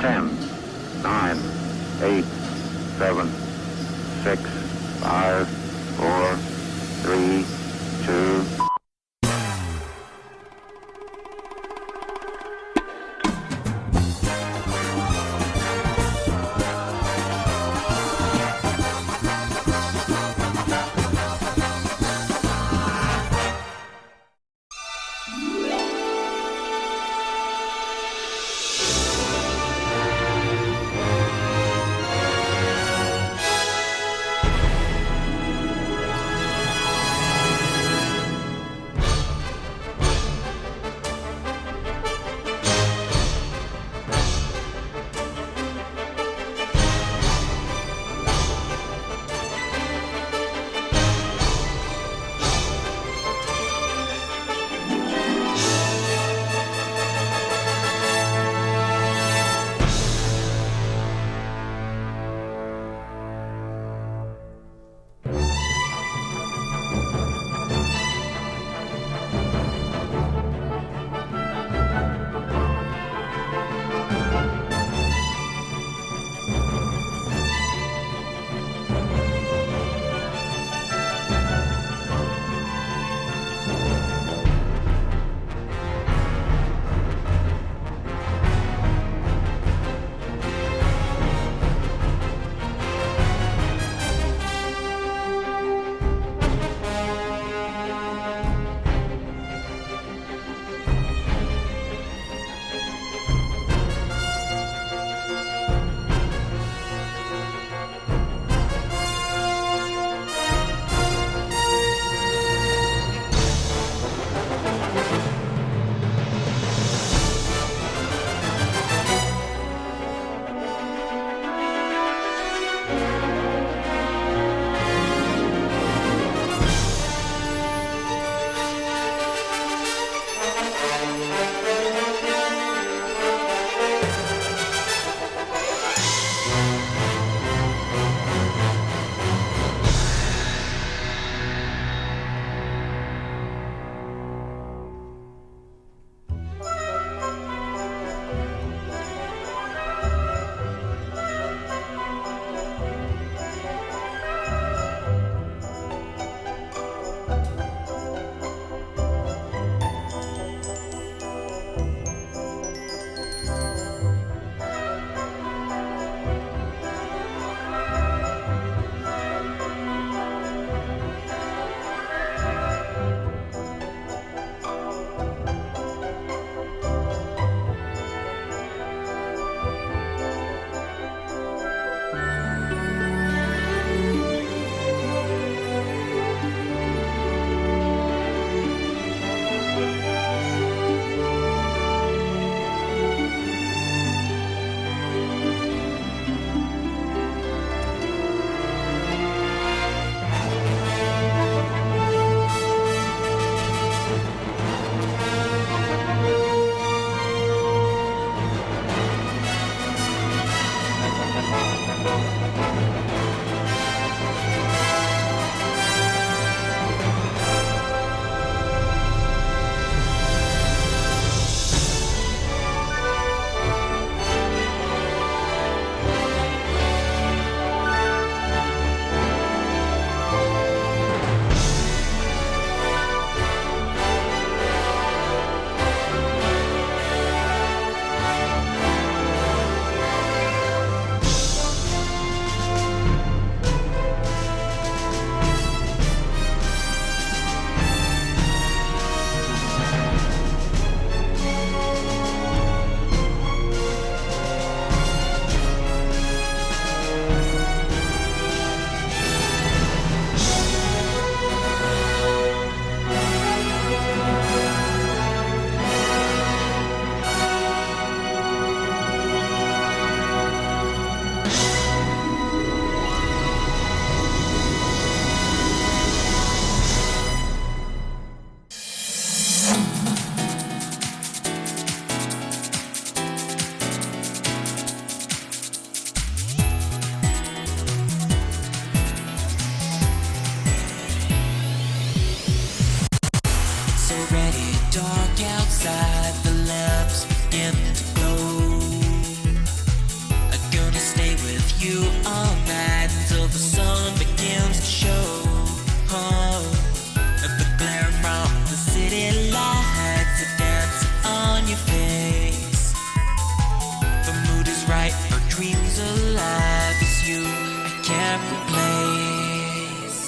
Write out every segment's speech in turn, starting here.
10, 9, 8, 7, 6, 5, 4, 3, 2. you I can't replace.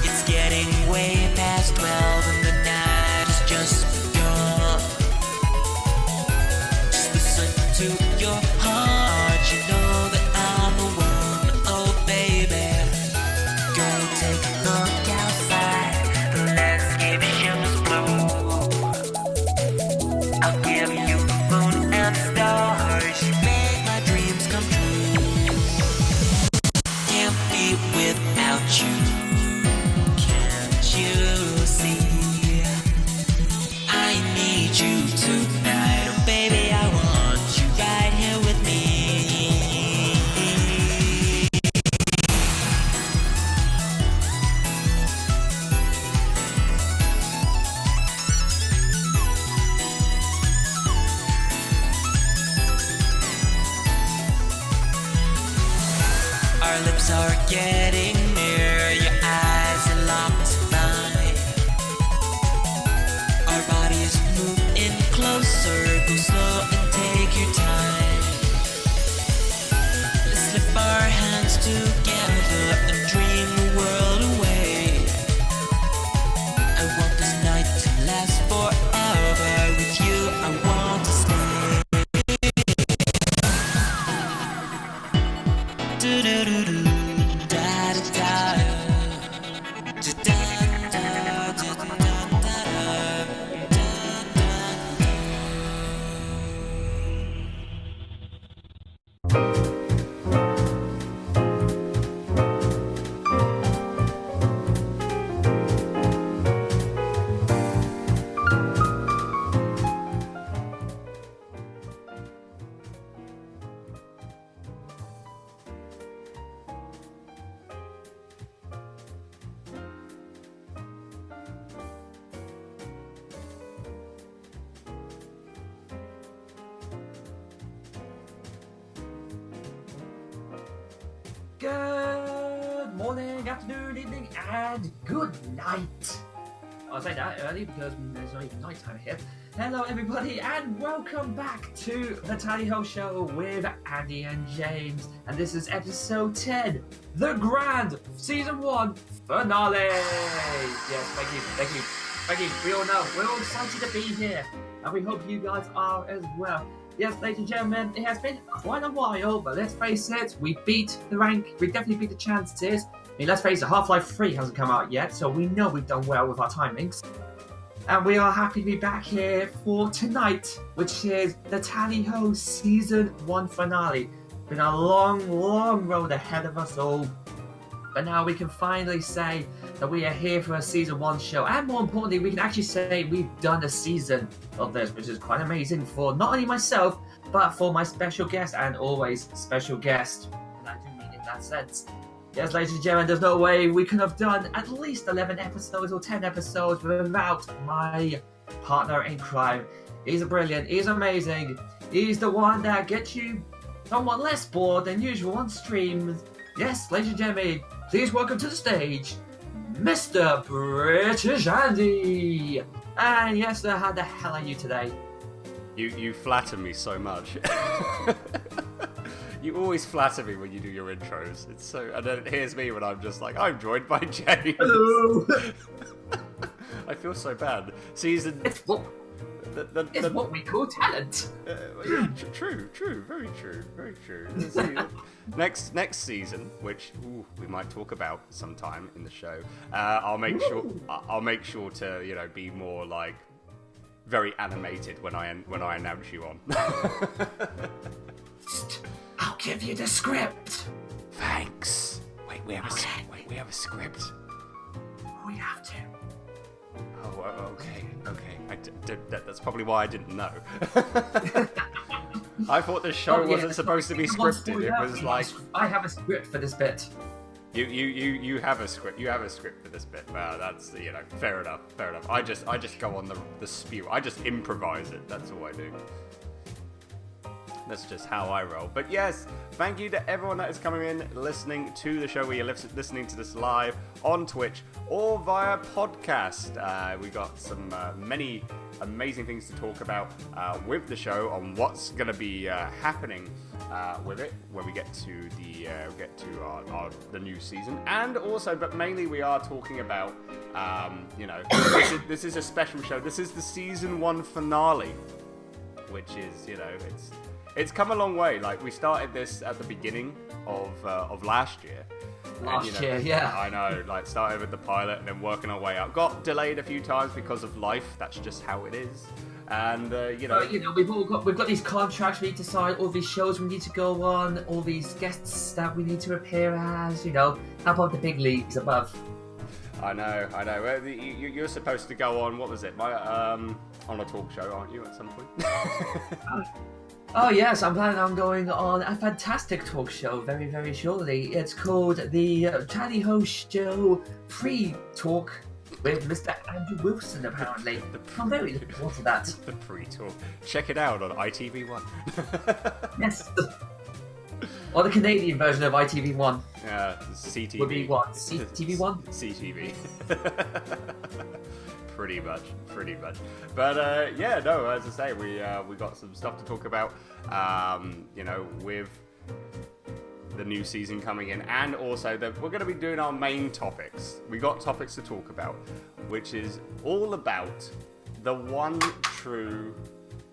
It's getting way past 12 and the night has just begun. Just listen to your heart, you know that I'm the one. Oh baby, go take a look outside. The landscape shimmers blue. I'll give you the moon and stars. You make my dreams come true. Can't be without you. Can't you see? I need you tonight. Oh baby, I want you right here with me. Our lips are getting near. Your eyes are locked in mine. Our bodies move in closer. Go slow and take your time. Let's slip our hands together and dream the world away. I want this night to last forever. With you, I want to stay. Do-do-do-do, da-da-da. Good morning, afternoon, evening, and good night. I'll say that early because there's not even night time here. Hello, everybody, and welcome back to the Tally Ho Show with Andy and James. And this is episode 10, the grand season 1 finale. Yes, thank you. We all know, we're all excited to be here, and we hope you guys are as well. Yes, ladies and gentlemen, it has been quite a while, but let's face it, we beat the rank, we definitely beat the chances. I mean, let's face it, Half-Life 3 hasn't come out yet, so we know we've done well with our timings. And we are happy to be back here for tonight, which is the Tally Ho Season 1 finale. Been a long, long road ahead of us all, but now we can finally say that we are here for a Season 1 show, and more importantly, we can actually say we've done a season of this, which is quite amazing for not only myself, but for my special guest, and always special guest. And I do mean in that sense. Yes, ladies and gentlemen, there's no way we could have done at least 11 episodes or 10 episodes without my partner in crime. He's brilliant, he's amazing, he's the one that gets you somewhat less bored than usual on streams. Yes, ladies and gentlemen, please welcome to the stage, Mr. British Andy! And yes, sir, how the hell are you today? You flatter me so much. You always flatter me when you do your intros. It's so, and then here's me when I'm just like, I'm joined by James. Hello! I feel so bad. Season. It's what we call talent. Yeah, true, very true. Next season, which we might talk about sometime in the show, I'll make sure to be more like very animated when I announce you on. I'll give you the script. Thanks. Wait, we have a script. We have to. Oh, okay. That's probably why I didn't know. I thought the show wasn't supposed to be scripted. It was like I have a script for this bit. You have a script. You have a script for this bit. Well, that's fair enough. I just go on the spew. I just improvise it. That's all I do. That's just how I roll. But yes, thank you to everyone that is coming in, listening to the show, where you're listening to this live on Twitch or via podcast. We got some many amazing things to talk about with the show on what's going to be happening with it when we get to the new season, and also, but mainly, we are talking about this is a special show. This is the season 1 finale, which is it's come a long way. Like, we started this at the beginning of last year. Year, yeah. I know, like, started with the pilot and then working our way up. Got delayed a few times because of life. That's just how it is. And we've got these contracts we need to sign, all these shows we need to go on, all these guests that we need to appear as. How about the big leagues above? I know. Well, you're supposed to go on, what was it? On a talk show, aren't you, at some point? Oh yes, I'm planning on going on a fantastic talk show very, very shortly. It's called the Tally Ho Show Pre-Talk with Mr. Andrew Wilson, apparently. I'm very looking forward to that. The pre-talk. Check it out on ITV1. Yes. Or the Canadian version of ITV1. CTV. Would be what? CTV1? CTV. Pretty much. But as I say, we got some stuff to talk about, with the new season coming in, and also that we're going to be doing our main topics. We got topics to talk about, which is all about the one true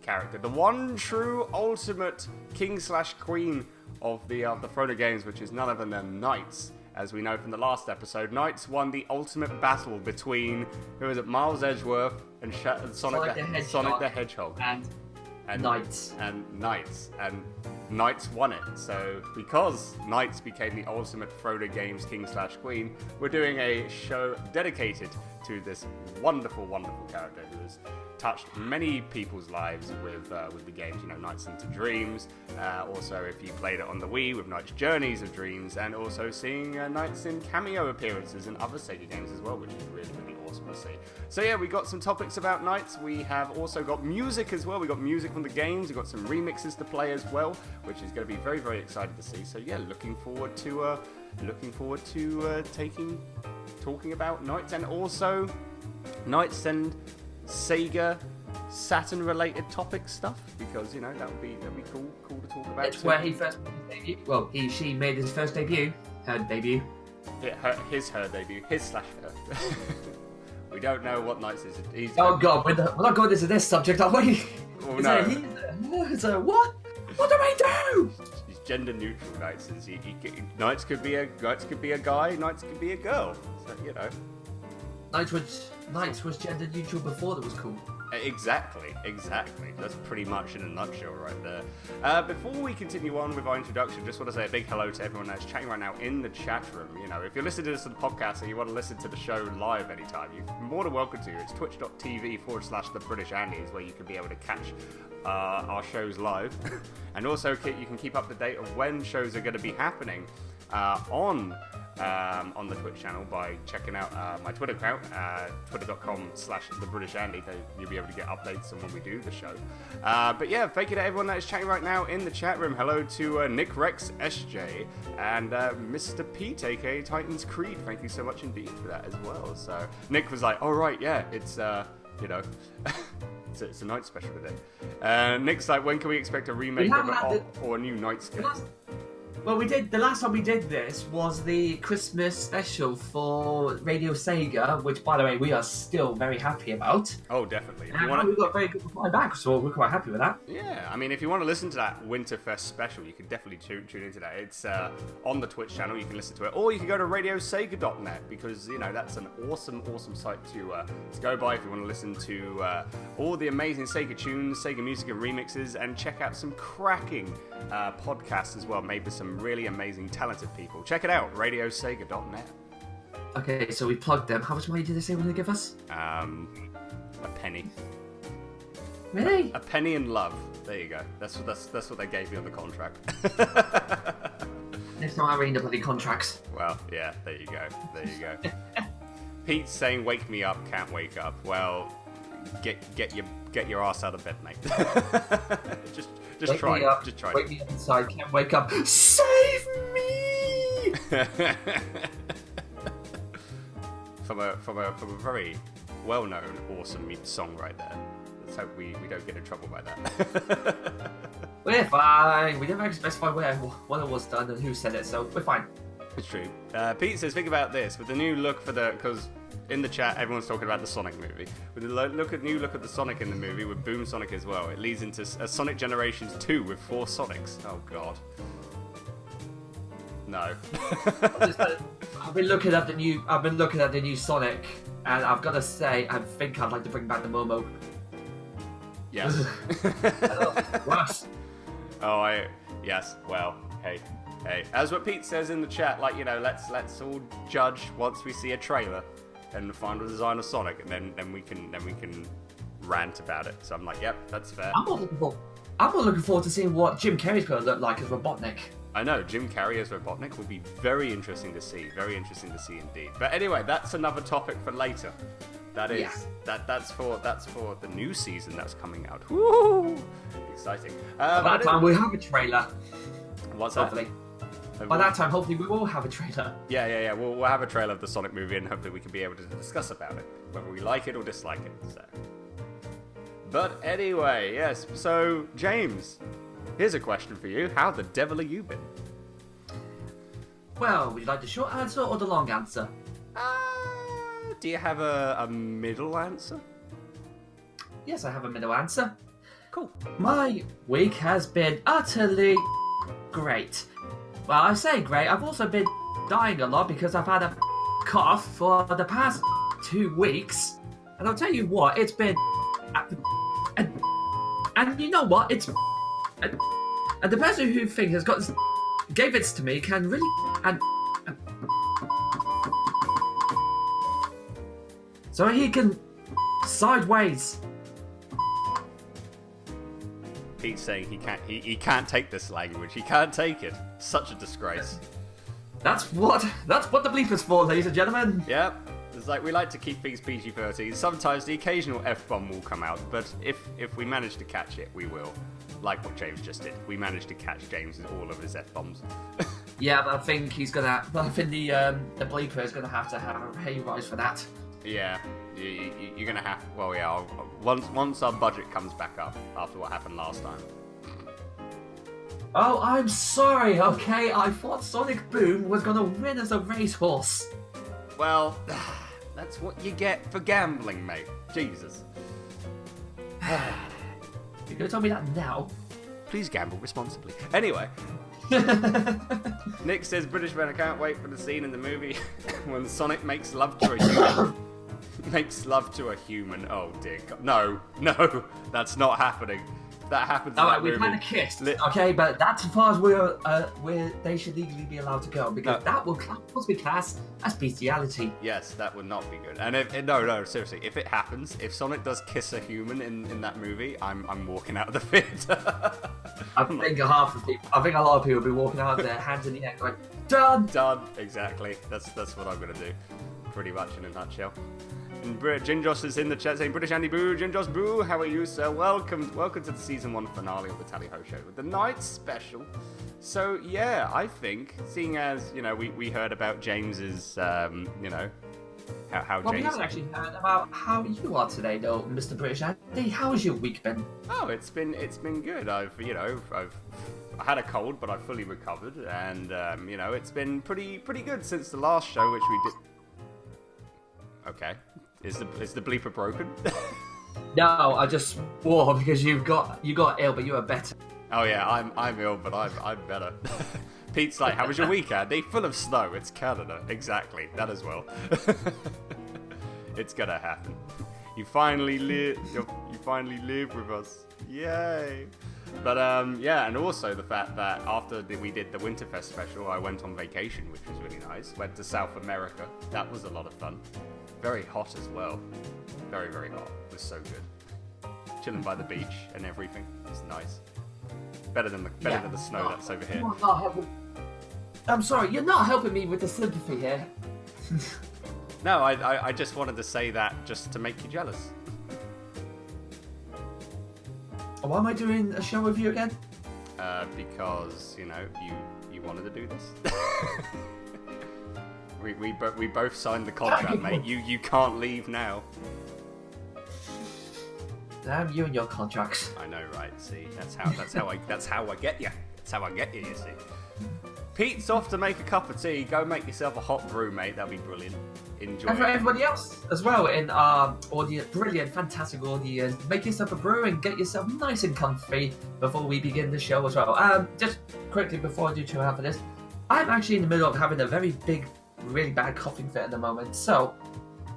character, the one true ultimate king/queen of the PROTO games, which is none other than NiGHTS. As we know from the last episode, NiGHTS won the ultimate battle between, Miles Edgeworth and Sonic the Hedgehog. And NiGHTS. And NiGHTS won it. So because NiGHTS became the ultimate PROTO games king/queen, we're doing a show dedicated to this wonderful, wonderful character who has touched many people's lives with the games. NiGHTS Into Dreams. Also, if you played it on the Wii, with NiGHTS Journeys of Dreams, and also seeing NiGHTS in cameo appearances in other Sega games as well, which is really, really awesome to see. So yeah, we got some topics about NiGHTS. We have also got music as well. We got music from the games. We got some remixes to play as well, which is going to be very, very excited to see. So yeah, looking forward to talking about NiGHTS, and also NiGHTS and Sega Saturn related topic stuff, because that would be cool to talk about. It's where he first made his debut. Well, she made his first debut. Her debut. Her debut. His/her. We don't know what NiGHTS is. Oh god, we're not going into this subject, are we? Oh no. What? What do we do? He's gender neutral. NiGHTS. NiGHTS could be a guy. NiGHTS could be a girl. So NiGHTS was gender neutral before that was cool. Exactly. That's pretty much in a nutshell right there. Before we continue on with our introduction, just want to say a big hello to everyone that's chatting right now in the chat room. If you're listening to this on the podcast and you want to listen to the show live anytime, you're more than welcome to. It's twitch.tv/The British Andy is where you can be able to catch our shows live. And also, you can keep up to date of when shows are going to be happening on the Twitch channel by checking out my Twitter account, twitter.com/TheBritishAndy. You'll be able to get updates on when we do the show. But yeah, thank you to everyone that is chatting right now in the chat room. Hello to Nick Rex SJ and Mr. Pete, aka Titans Creed. Thank you so much indeed for that as well. So Nick was like, "Oh right, yeah, it's it's a NiGHTS special today." Nick's like, "When can we expect a remake or a new NiGHTS game?" Well, the last time we did this was the Christmas special for Radio Sega, which, by the way, we are still very happy about. Oh, definitely. We got very good reply back, so we're quite happy with that. Yeah, I mean, if you want to listen to that Winterfest special, you can definitely tune into that. It's on the Twitch channel, you can listen to it. Or you can go to radiosega.net, because, that's an awesome, awesome site to go by if you want to listen to all the amazing Sega tunes, Sega music and remixes, and check out some cracking podcasts as well, made with some really amazing, talented people. Check it out, radiosega.net. Okay, so we plugged them. How much money did they say when they give us? A penny. Really? A penny and love. There you go. That's what they gave me on the contract. Next time I read the bloody contracts. Well, yeah, there you go. Pete's saying, "Wake me up, can't wake up." Well, get your ass out of bed, mate. Just try. Me up. Just try. Wake me up inside. Can't wake up. Save me! from a very well-known, awesome song right there. Let's hope we don't get in trouble by that. We're fine. We never specify when it was done and who said it, so we're fine. It's true. Pete says, think about this. With the new look for the... Because in the chat, everyone's talking about the Sonic movie. With the new look at the Sonic in the movie, with Boom Sonic as well, it leads into a Sonic Generations 2 with 4 Sonics. Oh, God. No. I've been looking at the new Sonic, and I've got to say, I think I'd like to bring back the Momo. Yes. Worse. Yes. Well, hey. As what Pete says in the chat, like, you know, let's all judge once we see a trailer and the final design of Sonic, and then we can rant about it. So I'm like, yep, that's fair. I'm more looking forward to seeing what Jim Carrey's going to look like as Robotnik. I know, Jim Carrey as Robotnik would be very interesting to see. Very interesting to see indeed. But anyway, that's another topic for later. That is that's for the new season that's coming out. Woo! Exciting. By that time, we'll have a trailer. What's hopefully. By that time, hopefully, we will have a trailer. Yeah. We'll have a trailer of the Sonic movie, and hopefully we can be able to discuss about it, whether we like it or dislike it. So. But anyway, yes. So James, here's a question for you. How the devil have you been? Well, would you like the short answer or the long answer? Do you have a middle answer? Yes, I have a middle answer. Cool. My week has been utterly great. Well, I say great, I've also been dying a lot because I've had a cough for the past 2 weeks. And I'll tell you what, it's been... And you know what, it's... And the person who gave it to me can really... So he can... Sideways. Pete's saying he can't take this language. He can't take it. Such a disgrace. That's what the bleeper's for, ladies and gentlemen. Yep. It's like we like to keep things PG-13. Sometimes the occasional F-bomb will come out, but if we manage to catch it, we will. Like what James just did. We managed to catch James in all of his F-bombs. Yeah, but I think the bleeper is gonna have a pay rise for that. Yeah. You're gonna have. Well, yeah. Once our budget comes back up after what happened last time. Oh, I'm sorry. Okay, I thought Sonic Boom was gonna win as a racehorse. Well, that's what you get for gambling, mate. Jesus. You're gonna tell me that now? Please gamble responsibly. Anyway. Nick says, British man, I can't wait for the scene in the movie when Sonic makes love to a human. Makes love to a human. Oh dear God. No, that's not happening. That happens in that movie. We've kind of kissed, okay, but that's as far as where they should legally be allowed to go, because that will be classed as bestiality. Yes, that would not be good. And seriously, if it happens, if Sonic does kiss a human in that movie, I'm walking out of the theater. I think a lot of people will be walking out with their hands in the air going, done! Done, exactly. That's what I'm gonna do, pretty much in a nutshell. And Jinjosh is in the chat saying, British Andy Boo, Jinjosh Boo, how are you, sir? Welcome to the season 1 finale of the Tally Ho Show with the night special. So yeah, I think, seeing as, you know, we heard about James's, you know, how James... Well, we haven't actually heard about how you are today, though, Mr. British Andy. How has your week been? Oh, it's been good. I had a cold, but I've fully recovered, and you know, it's been pretty good since the last show, which we did. Okay. Is the bleeper broken? No, I just swore because you got ill, but you are better. Oh yeah, I'm ill, but I'm better. Pete's like, how was your week, Andy? Full of snow. It's Canada. Exactly. That as well. It's gonna happen. You finally live. You finally live with us. Yay! But yeah, and also the fact that after we did the Winterfest special, I went on vacation, which was really nice. Went to South America. That was a lot of fun. Very hot as well. Very, very hot. It was so good. Chilling by the beach and everything. It's nice. Better than the snow that's over here. I'm sorry, you're not helping me with the sympathy here. No, I just wanted to say that just to make you jealous. Why am I doing a show with you again? because you wanted to do this. we both signed the contract, mate. You can't leave now. Damn you and your contracts. I know, right? See, that's how I get you. That's how I get you. You see. Pete's off to make a cup of tea. Go make yourself a hot brew, mate. That'd be brilliant. Enjoy. And for everybody else as well in our audience, brilliant, fantastic audience, make yourself a brew and get yourself nice and comfy before we begin the show as well. Just quickly before I do too much for this, I'm actually in the middle of having a very big, really bad coughing fit at the moment. So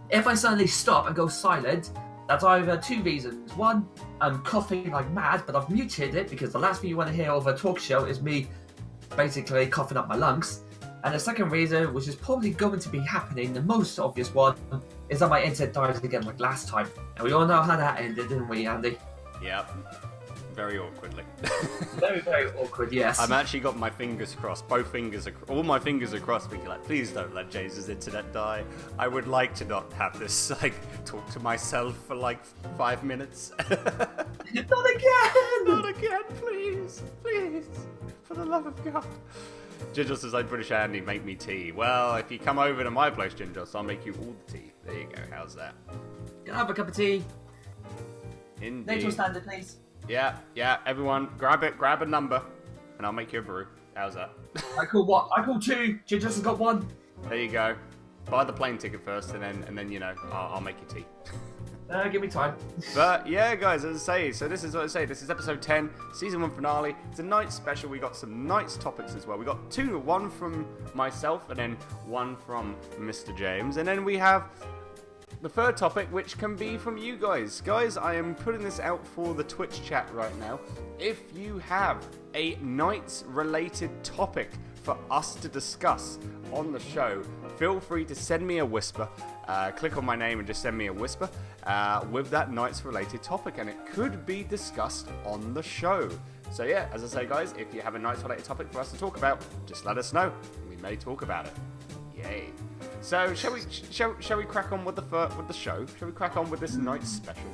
if I suddenly stop and go silent, that's either two reasons. One, I'm coughing like mad, but I've muted it because the last thing you want to hear over a talk show is me basically coughing up my lungs. And the second reason, which is probably going to be happening, the most obvious one, is that my internet died again like last time. And we all know how that ended, didn't we, Andy? Yep. Very awkwardly. Very, very awkward, yes. I've actually got my fingers crossed, both fingers, all my fingers are crossed, thinking like, please don't let James's internet die. I would like to not have this, like, talk to myself for like 5 minutes. Not again! Not again, please. Please. For the love of God. Ginger says, like British Andy, make me tea. Well, if you come over to my place, Ginger, I'll make you all the tea. There you go. How's that? Can I have a cup of tea? Indeed. Neutral standard, please. Yeah. Everyone, grab a number, and I'll make you a brew. How's that? I call what? I call two. Ginger has got one. There you go. Buy the plane ticket first, and then I'll make you tea. Give me time. But yeah, guys, as I say, so this is what I say. This is episode 10, season 1 finale. It's a night special. We got some nice topics as well. We got two, one from myself, and then one from Mr. James, and then we have the third topic, which can be from you guys. Guys, I am putting this out for the Twitch chat right now. If you have a Knights-related topic for us to discuss on the show, feel free to send me a whisper. Click on my name and just send me a whisper with that Knights-related topic, and it could be discussed on the show. So yeah, as I say, guys, if you have a Knights-related topic for us to talk about, just let us know. We may talk about it. Yay. So shall we crack on with the show? Shall we crack on with this Knights special?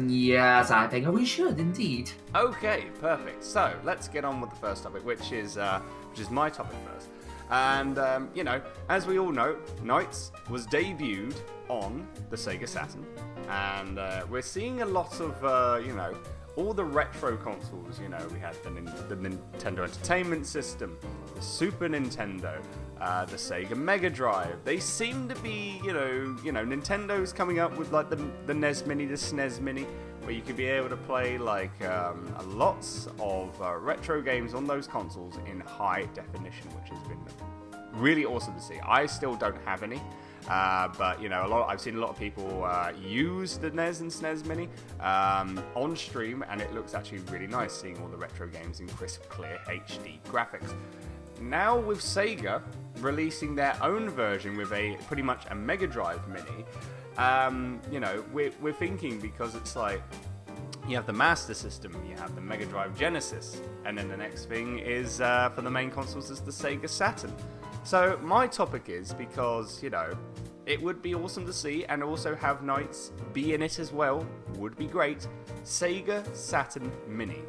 Yes, I think we should indeed. Okay, perfect. So let's get on with the first topic, which is my topic first. And as we all know, Knights was debuted on the Sega Saturn, and we're seeing a lot of all the retro consoles. We had the Nintendo Entertainment System, the Super Nintendo, the Sega Mega Drive. They seem to be, Nintendo's coming up with like the NES Mini, the SNES Mini, where you could be able to play like lots of retro games on those consoles in high definition, which has been really awesome to see. I still don't have any, but I've seen a lot of people use the NES and SNES Mini on stream, and it looks actually really nice seeing all the retro games in crisp, clear HD graphics. Now with Sega releasing their own version with pretty much a Mega Drive Mini, we're thinking, because it's like you have the Master System, you have the Mega Drive Genesis, and then the next thing is for the main consoles is the Sega Saturn. So my topic is, because it would be awesome to see, and also have Knights be in it as well, would be great. Sega Saturn Mini.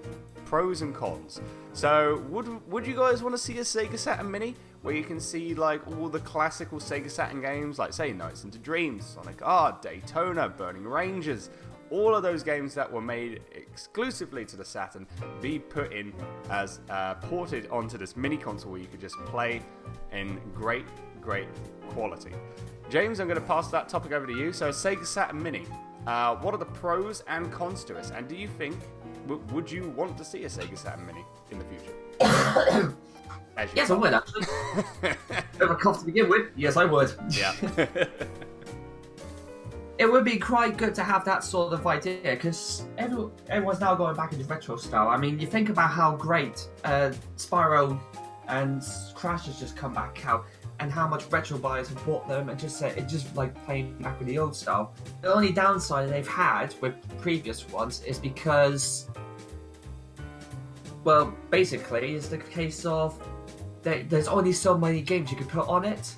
Pros and cons. So would you guys want to see a Sega Saturn Mini where you can see like all the classical Sega Saturn games, like say Nights into Dreams, Sonic R, Daytona, Burning Rangers, all of those games that were made exclusively to the Saturn be put in as ported onto this mini console where you could just play in great quality. James, I'm going to pass that topic over to you. So Sega Saturn Mini, what are the pros and cons to it, and do you think would you want to see a Sega Saturn Mini in the future? Yes, I would actually. Bit of a cough to begin with. Yes, I would. Yeah. It would be quite good to have that sort of idea, because everyone's now going back into retro style. I mean, you think about how great Spyro and Crash has just come back out, and how much retro buyers have bought them, and it just like playing back with the old style. The only downside they've had with previous ones is because, well, basically, it's the case of there's only so many games you could put on it.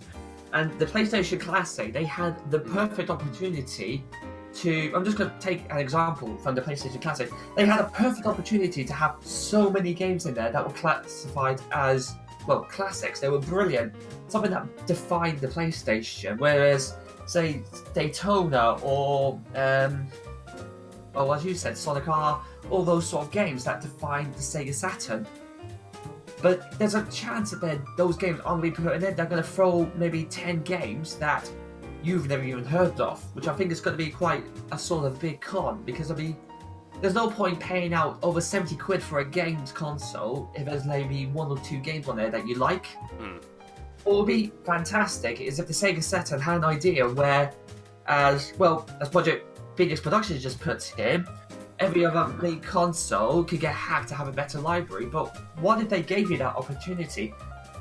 And the PlayStation Classic, they had the perfect opportunity to. I'm just going to take an example from the PlayStation Classic. They had a perfect opportunity to have so many games in there that were classified as, well, classics. They were brilliant. Something that defined the PlayStation. Whereas, say, Daytona or as you said, Sonic R, all those sort of games that defined the Sega Saturn. But there's a chance that those games aren't going to be put in there. They're going to throw maybe 10 games that you've never even heard of, which I think is going to be quite a sort of big con, because there's no point paying out over 70 quid for a games console if there's maybe 1 or 2 games on there that you like. What would be fantastic is if the Sega Saturn had an idea where, as Project Phoenix Productions just puts in, every other big console could get hacked to have a better library. But what if they gave you that opportunity?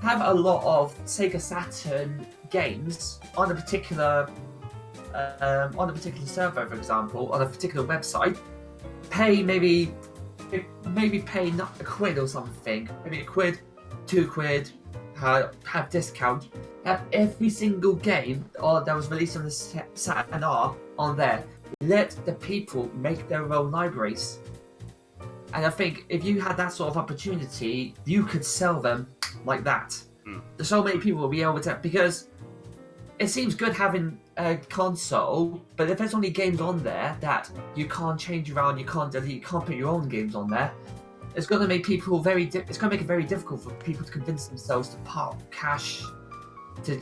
Have a lot of Sega Saturn games on a particular server, for example, on a particular website. Pay maybe pay not a quid or something, maybe a quid, 2 quid. Have discount. Have every single game that was released on the Saturn R on there. Let the people make their own libraries. And I think if you had that sort of opportunity, you could sell them like that. So many people will be able to, because it seems good having a console, but if there's only games on there that you can't change around, you can't delete, you can't put your own games on there, it's going to make people it's going to make it very difficult for people to convince themselves to part cash to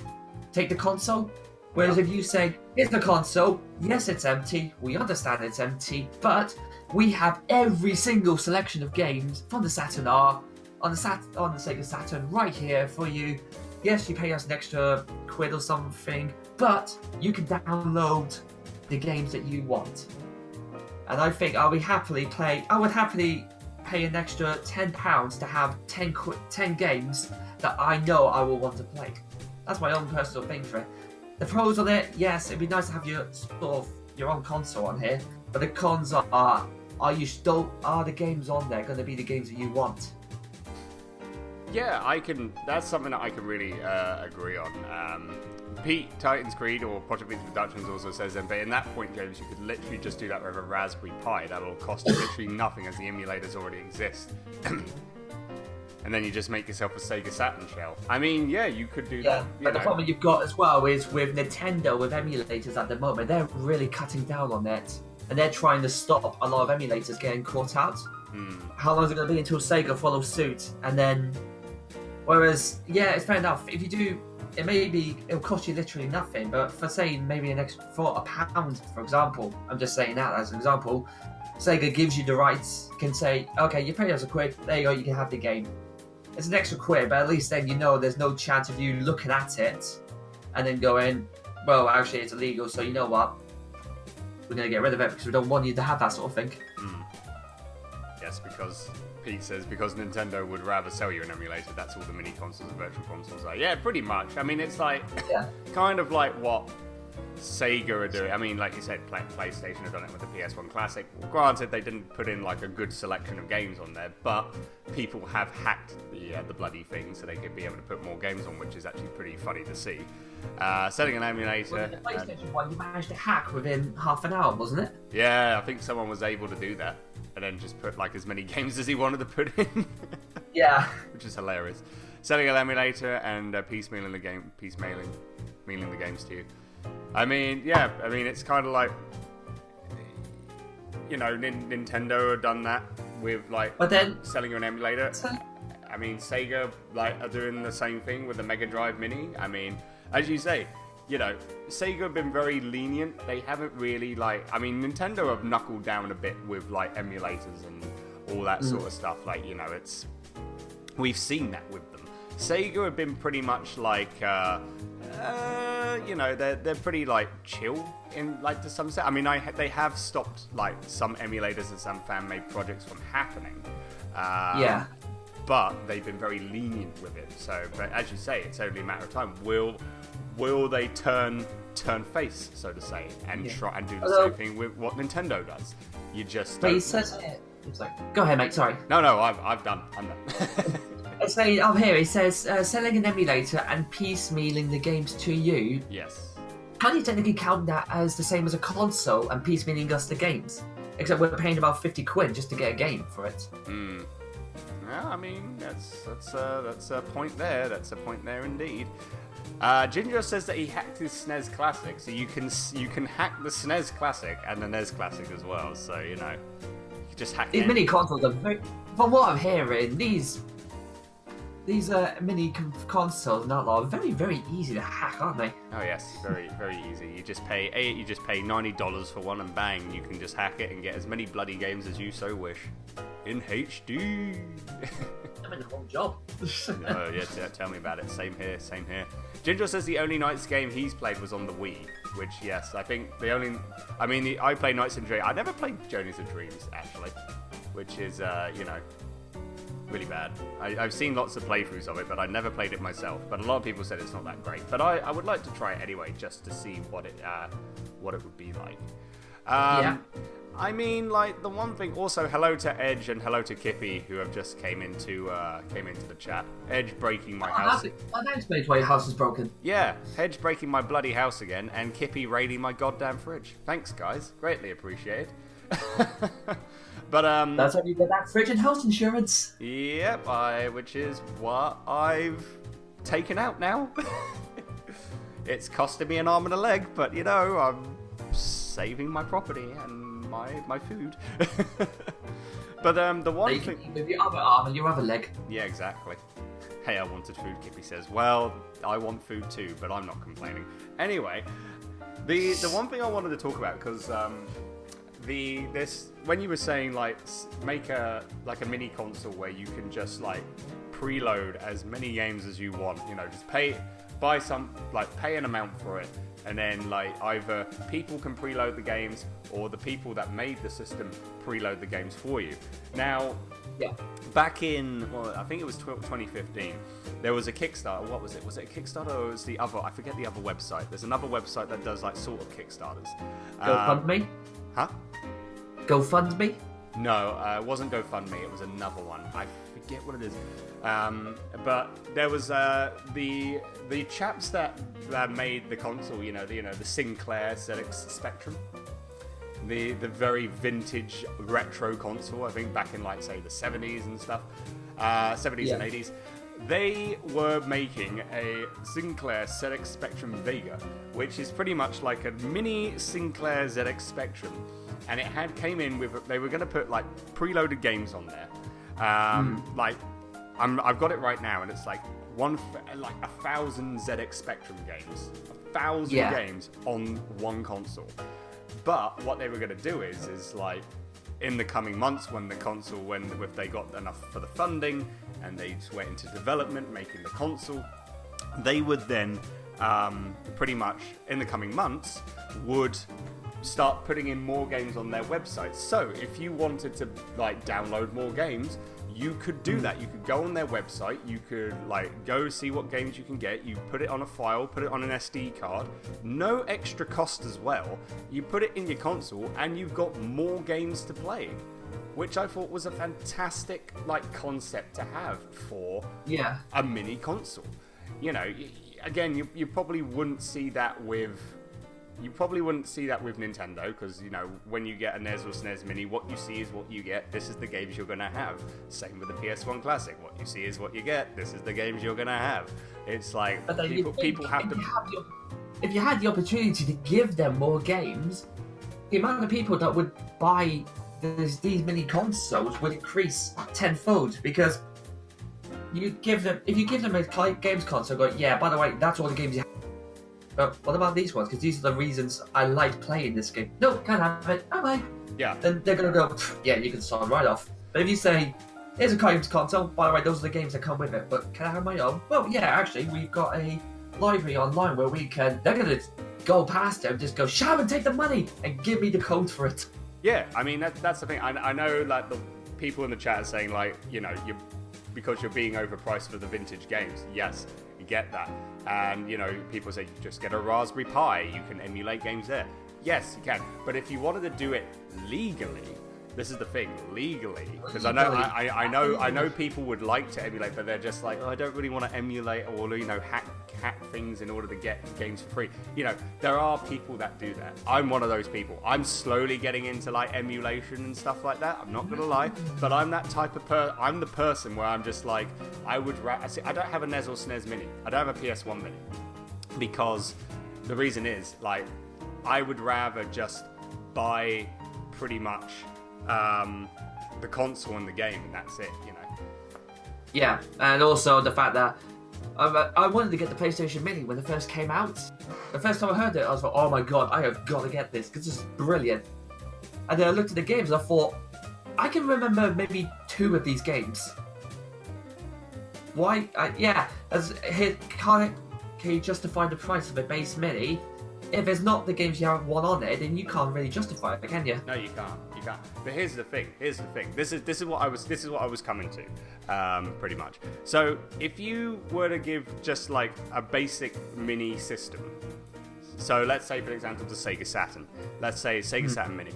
take the console. Whereas if you say, here's the console, yes, it's empty, we understand it's empty, but we have every single selection of games from the Saturn R on the Sega Saturn right here for you. Yes, you pay us an extra quid or something, but you can download the games that you want. And I think I would happily pay an extra £10 to have 10 games that I know I will want to play. That's my own personal thing for it. The pros on it, yes, it'd be nice to have your own console on here, but the cons are the games on there going to be the games that you want? Yeah, that's something that I can really agree on. Pete, Titan's Creed or Project Phoenix Productions also says that, but in that point, James, you could literally just do that with a Raspberry Pi. That'll cost you literally nothing, as the emulators already exist. And then you just make yourself a Sega Saturn shell. I mean, yeah, you could do that. But the problem you've got as well is with Nintendo, with emulators at the moment, they're really cutting down on it. And they're trying to stop a lot of emulators getting caught out. How long is it going to be until Sega follows suit? And then, whereas, yeah, it's fair enough. If you do, it'll cost you literally nothing. But for saying maybe for £1, for example, I'm just saying that as an example, Sega gives you the rights, can say, okay, you pay us a quid, there you go, you can have the game. It's an extra quid, but at least then you know there's no chance of you looking at it and then going, well, actually it's illegal, so you know what? We're going to get rid of it because we don't want you to have that sort of thing. Yes, because Pete says because Nintendo would rather sell you an emulator, that's all the mini consoles and virtual consoles are. Yeah, pretty much. I mean, it's like kind of like what Sega are doing. I mean, like you said, PlayStation have done it with the PS1 Classic. Well, granted, they didn't put in like a good selection of games on there, but people have hacked the bloody thing so they could be able to put more games on, which is actually pretty funny to see. Setting an emulator. Well, the PlayStation one, you managed to hack within half an hour, wasn't it? Yeah, I think someone was able to do that, and then just put like as many games as he wanted to put in. Yeah. Which is hilarious. Setting an emulator and piecemealing the games to you. I mean, yeah, it's kind of like, you know, Nintendo have done that with, like, selling you an emulator. I mean, Sega, like, are doing the same thing with the Mega Drive Mini. I mean, as you say, you know, Sega have been very lenient. They haven't really, like, I mean, Nintendo have knuckled down a bit with, like, emulators and all that sort of stuff. Like, you know, we've seen that with them. Sega have been pretty much like, you know, they're pretty like chill in like to some extent. I mean, they have stopped like some emulators and some fan-made projects from happening. But they've been very lenient with it. So, but as you say, it's only a matter of time. Will they turn face, so to say, and try and do the same thing with what Nintendo does? You just. But he says it. It's like, go ahead, mate. Sorry. No, I'm done. It's like, here, it says, selling an emulator and piecemealing the games to you. Yes. can you technically count that as the same as a console and piecemealing us the games? Except we're paying about 50 quid just to get a game for it. Yeah, I mean, that's a point there. That's a point there indeed. Ginger says that he hacked his SNES Classic, so you can hack the SNES Classic and the NES Classic as well. So you can just hack These it. mini consoles are very, from what I'm hearing, these mini consoles now are very, very easy to hack, aren't they? Oh yes, very, very easy. You just pay $90 for one, and bang, you can just hack it and get as many bloody games as you so wish in HD. I'm in the wrong job. Oh yeah, tell me about it. Same here. Ginger says the only Nights game he's played was on the Wii, which yes, I think I played Nights and Dreams. I never played Journeys of Dreams actually, which is really bad. I've seen lots of playthroughs of it, but I never played it myself. But a lot of people said it's not that great. But I would like to try it anyway, just to see what it would be like. Yeah. I mean, like, the one thing. Also, hello to Edge and hello to Kippy, who have just came into the chat. Edge breaking my house. That explains why your house is broken. Yeah, Edge breaking my bloody house again, and Kippy raiding my goddamn fridge. Thanks, guys. Greatly appreciated. But that's how you get that fridge and house insurance. Yep, which is what I've taken out now. It's costing me an arm and a leg, but I'm saving my property and my food. But the one thing with your other arm and your other leg. Yeah, exactly. Hey, I wanted food, Kippy says. Well, I want food too, but I'm not complaining. Anyway, the one thing I wanted to talk about, because when you were saying like make a mini console where you can just like preload as many games as you want, just pay an amount for it, and then like either people can preload the games or the people that made the system preload the games for you. Now, back in, I think it was 2015, there was a Kickstarter. What was it? Was it a Kickstarter or was the other? I forget the other website. There's another website that does like sort of Kickstarters. GoFundMe? Huh? GoFundMe? No, it wasn't GoFundMe. It was another one. I forget what it is. But there was the chaps that made the console. The Sinclair ZX Spectrum, the very vintage retro console. I think back in like say the 70s and stuff, 70s and 80s. They were making a Sinclair ZX Spectrum Vega, which is pretty much like a mini Sinclair ZX Spectrum. And it came in with, they were going to put like preloaded games on there. Like, I've got it right now, and it's like 1,000 ZX Spectrum games, 1,000 games on one console. But what they were going to do is like in the coming months, when the console, if they got enough for the funding and they just went into development, making the console, they would then pretty much in the coming months would start putting in more games on their website. So if you wanted to like download more games, you could do that. You could go on their website, you could like go see what games you can get, you put it on a file, put it on an SD card, no extra cost as well. You put it in your console and you've got more games to play, which I thought was a fantastic like concept to have for a mini console. Again, you probably wouldn't see that with Nintendo, because when you get a NES or SNES Mini, what you see is what you get. This is the games you're gonna have. Same with the PS1 Classic. What you see is what you get. This is the games you're gonna have. It's like people have to. If you had the opportunity to give them more games, the amount of people that would buy these mini consoles would increase tenfold, because if you give them a games console, go, yeah, by the way, that's all the games you have. But what about these ones? Because these are the reasons I like playing this game. No, can't have it. Bye-bye. Yeah. Then they're going to go, yeah, you can start right off. But if you say, here's a games console, by the way, those are the games that come with it, but can I have my own? Well, yeah, actually, we've got a library online where they're going to go past it and just go, shut up and take the money and give me the code for it. Yeah, I mean, that's the thing. I know, like, the people in the chat are saying, like, because you're being overpriced for the vintage games. Yes, you get that. And, people say, just get a Raspberry Pi, you can emulate games there. Yes, you can. But if you wanted to do it legally, This is the thing, legally, because I know people would like to emulate, but they're just like, oh, I don't really want to emulate or hack things in order to get games for free. There are people that do that. I'm one of those people. I'm slowly getting into like emulation and stuff like that. I'm not gonna lie, but I'm that type of I'm the person where I'm just like, I don't have a NES or SNES Mini. I don't have a PS1 Mini because the reason is like, I would rather just buy pretty much the console and the game, and that's it, Yeah, and also the fact that I wanted to get the PlayStation Mini when it first came out. The first time I heard it, I was like, oh my god, I have got to get this, because this is brilliant. And then I looked at the games and I thought, I can remember maybe 2 of these games. Why? Can you justify the price of a base Mini? If it's not the games you haven't won on it, then you can't really justify it, can you? No, you can't. But here's the thing. This is what I was coming to, pretty much. So if you were to give just like a basic mini system, so let's say for example the Sega Saturn. Let's say Sega Saturn Mini.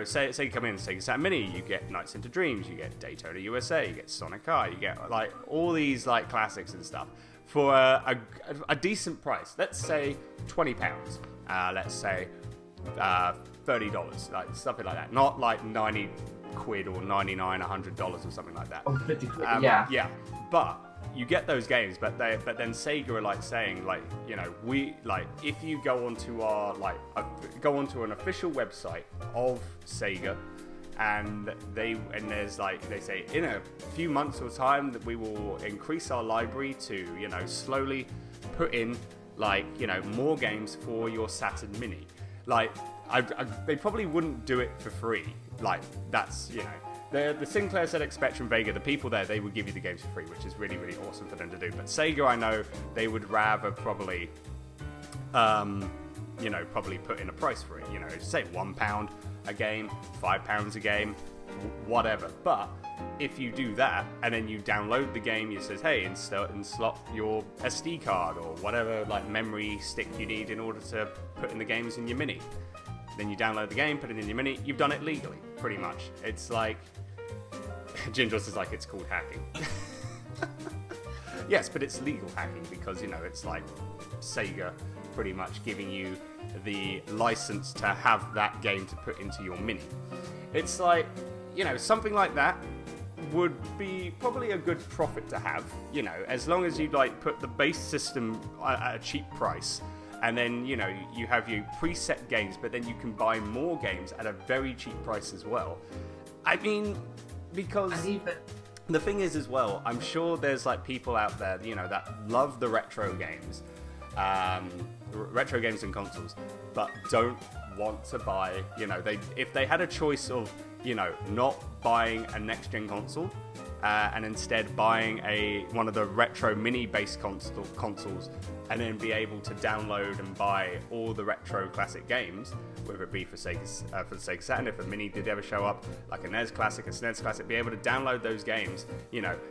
Say you come in Sega Saturn Mini, you get Nights into Dreams, you get Daytona USA, you get Sonic R, you get like all these like classics and stuff. For a decent price, let's say £20, let's say $30, like something like that. Not like 90 quid or 99, $100 or something like that. Oh, 50 quid, yeah. But you get those games, but then Sega are like saying like, we like if you go onto our go onto an official website of Sega. And there's like they say in a few months or time that we will increase our library to slowly put in more games for your Saturn Mini. Like they probably wouldn't do it for free. Like that's the Sinclair ZX Spectrum Vega, the people there, they would give you the games for free, which is really, really awesome for them to do. But Sega, I know they would rather probably probably put in a price for it. Say £1 a game, £5 a game, whatever. But if you do that and then you download the game, it says, hey, slot your SD card or whatever like memory stick you need in order to put in the games in your Mini. Then you download the game, put it in your Mini. You've done it legally, pretty much. It's like Gingos is like it's called hacking. Yes, but it's legal hacking because it's like Sega pretty much giving you the license to have that game to put into your Mini. It's like, something like that would be probably a good profit to have, as long as you like put the base system at a cheap price, and then you have your preset games, but then you can buy more games at a very cheap price as well. I mean, because the thing is as well, I'm sure there's like people out there, that love the retro games and consoles, but don't want to buy, if they had a choice of, not buying a next-gen console and instead buying one of the retro mini-based consoles and then be able to download and buy all the retro classic games, whether it be for the Sega Saturn, if a Mini did ever show up, like a NES Classic, a SNES Classic, be able to download those games,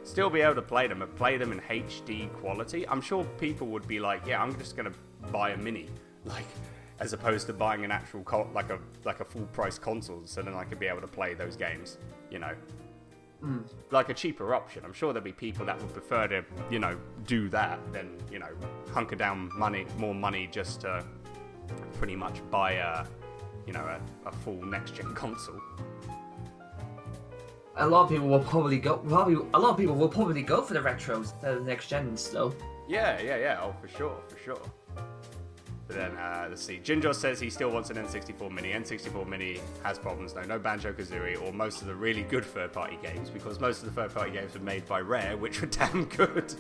still be able to play them, and play them in HD quality. I'm sure people would be like, yeah, I'm just going to buy a Mini, as opposed to buying an actual like a full price console, so then I could be able to play those games, like a cheaper option. I'm sure there'd be people that would prefer to, do that than, hunker down more money just to pretty much buy a full next gen console. A lot of people will probably go for the retros instead of the next gens, though. Yeah. Oh, for sure. But then, let's see. Ginger says he still wants an N64 Mini. N64 Mini has problems, though. No Banjo-Kazooie or most of the really good third-party games, because most of the third-party games were made by Rare, which were damn good.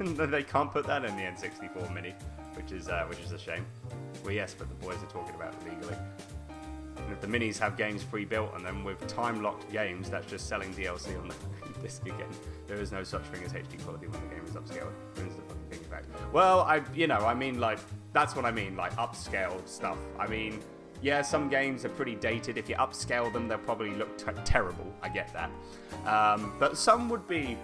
And they can't put that in the N64 Mini, which is a shame. Well, yes, but the boys are talking about it legally. And if the Minis have games pre-built on them with time-locked games, that's just selling DLC on the disc again. There is no such thing as HD quality when the game is upscaled. Ruins the fucking thing, in fact. Well, I mean, like, that's what I mean, like, upscaled stuff. I mean, yeah, some games are pretty dated. If you upscale them, they'll probably look terrible. I get that. But some would be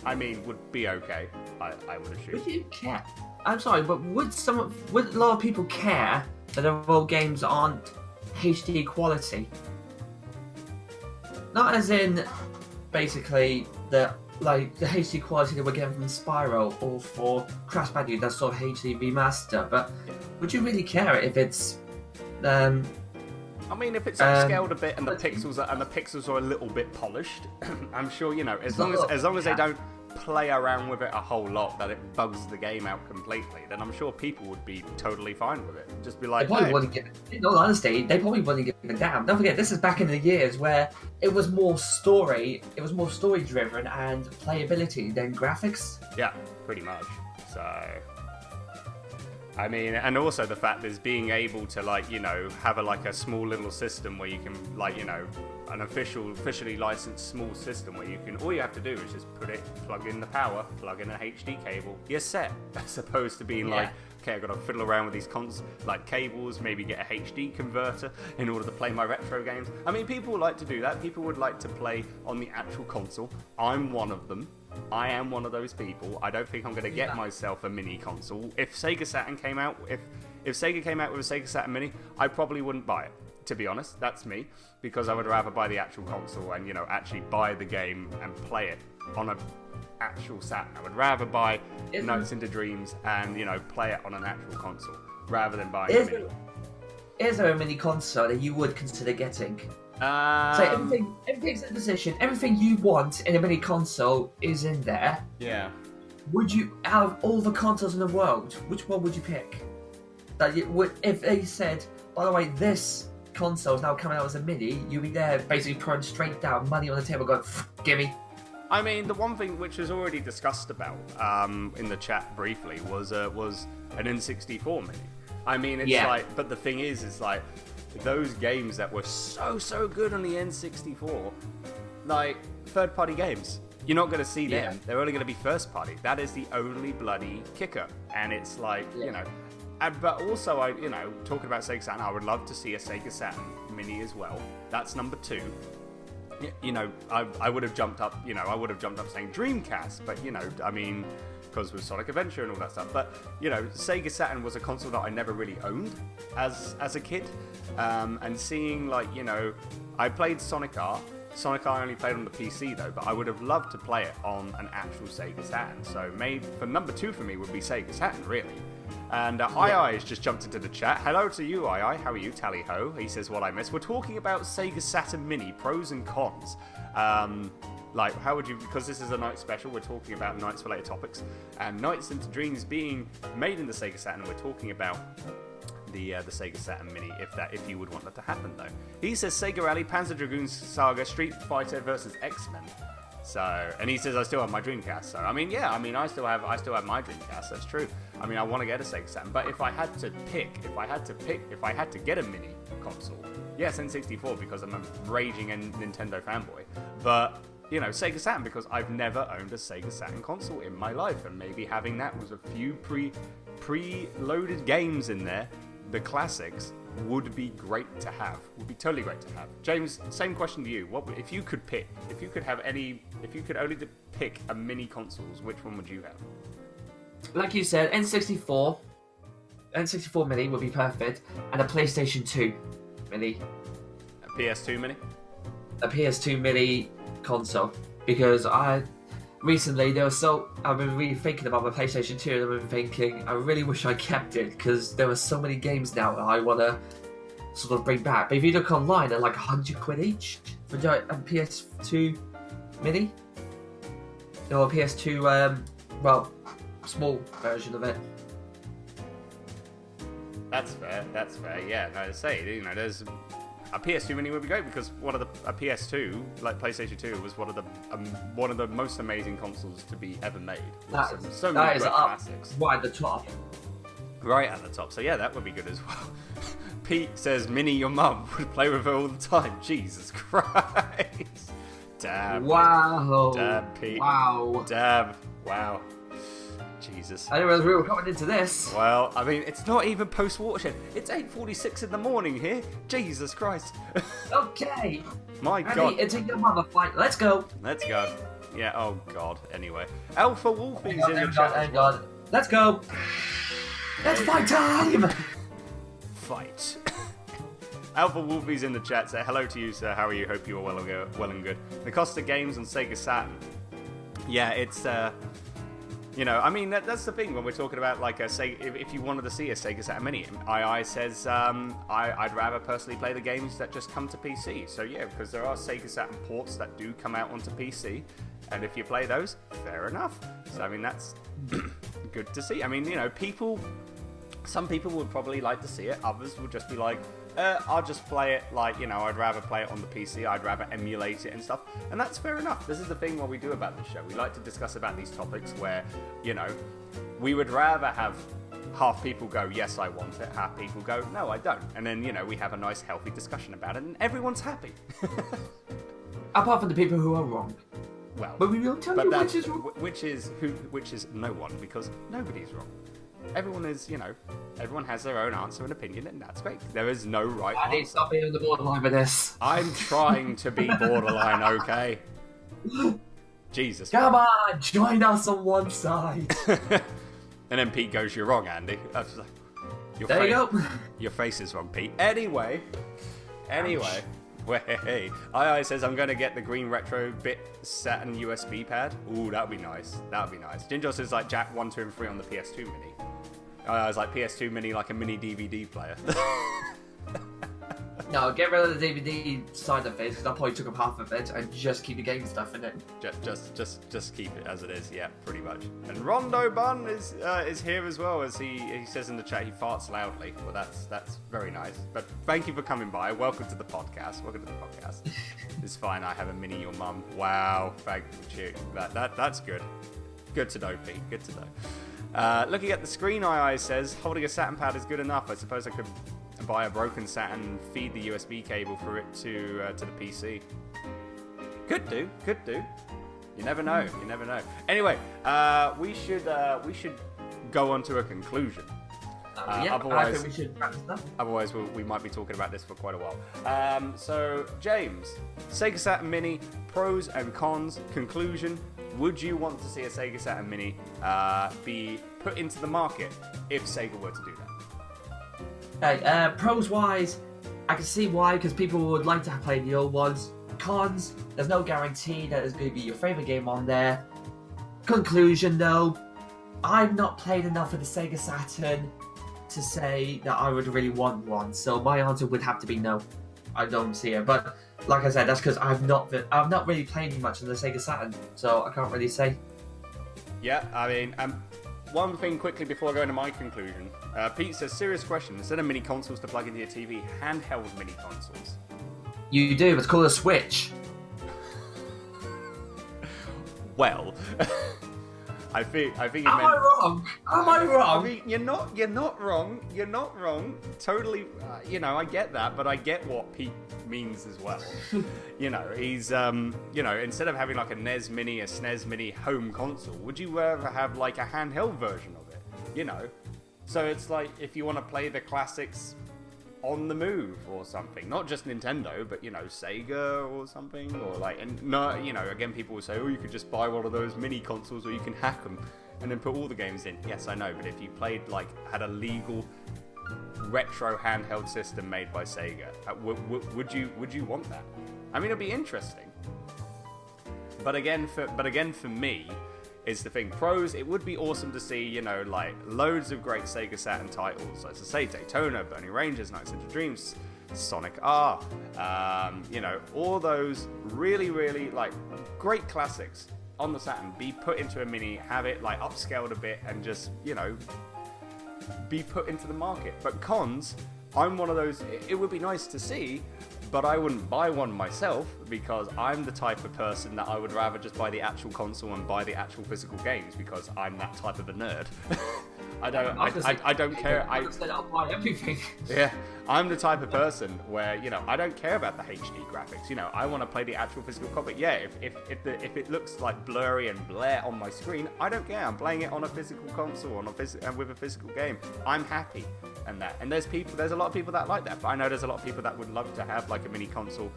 okay, I would assume. Would you care? I'm sorry, but would a lot of people care that their old games aren't HD quality? not as in basically the HD quality that we're getting from Spyro or for Crash Bandicoot, that's sort of HD remaster. But would you really care if it's I mean, if it's upscaled a bit and the pixels are a little bit polished, I'm sure, you know, as long as they don't play around with it a whole lot, that it bugs the game out completely, then I'm sure people would be totally fine with it. Just be like, they probably wouldn't give it. In all honesty, they probably wouldn't give a damn. Don't forget, this is back in the years where it was more story driven and playability than graphics. Yeah, pretty much. So, I mean, and also the fact is being able to, like, you know, have a small little system where you can, like, you know, an officially licensed small system where you can, all you have to do is just plug in the power, plug in an HD cable, you're set. As opposed to being like, okay, I've got to fiddle around with these cables, maybe get a HD converter in order to play my retro games. I mean, people like to do that. People would like to play on the actual console. I'm one of them. I am one of those people. I don't think I'm going to get myself a mini console. If Sega Saturn came out, if Sega came out with a Sega Saturn Mini, I probably wouldn't buy it. To be honest, that's me, because I would rather buy the actual console and, you know, actually buy the game and play it on an actual Saturn. I would rather buy Nights into Dreams and, you know, play it on an actual console rather than buying a mini. Is there a mini console that you would consider getting? So everything's in position. Everything you want in a mini console is in there. Yeah. Would you, out of all the consoles in the world, which one would you pick? If they said, by the way, this console is now coming out as a mini, you'd be there basically pouring straight down money on the table, going, gimme. I mean, the one thing which was already discussed about in the chat briefly was an N64 mini. I mean, it's like, but the thing is like, those games that were so good on the N64, like third-party games, you're not going to see them. They're only going to be first-party. That is the only bloody kicker. And it's like, you know, but also, talking about Sega Saturn, I would love to see a Sega Saturn Mini as well. That's number 2. You know, I would have jumped up, saying Dreamcast, but, you know, I mean, because with Sonic Adventure and all that stuff. But, you know, Sega Saturn was a console that I never really owned as a kid. And seeing, like, you know, I played Sonic R. Sonic R I only played on the PC though, but I would have loved to play it on an actual Sega Saturn. So maybe for number 2 for me would be Sega Saturn, really. And II has just jumped into the chat. Hello to you, II. How are you, Tally Ho? He says, what I missed. We're talking about Sega Saturn Mini, pros and cons. Like, how would you, because this is a night special, we're talking about Nights related topics. And Nights into Dreams being made in the Sega Saturn, we're talking about the Sega Saturn Mini, if you would want that to happen though. He says Sega Rally, Panzer Dragoon Saga, Street Fighter versus X-Men. So, and he says I still have my Dreamcast. So, I mean, yeah, I mean, I still have my Dreamcast. That's true. I mean, I want to get a Sega Saturn, but if I had to get a mini console, yes, N64 because I'm a raging Nintendo fanboy, but you know, Sega Saturn because I've never owned a Sega Saturn console in my life, and maybe having that with a few pre-loaded games in there, the classics, would be great to have. Would be totally great to have. James, same question to you. What if you could pick? If you could only pick a mini consoles, which one would you have? Like you said, N64 Mini would be perfect, and a PlayStation 2 Mini. A PS2 Mini? A PS2 Mini console, because I've been really thinking about my PlayStation 2, and I've been thinking, I really wish I kept it, because there are so many games now that I want to sort of bring back. But if you look online, they're like £100 each for a PS2 Mini. No, a PS2, small version of it. That's fair, yeah. No, to say, you know, there's a PS2 Mini would be great because a PS2, like PlayStation 2, was one of the most amazing consoles to be ever made. That is up classics. right at the top. Right at the top. So yeah, that would be good as well. Pete says, Minnie, your mum would play with her all the time. Jesus Christ. Damn. Wow. Damn, Pete. Wow. Damn. Wow. Jesus. I didn't realize we were coming into this. Well, I mean, it's not even post-watershed. It's 8:46 in the morning here. Jesus Christ. Okay. My God. It's a your mother fight. Let's go. Let's go. Yeah, oh God. Anyway. Alpha Wolfie's in the chat. Thank God. Let's go. Let's fight time. Fight. Alpha Wolfie's in the chat. Say hello to you, sir. How are you? Hope you are well and good. The Costa Games on Sega Saturn. Yeah, it's I mean that's the thing when we're talking about like if you wanted to see a Sega Saturn Mini, II says I'd rather personally play the games that just come to PC. So yeah, because there are Sega Saturn ports that do come out onto PC, and if you play those, fair enough. So I mean that's good to see. I mean some people would probably like to see it. Others would just be like, I'll just play it like, I'd rather play it on the PC. I'd rather emulate it and stuff. And that's fair enough. This is the thing what we do about this show. We like to discuss about these topics where, we would rather have half people go, yes, I want it. Half people go, no, I don't. And then, we have a nice, healthy discussion about it and everyone's happy. Apart from the people who are wrong. Well, but we will tell you which is wrong. Which is no one, because nobody's wrong. Everyone has their own answer and opinion, and that's great. There is no right answer. I need to stop being on the borderline with this. I'm trying to be borderline, okay? Jesus. Come on, join us on one side. And then Pete goes, you're wrong, Andy. I was like, you go. Your face is wrong, Pete. Anyway. Hey, II says I'm going to get the green retro bit Saturn USB pad. Ooh, that'd be nice. Jinjo says like Jack 1, 2, and 3 on the PS2 Mini. I was like PS2 Mini, like a mini DVD player. No, get rid of the DVD side of it because I probably took up half of it and just keep the game stuff in it. Just keep it as it is. Yeah, pretty much. And Rondo Bun is here as well, as he says in the chat he farts loudly. Well, that's very nice. But thank you for coming by. Welcome to the podcast. It's fine. I have a mini your mum. Wow, thank you. That's good. Good to know, Pete. Good to know. Looking at the screen, II says holding a Saturn pad is good enough. I suppose I could buy a broken Saturn and feed the USB cable for it to the PC. Could do. You never know. Anyway, we should go on to a conclusion. I think we should wrap this up. Otherwise, we might be talking about this for quite a while. So, James, Sega Saturn Mini, pros and cons, conclusion. Would you want to see a Sega Saturn Mini be put into the market if Sega were to do that? Okay, pros-wise, I can see why, because people would like to play the old ones. Cons, there's no guarantee that it's going to be your favourite game on there. Conclusion, though, I've not played enough of the Sega Saturn to say that I would really want one, so my answer would have to be no. I don't see it, but like I said, that's because I've not really played much on the Sega Saturn, so I can't really say. Yeah, I mean, one thing quickly before I go into my conclusion. Pete says, serious question, instead of mini consoles to plug into your TV, handheld mini consoles. You do, it's called a Switch. Well, I think you Am I wrong? I mean, you're not wrong. Totally, I get that, but I get what Pete means as well. He's, instead of having like a NES Mini, a SNES Mini home console, would you rather have like a handheld version of it? So it's like if you want to play the classics on the move or something, not just Nintendo, but Sega or something, or like, and no, again, people will say, oh, you could just buy one of those mini consoles, or you can hack them and then put all the games in. Yes, I know, but if you had a legal retro handheld system made by Sega, would you want that? I mean, it'd be interesting. But again, for me, is the thing. Pros, it would be awesome to see, loads of great Sega Saturn titles, as I say, Daytona, Burning Rangers, Nights into Dreams, Sonic R, all those really, really, great classics on the Saturn be put into a Mini, have it, upscaled a bit, and just, be put into the market. But cons, I'm one of those, it would be nice to see, but I wouldn't buy one myself because I'm the type of person that I would rather just buy the actual console and buy the actual physical games because I'm that type of a nerd. I don't care. I'll buy everything. Yeah, I'm the type of person where I don't care about the HD graphics. I want to play the actual physical copy. Yeah, if it looks like blurry and blare on my screen, I don't care. I'm playing it on a physical console and with a physical game. I'm happy and that. And there's a lot of people that like that. But I know there's a lot of people that would love to have a mini console.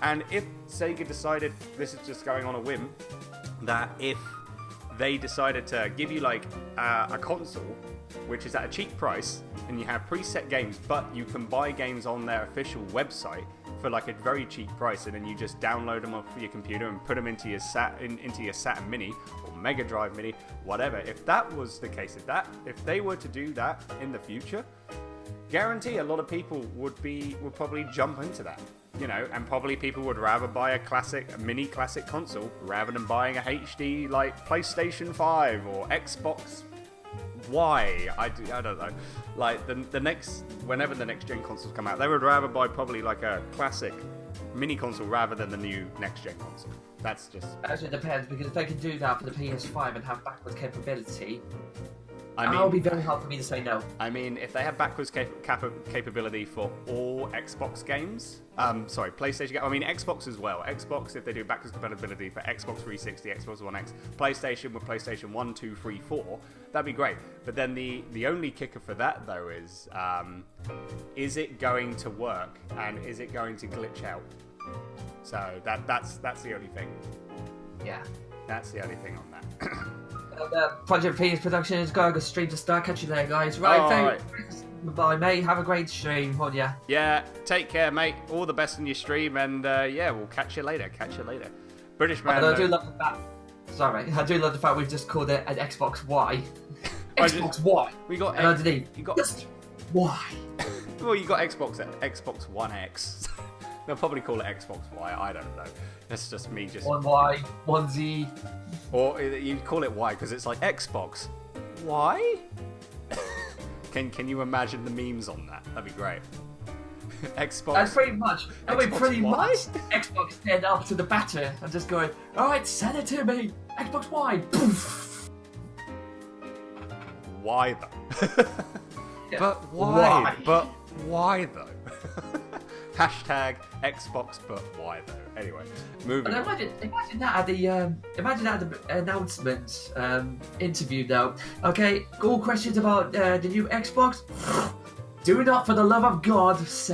And if Sega decided, this is just going on a whim, that if they decided to give you a console which is at a cheap price, and you have preset games, but you can buy games on their official website for like a very cheap price, and then you just download them off your computer and put them into your Saturn Mini or Mega Drive Mini, whatever. If that was the case, if they were to do that in the future, guarantee a lot of people would probably jump into that, you know, and probably people would rather buy a mini classic console rather than buying a HD like PlayStation 5 or Xbox Y. I don't know. Like whenever the next gen consoles come out, they would rather buy probably like a classic mini console rather than the new next gen console. That's just. Actually, it depends, because if they can do that for the PS5 and have backwards capability, I mean, it'll be very hard for me to say no. I mean, if they have backwards capability for all Xbox games, PlayStation games, I mean, Xbox as well. Xbox, if they do backwards compatibility for Xbox 360, Xbox One X, PlayStation with PlayStation 1, 2, 3, 4, that'd be great. But then the only kicker for that, though, is it going to work, and is it going to glitch out? So that's the only thing. Yeah. That's the only thing on that. Project Phoenix Productions, go stream to start. Catch you there, guys. Right. Bye, mate. Have a great stream on ya. Yeah, take care, mate. All the best in your stream, and yeah, we'll catch you later. British man. I do love the fact. Sorry, I do love the fact we've just called it an Xbox Y. Xbox Y. We got. And underneath, you got just Y. Well, you got Xbox One X. They'll probably call it Xbox Y. I don't know. That's just me. Just one Y, one Z. Or you call it Y because it's like Xbox. Why? Can you imagine the memes on that? That'd be great. Xbox. That's pretty much. That'd be pretty Y? much. Xbox head up to the batter and just going, all right, send it to me. Xbox Y. Poof. Why though? Yeah. But why? But why though? Hashtag Xbox, but why though? Anyway, moving on. Imagine that at the announcement interview though. Okay, all questions about the new Xbox. Do not, for the love of God, ask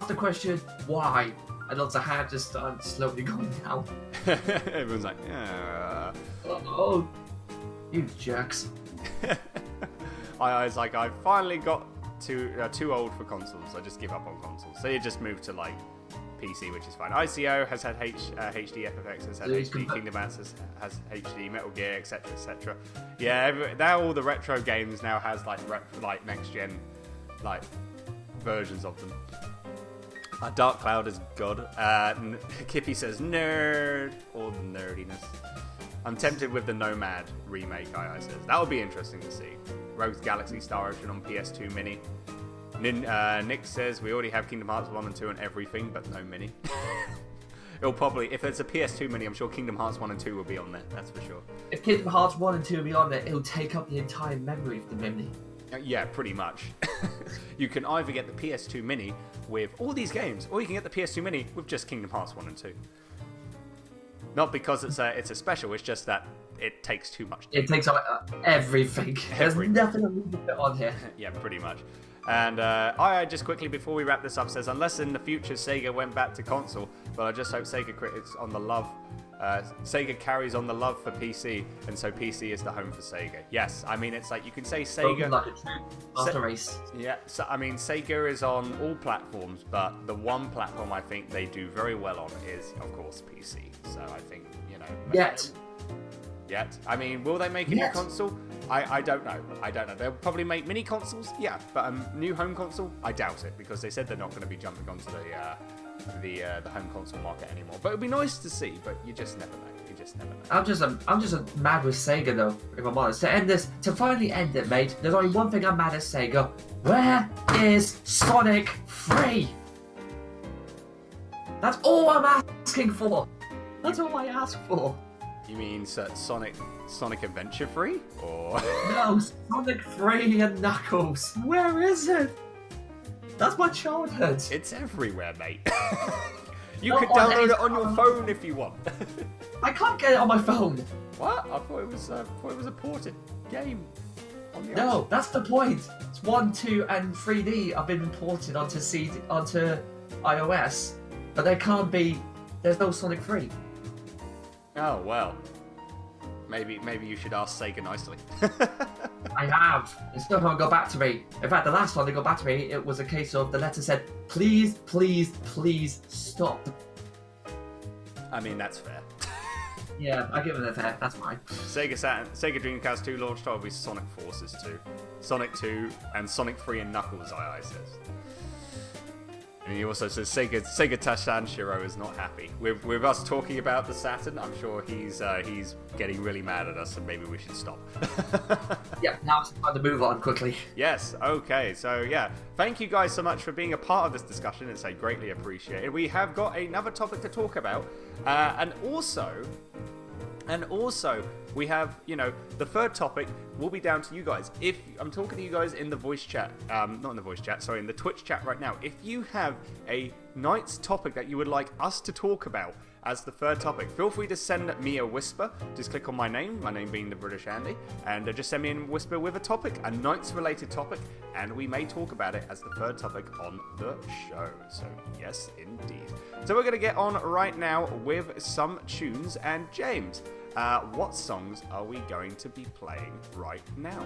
the question why, and lots of hands just start slowly going down. Everyone's like, yeah. Oh, you jerks. I was like, I finally got too old for consoles. I just give up on consoles. So you just move to like PC, which is fine. ICO has had HD, FFX has had HD, Kingdom Hearts has HD, Metal Gear, etc., etc. Yeah, now all the retro games now has like next gen like versions of them. Dark Cloud is God. Kippy says nerd, all the nerdiness. I'm tempted with the Nomad remake, II says. That would be interesting to see. Rogue's Galaxy Star Ocean on PS2 Mini. Nick says, we already have Kingdom Hearts 1 and 2 and everything, but no Mini. It'll probably, if there's a PS2 Mini, I'm sure Kingdom Hearts 1 and 2 will be on there, that's for sure. If Kingdom Hearts 1 and 2 will be on there, it'll take up the entire memory of the Mini. Yeah, pretty much. You can either get the PS2 Mini with all these games, or you can get the PS2 Mini with just Kingdom Hearts 1 and 2. Not because it's a special, it's just that it takes too much time. It takes everything. There's nothing to fit on here. Yeah, pretty much. And I just quickly, before we wrap this up, says, unless in the future Sega went back to console, but I just hope Sega critics on the love. Sega carries on the love for PC, and so PC is the home for Sega. Yes, I mean, it's like you can say Sega. Like a true master race. Yeah, so I mean, Sega is on all platforms, but the one platform I think they do very well on is, of course, PC. So I think, you know. Yet. I mean, will they make a new console? I don't know. They'll probably make mini consoles, yeah, but a new home console, I doubt it, because they said they're not going to be jumping onto the home console market anymore. But it'd be nice to see, but you just never know. I'm just mad with Sega though, if I'm honest. To finally end it, mate, there's only one thing I'm mad at Sega. Where is Sonic 3? That's all I'm asking for. That's all I ask for. You mean Sonic Adventure 3? Or no, Sonic 3 and Knuckles. Where is it? That's my childhood. It's everywhere, mate. You could download it on your phone if you want. I can't get it on my phone. What? I thought it was a ported game. No, that's the point. It's 1, 2, and 3D have been ported onto iOS, but there can't be. There's no Sonic 3. Oh well. Maybe you should ask Sega nicely. I have. It still haven't got back to me. In fact, the last time they got back to me, it was a case of the letter said, please, please, please stop. I mean, that's fair. Yeah, I give it a fair. That's fine. Sega Dreamcast 2 launch title will be Sonic Forces 2, Sonic 2, and Sonic 3 and Knuckles. II says. And he also says Sega Tashanshiro is not happy with us talking about the Saturn. I'm sure he's getting really mad at us, and maybe we should stop. Yeah, now it's time to move on quickly. Yes. Okay. So yeah, thank you guys so much for being a part of this discussion. It's greatly appreciated. We have got another topic to talk about, and also we have, the third topic will be down to you guys. If I'm talking to you guys in the voice chat, not in the voice chat, sorry, in the Twitch chat right now, if you have a night's topic that you would like us to talk about as the third topic, feel free to send me a whisper. Just click on my name being the British Andy, and just send me a whisper with a topic, a night's related topic, and we may talk about it as the third topic on the show. So yes, indeed. So we're going to get on right now with some tunes, and James, what songs are we going to be playing right now?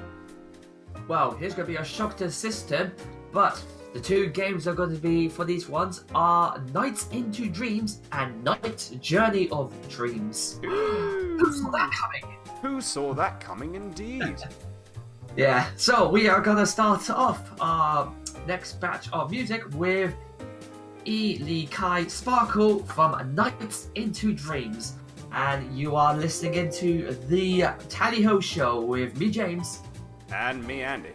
Well, here's going to be a shock to the system, but the two games are going to be for these ones are Nights into Dreams and Night Journey of Dreams. Who saw that coming? Who saw that coming, indeed? Yeah, so we are going to start off our next batch of music with Lee Kai Sparkle from Nights into Dreams. And you are listening into the Tally Ho Show with me, James. And me, Andy.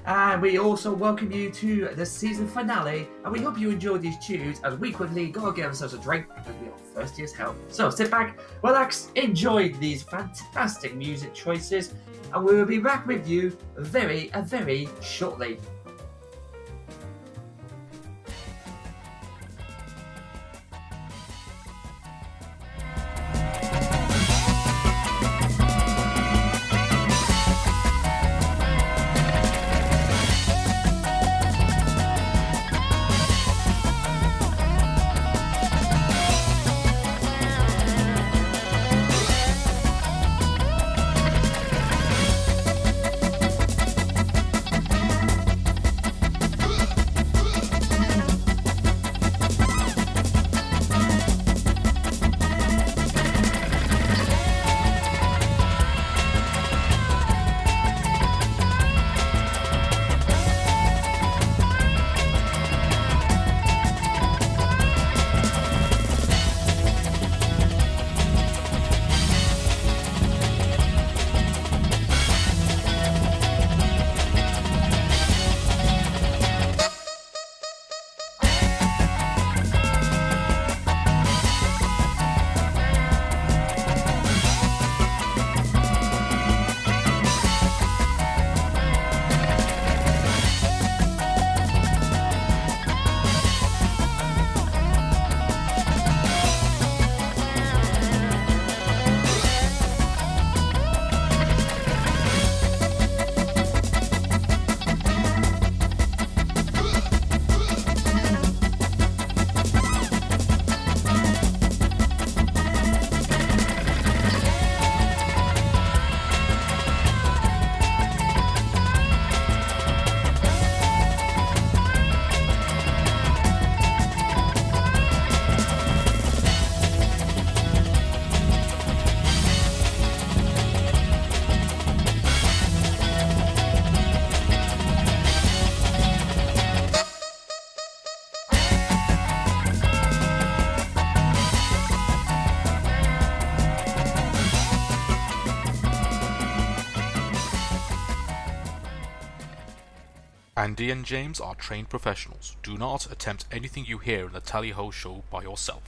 And we also welcome you to the season finale. And we hope you enjoy these tunes as we quickly go get ourselves a drink because we are thirsty as hell. So sit back, relax, enjoy these fantastic music choices. And we will be back with you very shortly. Andy and James are trained professionals. Do not attempt anything you hear in the Tally Ho Show by yourself.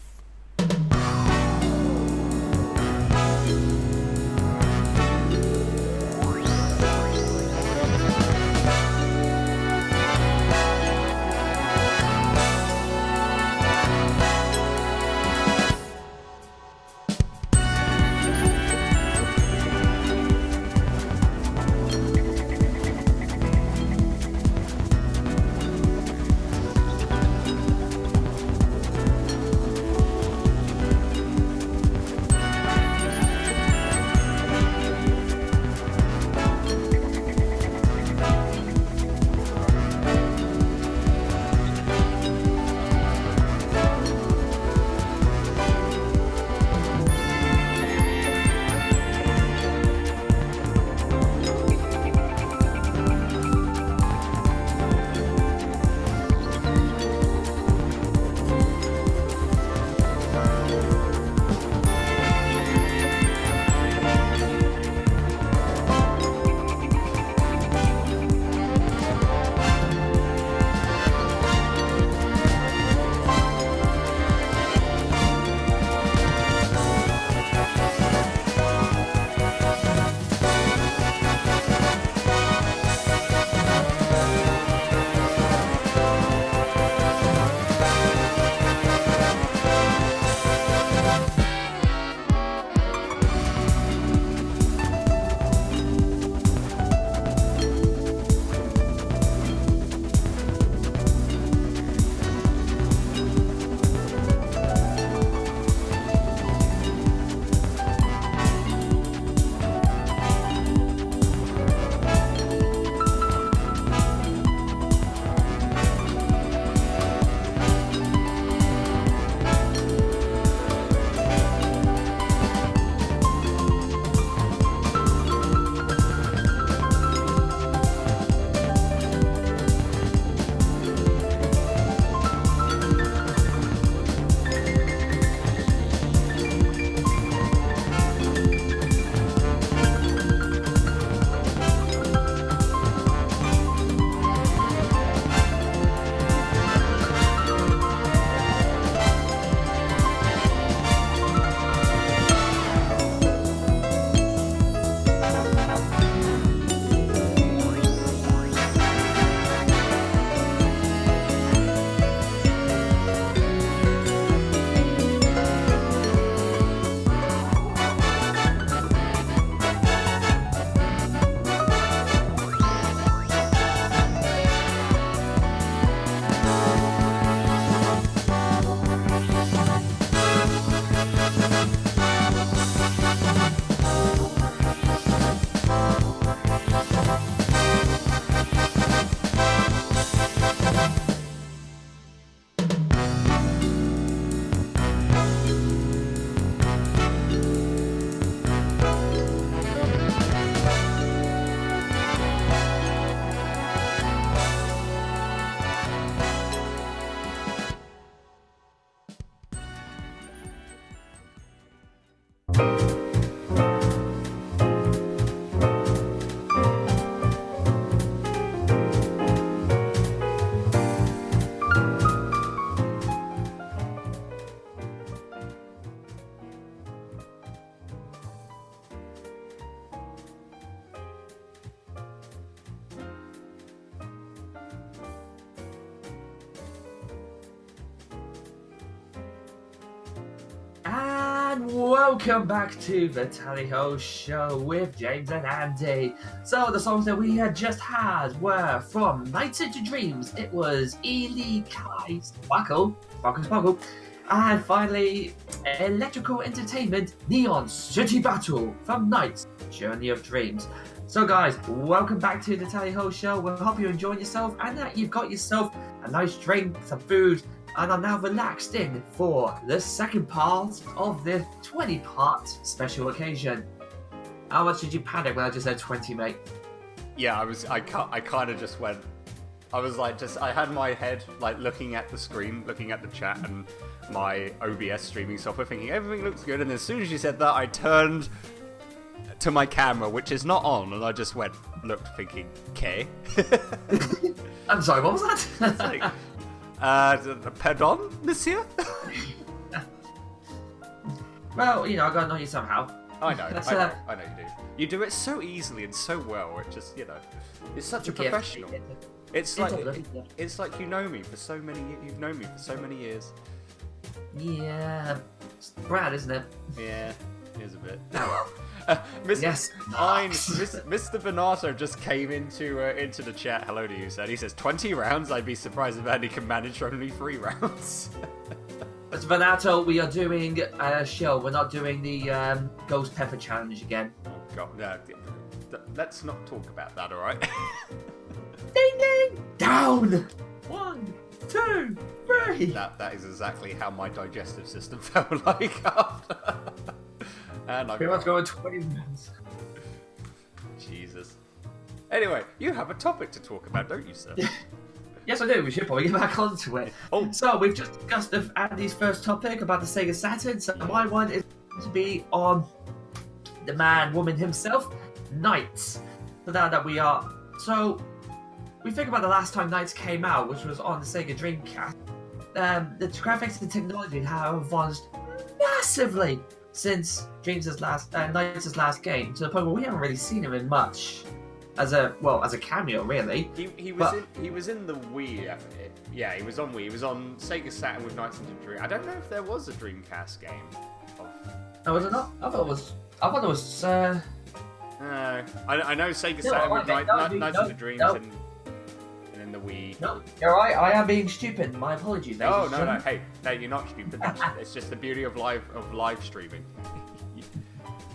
and welcome back to the Tally Ho Show with James and Andy. So the songs that we had just had were from Nights into Dreams. It was Ely Kai Sparkle, and finally Electrical Entertainment Neon City Battle from Nights Journey of Dreams. So guys, welcome back to the Tally Ho Show. We hope you're enjoying yourself and that you've got yourself a nice drink, some food, and are now relaxed in for the second part of the 20-part special occasion. How much did you panic when I just said 20, mate? Yeah, I kind of just went. I was like, I had my head like looking at the screen, looking at the chat and my OBS streaming software, thinking everything looks good. And as soon as you said that, I turned to my camera, which is not on, and I just looked, thinking, "Okay." I'm sorry, what was that? It's like, pardon, monsieur? Well, you know, I gotta know you somehow. I know you do. You do it so easily and so well. It just, you know, it's such a professional. It's like you know me for so many. You've known me for so many years. Yeah, it's Brad, isn't it? Yeah, it is a bit. Yes. Mr. Bonato just came into the chat. Hello to you, sir. He says 20 rounds. I'd be surprised if Andy can manage only 3 rounds. Mr. Bonato, we are doing a show. We're not doing the Ghost Pepper Challenge again. Oh God, no, let's not talk about that. All right. Ding ding! Down! 1, 2, 3! That is exactly how my digestive system felt like after. And Pretty much going 20 minutes. Jesus. Anyway, you have a topic to talk about, don't you, sir? Yes, I do. We should probably get back onto it. Oh. So, we've just discussed Andy's first topic about the Sega Saturn. So, my one is to be on the man, woman himself, Knights. So, now that we are... So, we think about the last time Knights came out, which was on the Sega Dreamcast. The graphics and technology have advanced massively since Nights' last game, to the point where we haven't really seen him in much as a cameo, really. He was in the Wii. Yeah, he was on Wii. He was on Sega Saturn with Nights into Dream. I don't know if there was a Dreamcast game. Oh, was it not? I thought it was. I know Sega Saturn with Nights into Dreams and in the Wii. No, you're right. I am being stupid. My apologies. No. Hey, no, you're not stupid. It's just the beauty of live streaming.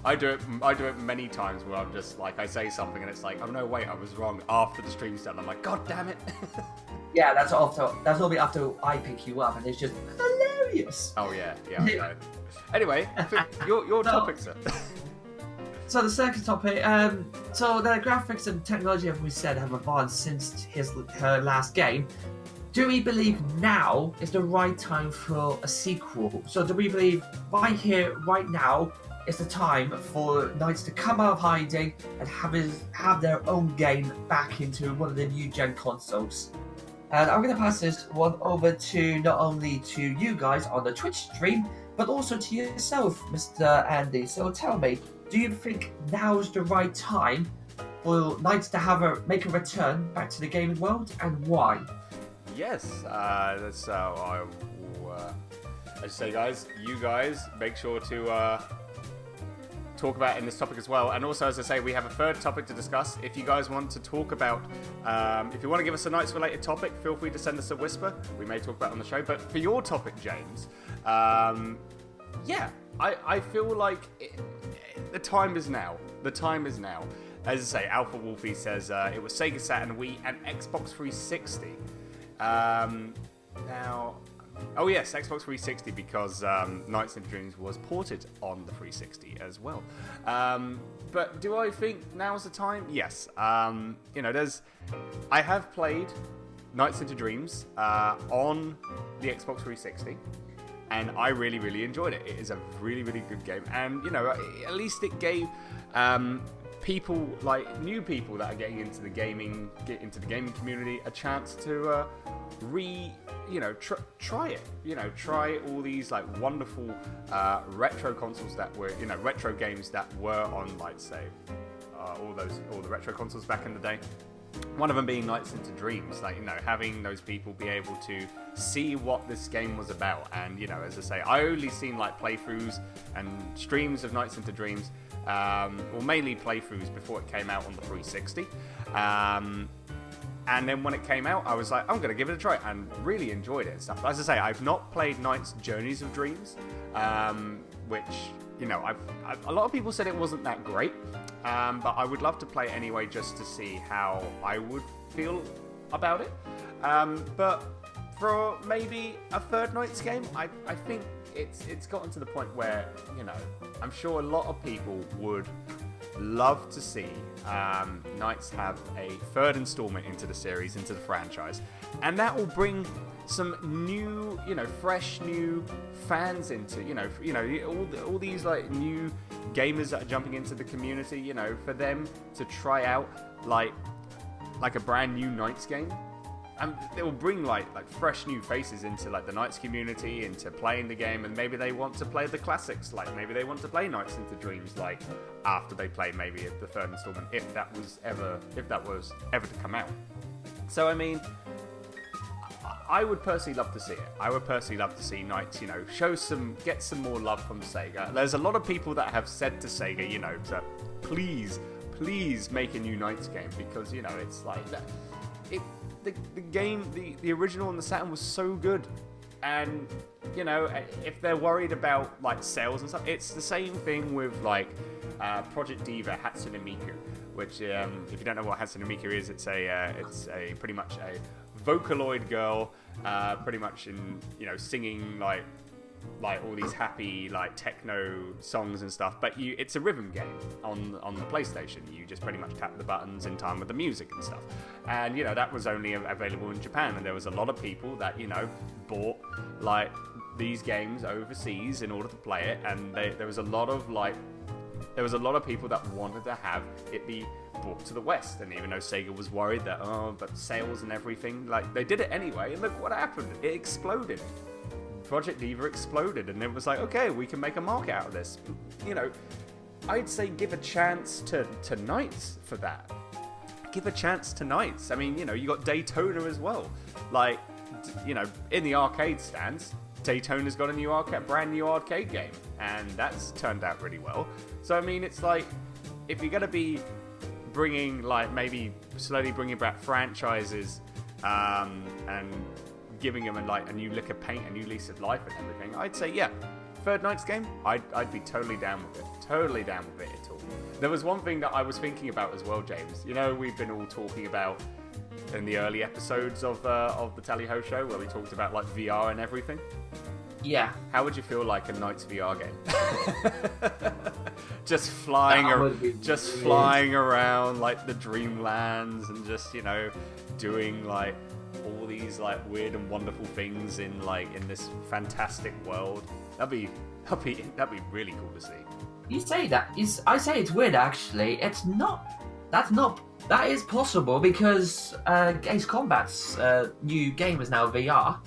I do it many times where I'm just like, I say something and it's like, oh no, wait, I was wrong after the stream's done. I'm like, God damn it. Yeah, that's only after I pick you up, and it's just hilarious. Oh yeah. I know. Anyway, your topic, sir. So the second topic, so the graphics and technology, as we said, have advanced since her last game. Do we believe now is the right time for a sequel? So do we believe right here, right now, is the time for Knights to come out of hiding and have their own game back into one of the new gen consoles? And I'm going to pass this one over to not only to you guys on the Twitch stream, but also to yourself, Mr. Andy. So tell me, do you think now's the right time for Knights to make a return back to the gaming world, and why? Yes, that's I say, guys, you guys make sure to talk about in this topic as well. And also, as I say, we have a third topic to discuss. If you guys want to talk about, if you want to give us a Knights related topic, feel free to send us a whisper. We may talk about it on the show. But for your topic, James, yeah, I feel like the time is now. The time is now. As I say, Alpha Wolfie says it was Sega Saturn, Wii, and Xbox 360. Now, oh yes, Xbox 360, because Nights into Dreams was ported on the 360 as well. But do I think now's the time? Yes. You know, I have played Nights into Dreams on the Xbox 360. And I really, really enjoyed it. It is a really, really good game. And, you know, at least it gave people, like new people that are getting into the gaming community, a chance to try it. You know, try all these like wonderful retro consoles that were, you know, retro games that were on, like, say, all the retro consoles back in the day. One of them being Nights into Dreams, like, you know, having those people be able to see what this game was about. And, you know, as I say, I only seen like playthroughs and streams of Nights into Dreams, well, mainly playthroughs before it came out on the 360. And then when it came out, I was like, I'm going to give it a try, and really enjoyed it and stuff. As I say, I've not played Knight's Journeys of Dreams, which, you know, a lot of people said it wasn't that great, but I would love to play it anyway just to see how I would feel about it. But for maybe a third Knight's game, I think it's gotten to the point where, you know, I'm sure a lot of people would love to see Knights have a third installment into the series, into the franchise, and that will bring some new, you know, fresh new fans into, you know, all these like new gamers that are jumping into the community, you know, for them to try out like a brand new Knights game. And it will bring like fresh new faces into like the Knights community, into playing the game, and maybe they want to play the classics, like maybe they want to play Knights into Dreams, like after they play maybe the third installment, if that was ever to come out. So I mean, I would personally love to see it. I would personally love to see Knights, you know, get some more love from Sega. There's a lot of people that have said to Sega, you know, to please make a new Knights game, because, you know, it's like that. The game, the original on the Saturn was so good, and, you know, if they're worried about like sales and stuff, it's the same thing with like Project Diva Hatsune Miku, which if you don't know what Hatsune Miku is, it's a pretty much a Vocaloid girl, pretty much in, you know, singing like all these happy like techno songs and stuff, but it's a rhythm game on the PlayStation. You just pretty much tap the buttons in time with the music and stuff. And, you know, that was only available in Japan, and there was a lot of people that, you know, bought like these games overseas in order to play it, and there was a lot of people that wanted to have it be brought to the West. And even though Sega was worried that, but sales and everything, like, they did it anyway, and look what happened. It exploded. Project Diva exploded, and it was like, okay, we can make a market out of this. You know, I'd say give a chance to Knights for that. Give a chance to Knights. I mean, you know, you got Daytona as well. Like, you know, in the arcade stands, Daytona's got a brand new arcade game, and that's turned out really well. So I mean, it's like, if you're gonna be bringing, like, maybe slowly bringing back franchises, and giving them a new lick of paint, a new lease of life and everything, I'd say, yeah, third Knights game, I'd be totally down with it. Totally down with it at all. There was one thing that I was thinking about as well, James. You know, we've been all talking about in the early episodes of the Tally Ho show, where we talked about like VR and everything. Yeah. How would you feel like a Knights VR game? Just flying around like the Dreamlands, and just, you know, doing like all these like weird and wonderful things in this fantastic world. That'd be really cool to see. You say that. I say it's weird, actually. It's not. That is possible, because Ace Combat's new game is now VR.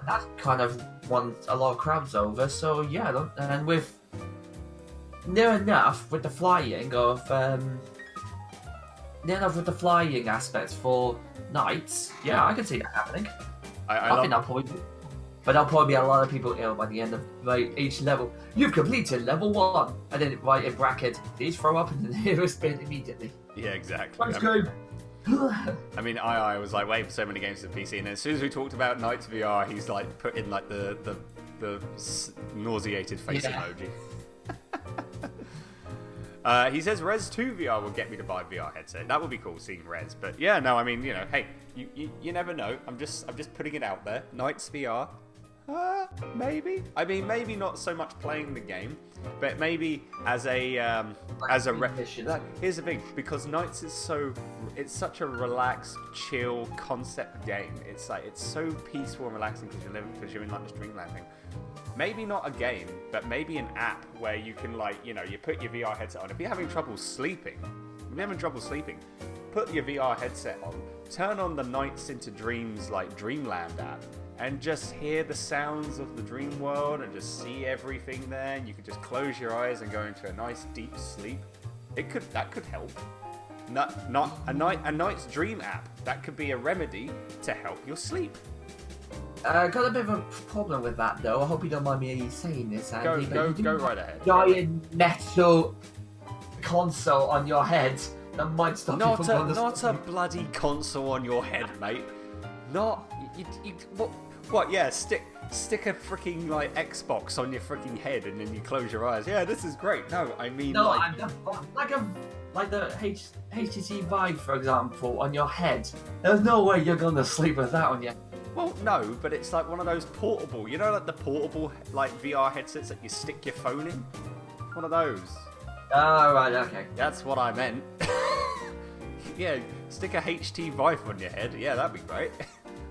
That kind of won a lot of crowds over. So yeah, and with near enough with the flying aspects for Knights, yeah, I can see that happening. I think that'll probably. But there'll probably be a lot of people ill by the end of each level. You've completed level 1, and then write in bracket, please throw up in the nearest bin immediately. Yeah, exactly. Thanks, game. I mean, I was like waiting for so many games for PC, and as soon as we talked about Knights VR, he's like put in like the nauseated face emoji. He says Res 2 VR will get me to buy a VR headset. That would be cool, seeing Res. But yeah, no, I mean, you know, hey, you never know. I'm just putting it out there. Knights VR. Maybe. I mean, maybe not so much playing the game, but maybe as a here's the thing, because Knights is it's such a relaxed, chill concept game. It's like, it's so peaceful and relaxing because you're in like this dreamland thing. Maybe not a game, but maybe an app where you can, like, you know, you put your VR headset on. If you're having trouble sleeping, put your VR headset on, turn on the Nights into Dreams, like, Dreamland app, and just hear the sounds of the dream world and just see everything there, and you could just close your eyes and go into a nice deep sleep. That could help. Not a night's dream app. That could be a remedy to help your sleep. Got a bit of a problem with that though. I hope you don't mind me saying this, Andy. Go right ahead. Giant metal console on your head that might stop you from going to Not a sleep. bloody console on your head, mate. Not what? Yeah, stick a freaking like Xbox on your freaking head and then you close your eyes. Yeah, this is great. No, I mean No, like like the HTC Vive, for example, on your head. There's no way you're gonna sleep with that on your. well, no, but it's like one of those portable. You know, like the portable like VR headsets that you stick your phone in. One of those. Oh right, okay. That's what I meant. Yeah, stick a HT Vive on your head. Yeah, that'd be great.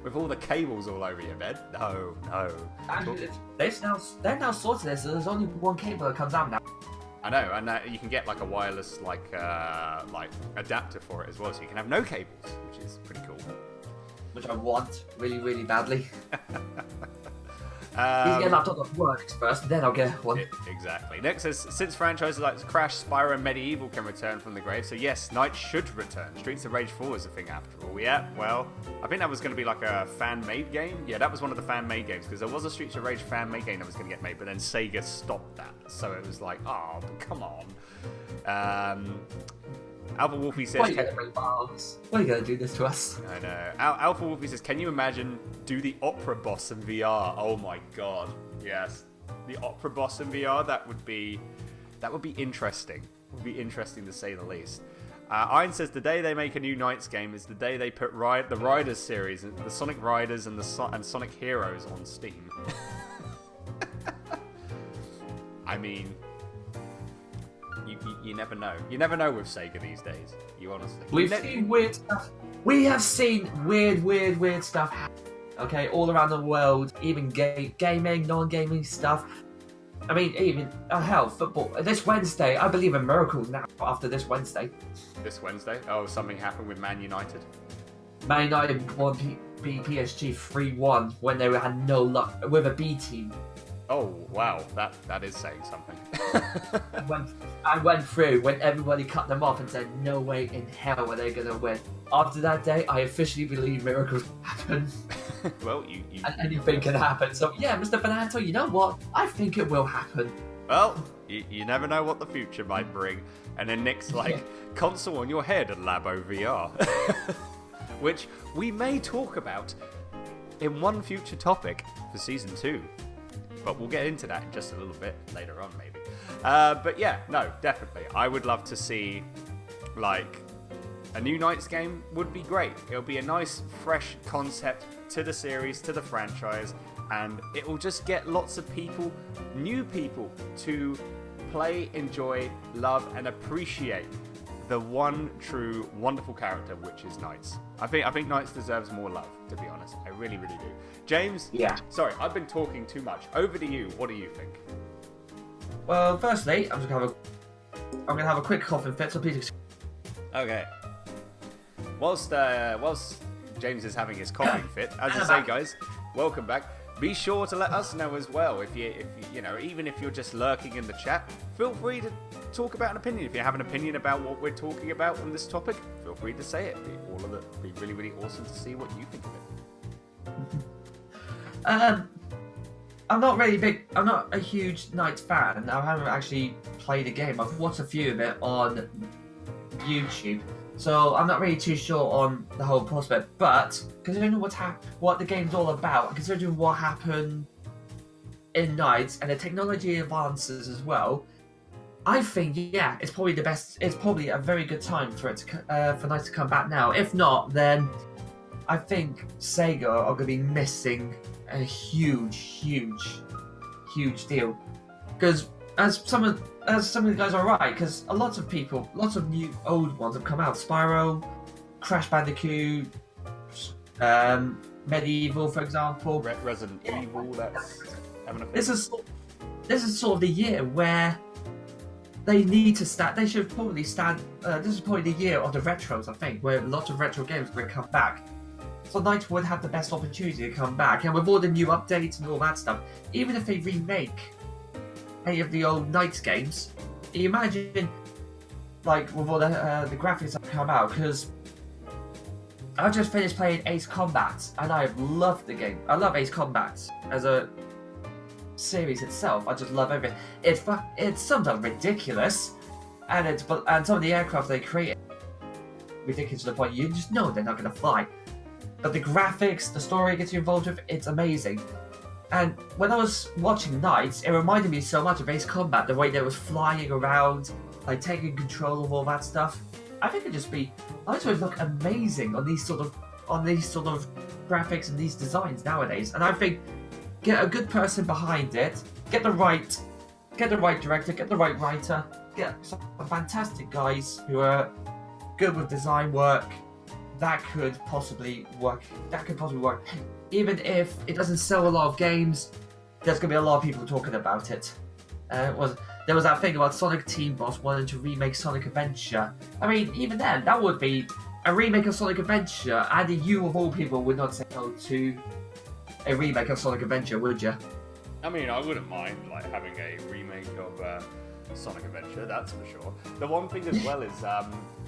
With all the cables all over your bed. No. Actually, they're now sorted this. So there's only one cable that comes out now. I know, and you can get like a wireless like adapter for it as well, so you can have no cables, which is pretty cool. Which I want really, really badly. Need to get a laptop that works first, then I'll get one. Exactly. Next says, since franchises like Crash, Spyro, and Medieval can return from the grave, so yes, Knight should return. Streets of Rage 4 is a thing after all. Yeah, well, I think that was going to be like a fan-made game. Yeah, that was one of the fan-made games, because there was a Streets of Rage fan-made game that was going to get made, but then Sega stopped that. So it was like, oh, come on. Alpha Wolfie says... Why are you gonna bring bombs? Why are you gonna do this to us? I know. Alpha Wolfie says, can you imagine do the opera boss in VR? Oh my god. Yes. The opera boss in VR, that would be interesting. It would be interesting to say the least. Iron says, the day they make a new Knights game is the day they put the Riders series, the Sonic Riders and and Sonic Heroes on Steam. I mean... You never know. You never know with Sega these days. You honestly. We've seen weird stuff. We have seen weird stuff happen. Okay, all around the world, even gaming, non-gaming stuff. I mean, even hell, football. This Wednesday, I believe in miracles now. After this Wednesday. This Wednesday? Oh, something happened with Man United. Man United won PSG 3-1 when they had no luck with a B team. Oh wow, that is saying something. I went through when everybody cut them off and said, no way in hell were they going to win. After that day, I officially believe miracles happen. Well, and anything can happen. So yeah, Mr. Fernando, you know what? I think it will happen. Well, you never know what the future might bring. And then Nick's like, console on your head and Labo VR. Which we may talk about in one future topic for Season 2. But we'll get into that in just a little bit later on, maybe. But yeah, no, definitely. I would love to see, like, a new Knights game would be great. It'll be a nice, fresh concept to the series, to the franchise, and it will just get lots of people, new people, to play, enjoy, love, and appreciate the one true wonderful character, which is Knights. I think Knights deserves more love, to be honest. I really, really do. James? Yeah. Sorry, I've been talking too much. Over to you. What do you think? Well, firstly, I'm gonna have a quick coughing fit, so please. Okay. Whilst James is having his coughing fit, as I say, guys, welcome back. Be sure to let us know as well if you even if you're just lurking in the chat, feel free to talk about an opinion. If you have an opinion about what we're talking about on this topic, feel free to say it. It'd be really, really awesome to see what you think of it. I'm not a huge Knights fan. I haven't actually played a game. I've watched a few of it on YouTube, so I'm not really too sure on the whole prospect. But considering what the game's all about, considering what happened in Knights and the technology advances as well, I think it's probably the best. It's probably a very good time for Knights to come back now. If not, then I think Sega are going to be missing a huge deal, because as some of the guys are right, because lots of new old ones have come out. Spyro, Crash Bandicoot, Medieval, for example. Resident Evil. That's having a fit. This is sort of the year where they need to start. They should probably stand. This is probably the year of the retros, I think, where lots of retro games will come back. So Knights would have the best opportunity to come back, and with all the new updates and all that stuff, even if they remake any of the old Knights games, imagine like with all the graphics that come out, because I just finished playing Ace Combat and I loved the game. I love Ace Combat as a series itself. I just love everything. It's sometimes ridiculous, and some of the aircraft they create ridiculous to the point you just know they're not going to fly. But the graphics, the story gets you involved with, it's amazing. And when I was watching NiGHTS, it reminded me so much of Ace Combat, the way they was flying around, like taking control of all that stuff. I think NiGHTS would look amazing on these sort of graphics and these designs nowadays. And I think get a good person behind it, get the right director, get the right writer, get some fantastic guys who are good with design work. That could possibly work. Even if it doesn't sell a lot of games, there's gonna be a lot of people talking about it. There was that thing about Sonic Team Boss wanting to remake Sonic Adventure. I mean, even then, that would be a remake of Sonic Adventure, and you of all people would not say no to a remake of Sonic Adventure, would you? I mean, I wouldn't mind like having a remake of Sonic Adventure. That's for sure. The one thing as well is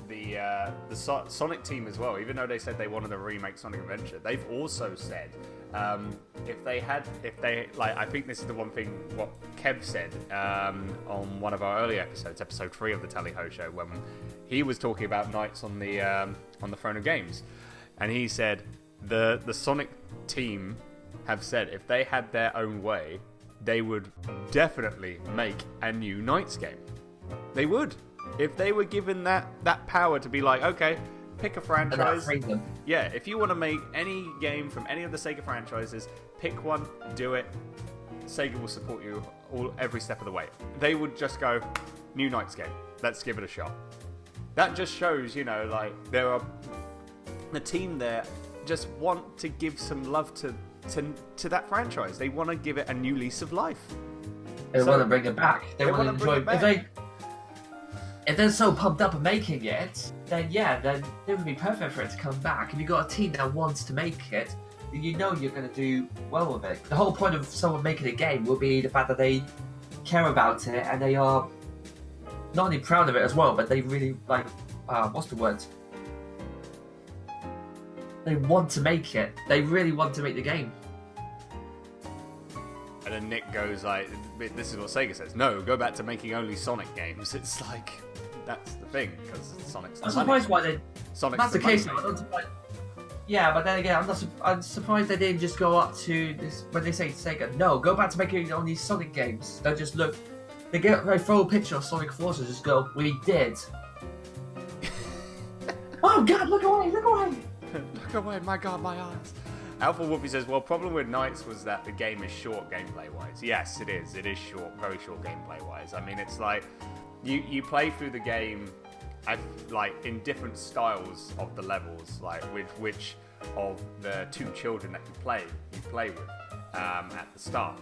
the Sonic team as well. Even though they said they wanted to remake Sonic Adventure, they've also said if they like, I think this is the one thing what Kev said on one of our early episodes, episode 3 of the Tally Ho Show, when he was talking about NiGHTS on the Throne of Games, and he said the Sonic team have said if they had their own way, they would definitely make a new NiGHTS game. They would. If they were given that power to be like, okay, pick a franchise. Yeah, if you want to make any game from any of the Sega franchises, pick one, do it. Sega will support you every step of the way. They would just go, new NiGHTS game. Let's give it a shot. That just shows, like, the team there just want to give some love to that franchise. They want to give it a new lease of life. They want to bring it back. They want to enjoy it. If they're so pumped up and making it, then it would be perfect for it to come back. If you've got a team that wants to make it, then you know you're going to do well with it. The whole point of someone making a game will be the fact that they care about it and they are not only proud of it as well, but they really like, what's the word? They want to make it. They really want to make the game. And then Nick goes like, this is what Sega says. No, go back to making only Sonic games. It's like, that's the thing, because Sonic's the I'm surprised why they... Sonic's that's the case. Yeah, but then again, I'm surprised they didn't just go up to this, when they say Sega, no, go back to making only Sonic they just look... They throw a picture of Sonic Forces and just go, we did. Oh god, look away, look away! Look away, my god, my eyes. Alpha Whoopi says, well, problem with NiGHTS was that the game is short gameplay-wise. Yes, it is. It is short, very short gameplay-wise. I mean, it's like, you play through the game, like, in different styles of the levels, like, with which of the 2 children that you play with at the start.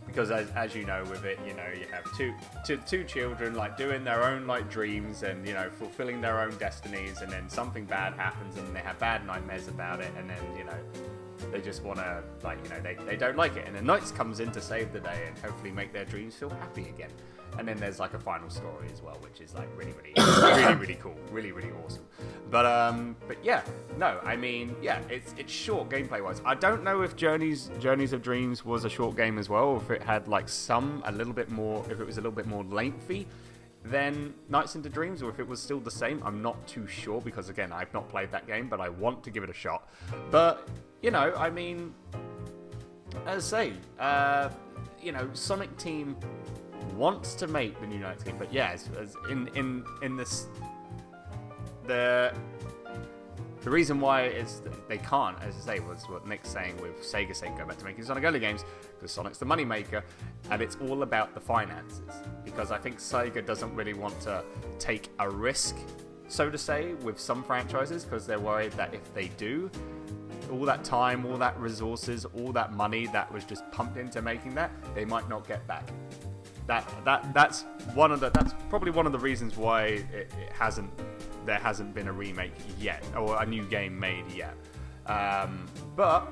Because as you know, with it, you have two children like doing their own like dreams and fulfilling their own destinies, and then something bad happens and they have bad nightmares about it, and then they just want to they don't like it, and then NiGHTS comes in to save the day and hopefully make their dreams feel happy again. And then there's like a final story as well, which is like really cool, really awesome. But yeah, no, I mean, yeah, it's short gameplay wise. I don't know if Journeys of Dreams was a short game as well, or if it had like if it was a little bit more lengthy than NiGHTS into Dreams, or if it was still the same. I'm not too sure, because again, I've not played that game, but I want to give it a shot. But I mean, as I say, Sonic Team wants to make the new NiGHTS game, but yeah, as in this, the reason why is they can't, as I say, was what Nick's saying with Sega saying go back to making Sonic only games, because Sonic's the moneymaker, and it's all about the finances. Because I think Sega doesn't really want to take a risk, so to say, with some franchises, because they're worried that if they do, all that time, all that resources, all that money that was just pumped into making that, they might not get back. That's probably one of the reasons why there hasn't been a remake yet, or a new game made yet. But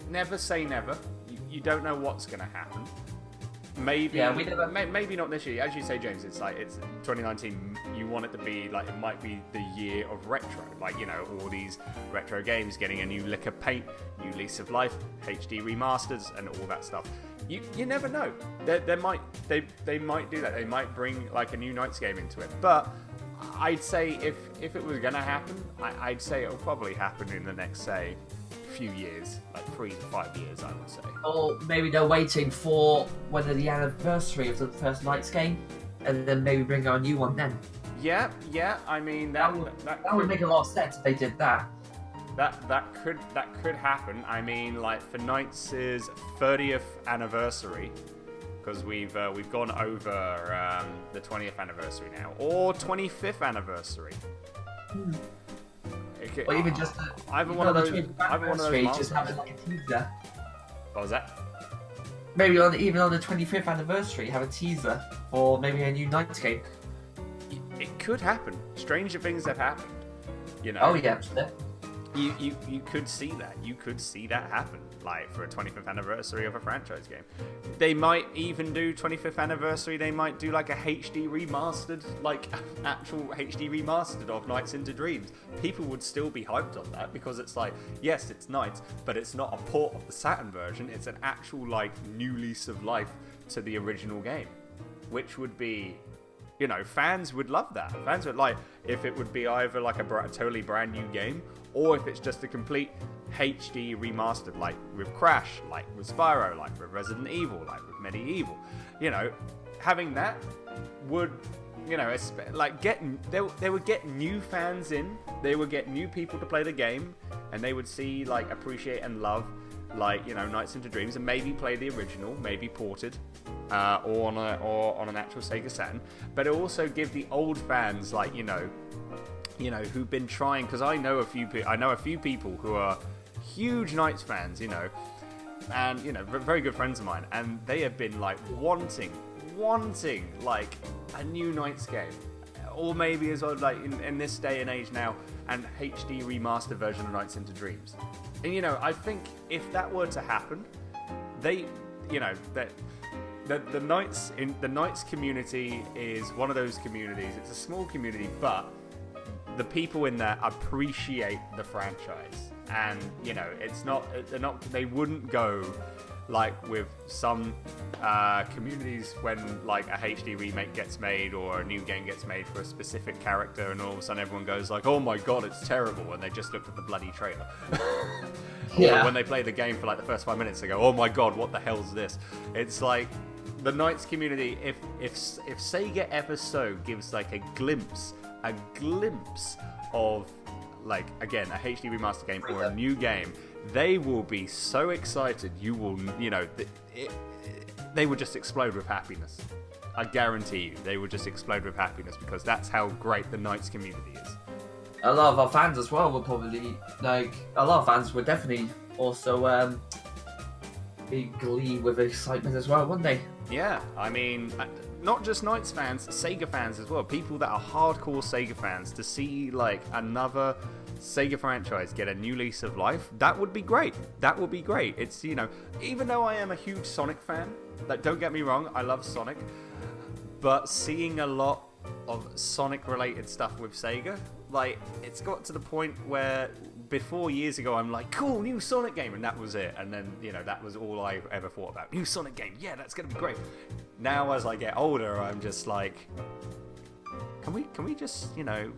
never say never. You don't know what's going to happen. maybe Yeah, we never... maybe not this year. As you say, James, it's 2019. You want it to be like, it might be the year of retro, like, you know, all these retro games getting a new lick of paint, new lease of life, HD remasters, and all that stuff. You never know. They might do that. They might bring like a new Knights game into it. But I'd say if it was gonna happen, I'd say it'll probably happen in the next, say, few years, like 3 to 5 years, I would say. Or maybe they're waiting for whether the anniversary of the first Knights game, and then maybe bring out a new one then. Yeah. I mean that would make a lot of sense if they did that. That could happen. I mean, like for Knights' 30th anniversary, because we've gone over the 20th anniversary now, or 25th anniverseve. Okay, Or even just either one of those. Just have it like a teaser. What was that? Maybe even on the 25th anniversary, have a teaser for maybe a new Knights game. It could happen. Stranger things have happened. You know. Oh yeah, absolutely. You could see that. You could see that happen, like for a 25th anniversary of a franchise game. They might even do 25th anniversary. They might do like a HD remastered, like actual HD remastered of Knights into Dreams. People would still be hyped on that because it's like, yes, it's Knights, but it's not a port of the Saturn version. It's an actual like new lease of life to the original game, which would be, you know, fans would love that. Fans would like if it would be either like a totally brand new game, or if it's just a complete HD remastered, like with Crash, like with Spyro, like with Resident Evil, like with Medieval. You know, having that would, you know, like they would get new fans in, they would get new people to play the game, and they would see, like, appreciate and love, like, you know, Knights into Dreams, and maybe play the original, maybe ported, or on an actual Sega Saturn. But it also give the old fans, like, you know, who've been trying, because I know a few people who are huge Knights fans, you know, and, you know, very good friends of mine, and they have been like wanting like a new Knights game, or maybe as well, like in this day and age now, an HD remaster version of Knights into Dreams. And, you know, I think if that were to happen, they, you know, that the Knights community is one of those communities. It's a small community, but the people in there appreciate the franchise, and, you know, they wouldn't go like with some communities when like a HD remake gets made or a new game gets made for a specific character, and all of a sudden everyone goes like, oh my god, it's terrible, and they just looked at the bloody trailer. Yeah. Or when they play the game for like the first 5 minutes, they go, oh my god, what the hell's this? It's like the Knights community, if Sega ever so gives like a glimpse of, like, again, a HD remaster game or a new game, they will be so excited. They will just explode with happiness. I guarantee you, they will just explode with happiness, because that's how great the Knights community is. A lot of our fans as well will probably, like, a lot of fans would definitely also be glee with excitement as well, wouldn't they? Yeah, I mean, not just Knights fans, Sega fans as well. People that are hardcore Sega fans, to see like another Sega franchise get a new lease of life, that would be great. That would be great. It's, you know, even though I am a huge Sonic fan, like, don't get me wrong, I love Sonic, but seeing a lot of Sonic related stuff with Sega, like, it's got to the point where before, years ago, I'm like, cool, new Sonic game, and that was it. And then, you know, that was all I ever thought about. New Sonic game, yeah, that's gonna be great. Now, as I get older, I'm just like, can we just, you know,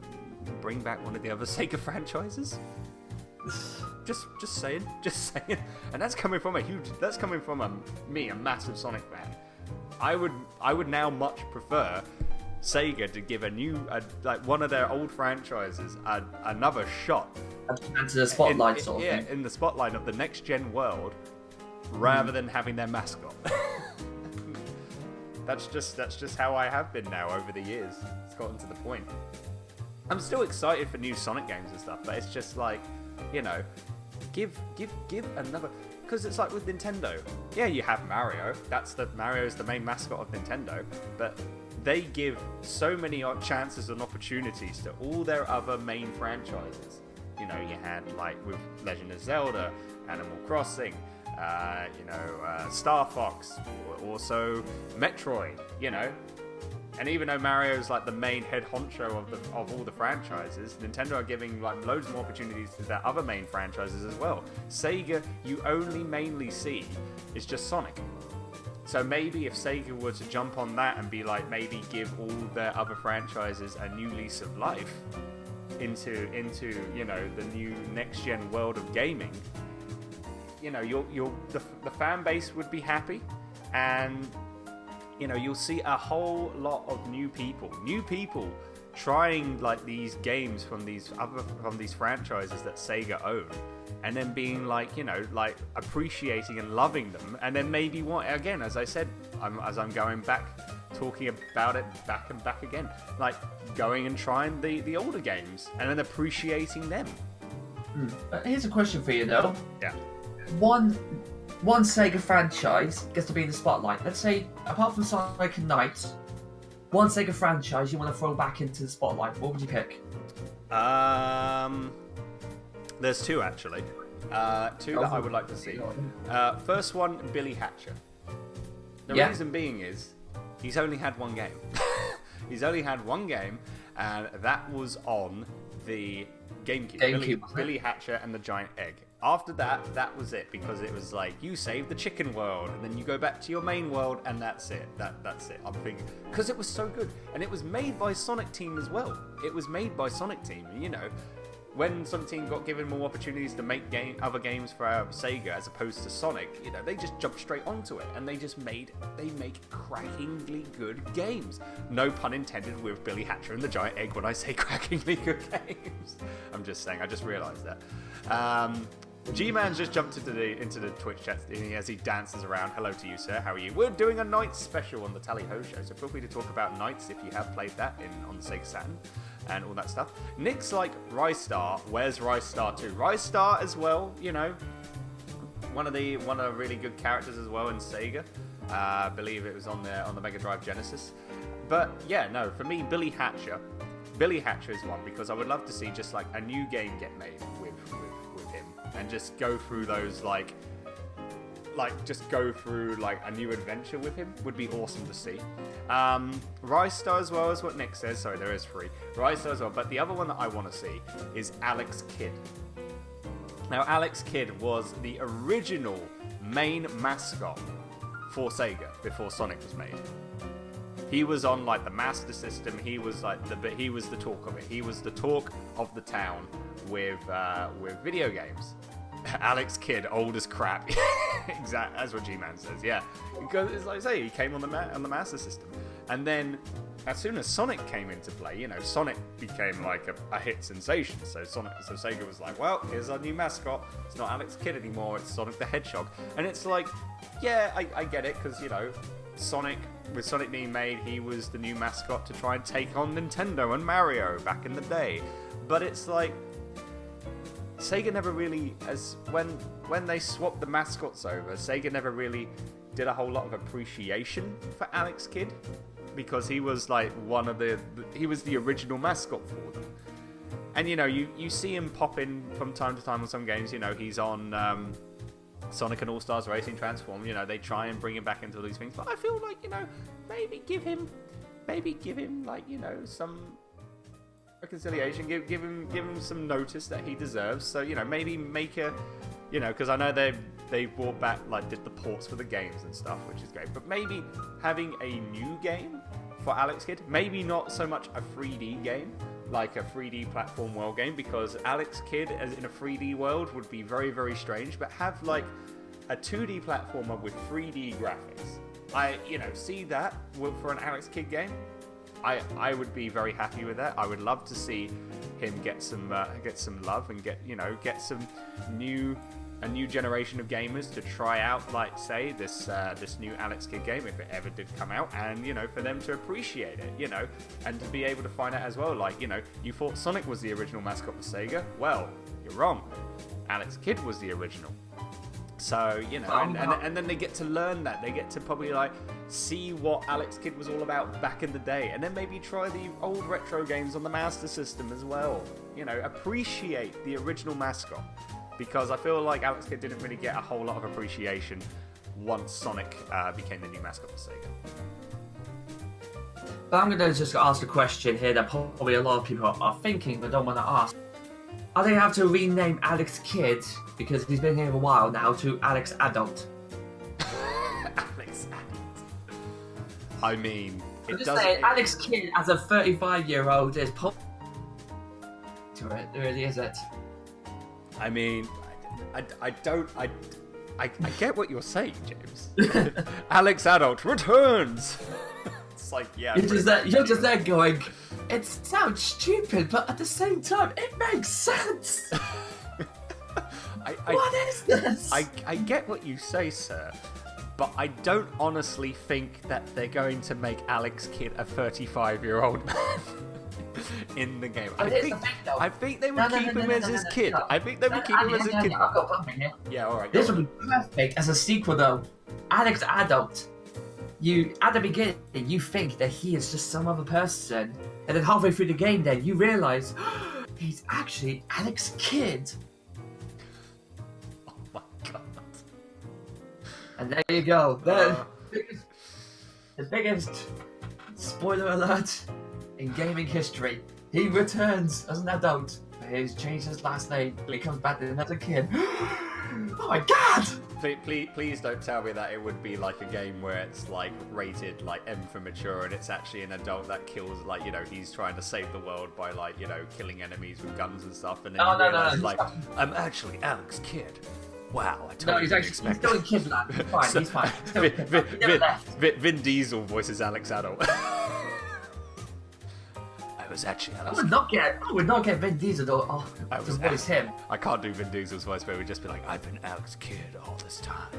bring back one of the other Sega franchises? Just saying. And that's coming from me, a massive Sonic fan. I would now much prefer Sega to give like one of their old franchises another shot. Into the spotlight, sort of thing. Yeah, in the spotlight of the next gen world, rather than having their mascot. That's just how I have been now over the years. It's gotten to the point. I'm still excited for new Sonic games and stuff, but it's just like, you know, give another, because it's like with Nintendo. Yeah, you have Mario. Mario's the main mascot of Nintendo, but they give so many chances and opportunities to all their other main franchises. You know, you had, like, with Legend of Zelda, Animal Crossing, Star Fox, also Metroid, And even though Mario's like the main head honcho of all the franchises, Nintendo are giving like loads more opportunities to their other main franchises as well. Sega, you only mainly see is just Sonic. So maybe if Sega were to jump on that and be like, maybe give all their other franchises a new lease of life into the new next gen world of gaming, the fan base would be happy, and you'll see a whole lot of new people trying like these games from these franchises that Sega own, and then being like appreciating and loving them, and then maybe again, as I said, as I'm going back, talking about it back and back again, like going and trying the older games and then appreciating them. Here's a question for you though. Yeah. One Sega franchise gets to be in the spotlight. Let's say, apart from Sonic and Knights, one Sega franchise you want to throw back into the spotlight. What would you pick? There's two actually. Two that I would like to see. First one, Billy Hatcher. The reason being is he's only had one game. He's only had one game, and that was on the GameCube. Billy Hatcher and the Giant Egg. After that, that was it, because it was like, you save the chicken world, and then you go back to your main world, and that's it. That's it. I'm thinking, because it was so good, and it was made by Sonic Team as well. It was made by Sonic Team, when Sonic Team got given more opportunities to make other games for Sega as opposed to Sonic, they just jumped straight onto it, and they make crackingly good games. No pun intended with Billy Hatcher and the Giant Egg when I say crackingly good games. I'm just saying, I just realised that. G-Man just jumped into the Twitch chat as he dances around. Hello to you, sir. How are you? We're doing a Knights special on the Tally Ho show, so feel free to talk about Knights if you have played that on the Sega Saturn and all that stuff. Nick's like, Rise Star. Where's Rise Star 2? Rise Star as well, one of the really good characters as well in Sega. I believe it was on the Mega Drive Genesis. But yeah, no, for me, Billy Hatcher is one, because I would love to see just like a new game get made with him, and just go through those like a new adventure with him would be awesome to see. Rise Star as well is what Nick says. Sorry, there is 3. Rise Star as well, but the other one that I want to see is Alex Kidd. Now, Alex Kidd was the original main mascot for Sega before Sonic was made. He was on like the Master System. He was like he was the talk of it. He was the talk of the town with video games. Alex Kidd, old as crap. Exactly, that's what G-Man says. Yeah, because it's like I say, he came on the Master System, and then as soon as Sonic came into play, Sonic became like a hit sensation. So Sega was like, well, here's our new mascot. It's not Alex Kidd anymore. It's Sonic the Hedgehog, and it's like, yeah, I get it, because Sonic, with Sonic being made, he was the new mascot to try and take on Nintendo and Mario back in the day. But it's like, Sega never really, when they swapped the mascots over, Sega never really did a whole lot of appreciation for Alex Kidd, because he was like he was the original mascot for them. And you see him pop in from time to time on some games. He's on Sonic and All-Stars Racing Transform. They try and bring him back into these things, but I feel like maybe give him like some reconciliation, give him some notice that he deserves. So maybe make a because I know they brought back, like, did the ports for the games and stuff, which is great, but maybe having a new game for Alex Kidd, maybe not so much a 3D game, like a 3D platform world game, because Alex Kidd as in a 3D world would be very, very strange, but have like a 2D platformer with 3D graphics. I see that for an Alex Kidd game. I would be very happy with that. I would love to see him get some love and get a new generation of gamers to try out, like, say, this new Alex Kidd game, if it ever did come out, and for them to appreciate it, and to be able to find out as well, like, you thought Sonic was the original mascot for Sega. Well, you're wrong. Alex Kidd was the original. So, and then they get to learn that. They get to probably, like, see what Alex Kidd was all about back in the day. And then maybe try the old retro games on the Master System as well. Appreciate the original mascot. because I feel like Alex Kidd didn't really get a whole lot of appreciation once Sonic became the new mascot for Sega. But I'm going to just ask a question here that probably a lot of people are thinking but don't want to ask. Are they have to rename Alex Kidd, because he's been here a while now, to Alex Adult? Alex Adult. I mean, I'm it just doesn't... saying, Alex Kidd as a 35-year-old is to it, really, is it? I mean, I get what you're saying, James. Alex Adult returns! It's like, yeah... You're just there going, it sounds stupid, but at the same time, it makes sense! What is this? I get what you say, sir, but I don't honestly think that they're going to make Alex Kidd a 35-year-old man in the game. I think they would keep him as his kid. I think they would keep him as his kid. I've got something here. Yeah, alright. This would be perfect as a sequel, though. Alex Adult. You, at the beginning, you think that he is just some other person, and then halfway through the game, then you realize he's actually Alex Kidd. Oh my god. And there you go. The biggest spoiler alert in gaming history. He returns as an adult. He's changed his last name. He comes back as a kid. Oh my god! Please don't tell me that it would be like a game where it's like rated like M for mature and it's actually an adult that kills, like, you know, he's trying to save the world by, like, you know, killing enemies with guns and stuff, and then you realize like, I'm actually Alex Kidd. Wow, I totally didn't expect he's still in Kidland. He's fine, he's fine. Still in Kidland. He never left. Vin Diesel voices Alex Adult. I was actually Alex I would not get Vin Diesel to voice him. I can't do Vin Diesel's voice, but it would just be like, I've been Alex Kidd all this time.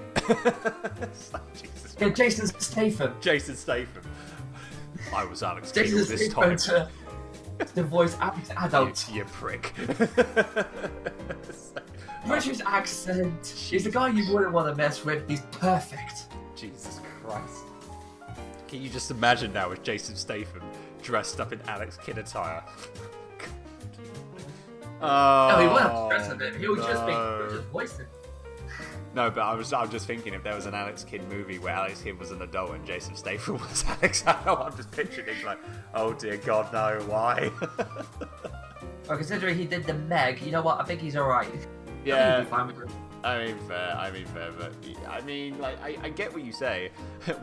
It's like, Jesus. Get Jason Statham. Jason Statham. I was Alex Kidd all this time. To voice Alex Adult. You prick. British accent. He's the guy you wouldn't want to mess with. He's perfect. Jesus Christ. Can you just imagine now with Jason Statham dressed up in Alex Kidd attire? No, he won't have to dress up in. He'll just voice him. No, but I was just thinking, if there was an Alex Kidd movie where Alex Kidd was an adult and Jason Statham was Alex Adult, I'm just picturing it like, oh dear God, no, why? Well, considering he did the Meg, you know what? I think he's alright. Yeah. He'll be fine with it. I mean fair, but I mean, like, I get what you say.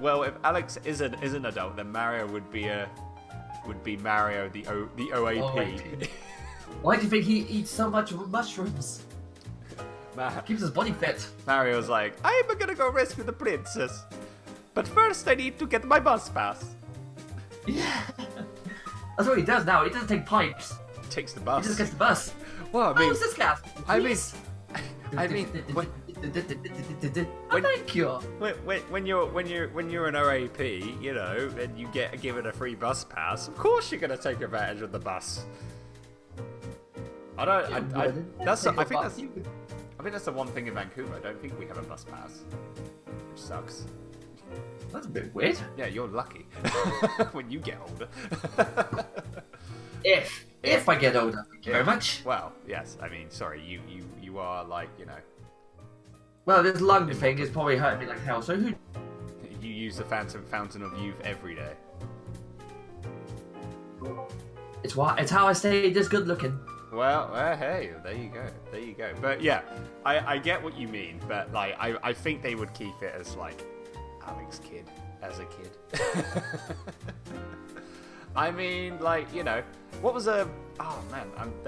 Well, if Alex is an adult, then Mario would be Mario the OAP. Why do you think he eats so much mushrooms? Keeps his body fit. Mario's like, I'm gonna go rescue the princess, but first I need to get my bus pass. Yeah, that's what he does now. He doesn't take pipes. He takes the bus. He just gets the bus. Well, I mean, what's this gas? Thank you. When you're an OAP, you know, and you get given a free bus pass, of course you're gonna take advantage of the bus. I think that's the one thing in Vancouver. I don't think we have a bus pass, which sucks. That's a bit weird. Yeah, you're lucky when you get older. If I get older, thank you very much. Well, yes. I mean, sorry, you are like, you know. Well, this lung thing is probably hurting me like hell. So who? You use the fountain of youth every day. It's how I stay this good looking. Well, hey, there you go. But yeah, I get what you mean, but like, I think they would keep it as like Alex Kidd as a kid. I mean, like, you know, what was there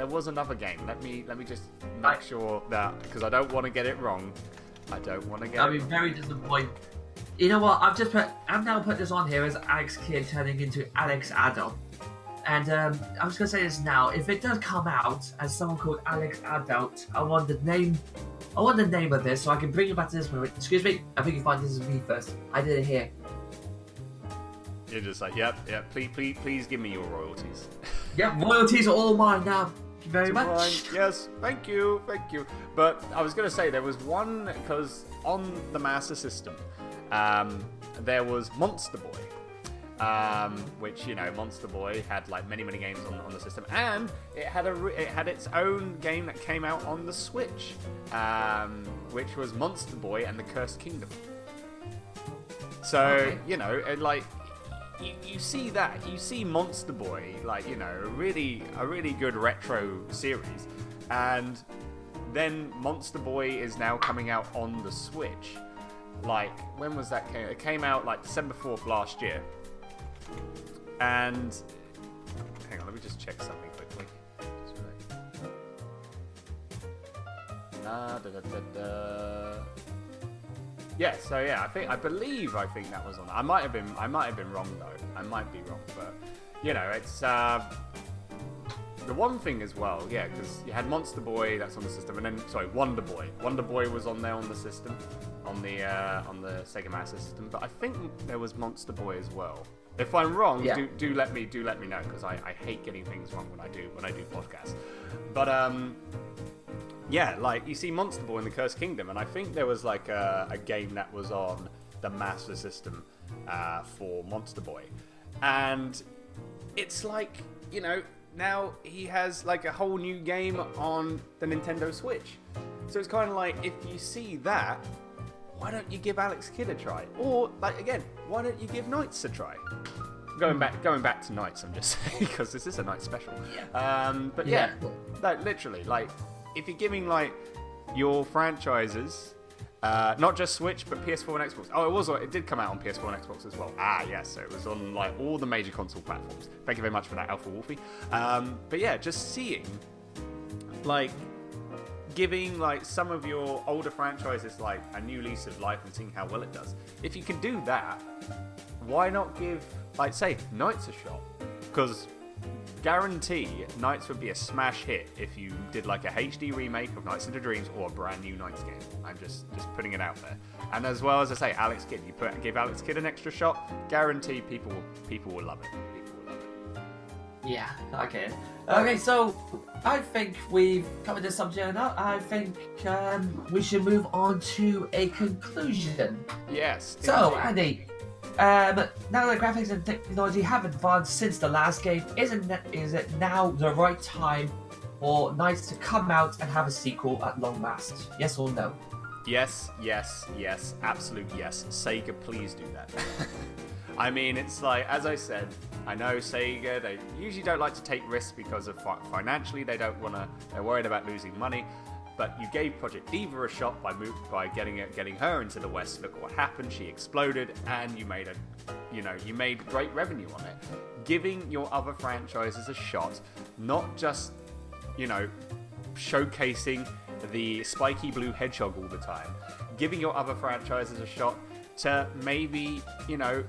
was another game. Let me just make sure that, because I don't want to get it wrong. I'll be very disappointed. You know what? I've now put this on here as Alex Kidd turning into Alex Adult. And I'm just gonna say this now. If it does come out as someone called Alex Adult, I want the name of this so I can bring it back to this moment. Excuse me, I think you find this is me first. I did it here. You're just like, yep. Please give me your royalties. Yep, royalties are all mine now. Thank you very much. Fine. Yes, thank you. But I was gonna say there was one, because on the Master System, there was Monster Boy. which, you know, Monster Boy had like many games on the system, and it had its own game that came out on the Switch, which was Monster Boy and the Cursed Kingdom. So, you know, like, you see that, you see Monster Boy, like, you know, a really good retro series, and then Monster Boy is now coming out on the Switch. Like, when was that? It came out like December 4th last year. And hang on, let me just check something quickly. Yeah, so yeah, I believe that was on. I might have been wrong though. I might be wrong, but you know, it's the one thing as well, yeah, because you had Monster Boy that's on the system, and then Wonder Boy. Wonder Boy was on there on the system, on the Sega Master System, but I think there was Monster Boy as well. If I'm wrong, do let me know, because I hate getting things wrong when I do podcasts. But yeah, like, you see Monster Boy in the Cursed Kingdom, and I think there was like a game that was on the Master System for Monster Boy, and it's like, you know, now he has like a whole new game on the Nintendo Switch. So it's kind of like, if you see that, why don't you give Alex Kidd a try? Or, like, again, why don't you give NiGHTS a try? Going back to NiGHTS, I'm just saying, because this is a NiGHTS special. Yeah. But yeah, like, literally, like, if you're giving, like, your franchises, not just Switch, but PS4 and Xbox. Oh, it did come out on PS4 and Xbox as well. Yes, so it was on, like, all the major console platforms. Thank you very much for that, Alpha Wolfie. But yeah, just seeing, like, giving, like, some of your older franchises, like, a new lease of life and seeing how well it does. If you can do that, why not give, like, say, NiGHTS a shot? Because guarantee NiGHTS would be a smash hit if you did like a HD remake of NiGHTS Into Dreams or a brand new NiGHTS game. I'm just putting it out there. And as well as I say, Alex Kidd, give Alex Kidd an extra shot, guarantee people will love it. People will love it. Yeah, okay. Okay, so I think we've covered this subject enough. I think we should move on to a conclusion. Yes. So, indeed. Andy, now that graphics and technology have advanced since the last game, is it now the right time for NiGHTS to come out and have a sequel at long last? Yes or no? Yes, absolute yes. Sega, please do that. I mean, it's like, as I said, I know Sega, they usually don't like to take risks because of financially, they're worried about losing money. But you gave Project Diva a shot by getting her into the West. Look what happened. She exploded, and you made great revenue on it. Giving your other franchises a shot, not just, you know, showcasing the spiky blue hedgehog all the time. Giving your other franchises a shot to maybe, you know,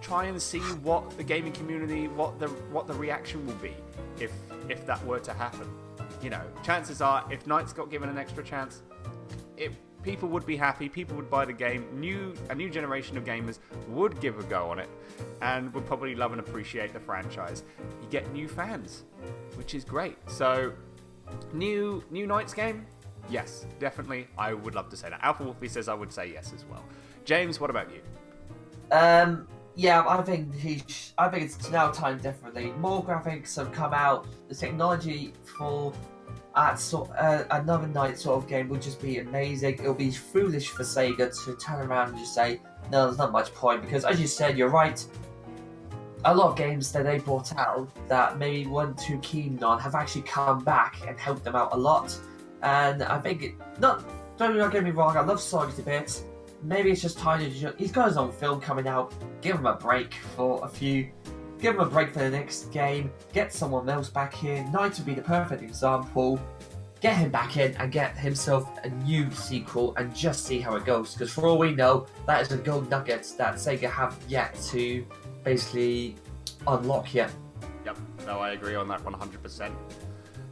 try and see what the gaming community, what the reaction will be if that were to happen. You know, chances are, if NiGHTS got given an extra chance, people would be happy, people would buy the game, a new generation of gamers would give a go on it, and would probably love and appreciate the franchise. You get new fans, which is great. So, new NiGHTS game? Yes, definitely, I would love to say that. Alpha Wolfie says I would say yes as well. James, what about you? Yeah, I think it's now time, definitely. More graphics have come out. The technology for another NiGHTS sort of game would just be amazing. It would be foolish for Sega to turn around and just say, no, there's not much point, because as you said, you're right. A lot of games that they brought out that maybe weren't too keen on have actually come back and helped them out a lot. And I think don't get me wrong, I love Sonic a bit. Maybe it's just time to he's got his own film coming out. Give him a break for the next game. Get someone else back in. NiGHTS would be the perfect example. Get him back in and get himself a new sequel and just see how it goes. Because for all we know, that is a gold nugget that Sega have yet to basically unlock yet. Yep, no, I agree on that 100%.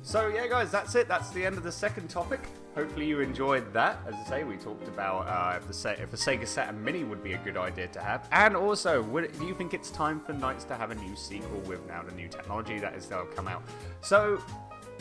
So yeah, guys, that's it. That's the end of the second topic. Hopefully you enjoyed that. As I say, we talked about if the Sega Saturn Mini would be a good idea to have. And also, do you think it's time for NiGHTS to have a new sequel with now the new technology that is they'll come out? So,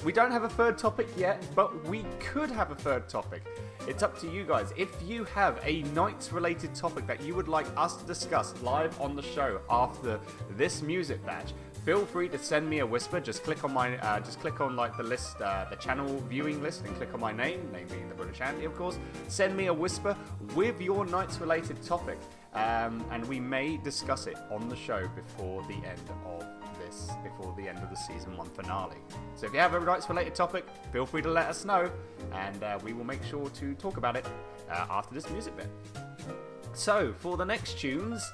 we don't have a third topic yet, but we could have a third topic. It's up to you guys. If you have a Nights-related topic that you would like us to discuss live on the show after this music batch, feel free to send me a whisper. Just click on my, like the list, the channel viewing list, and click on my name being the British Andy, of course. Send me a whisper with your Nights-related topic, and we may discuss it on the show before the end of the season 1 finale. So if you have a Nights-related topic, feel free to let us know, and we will make sure to talk about it after this music bit. So, for the next tunes,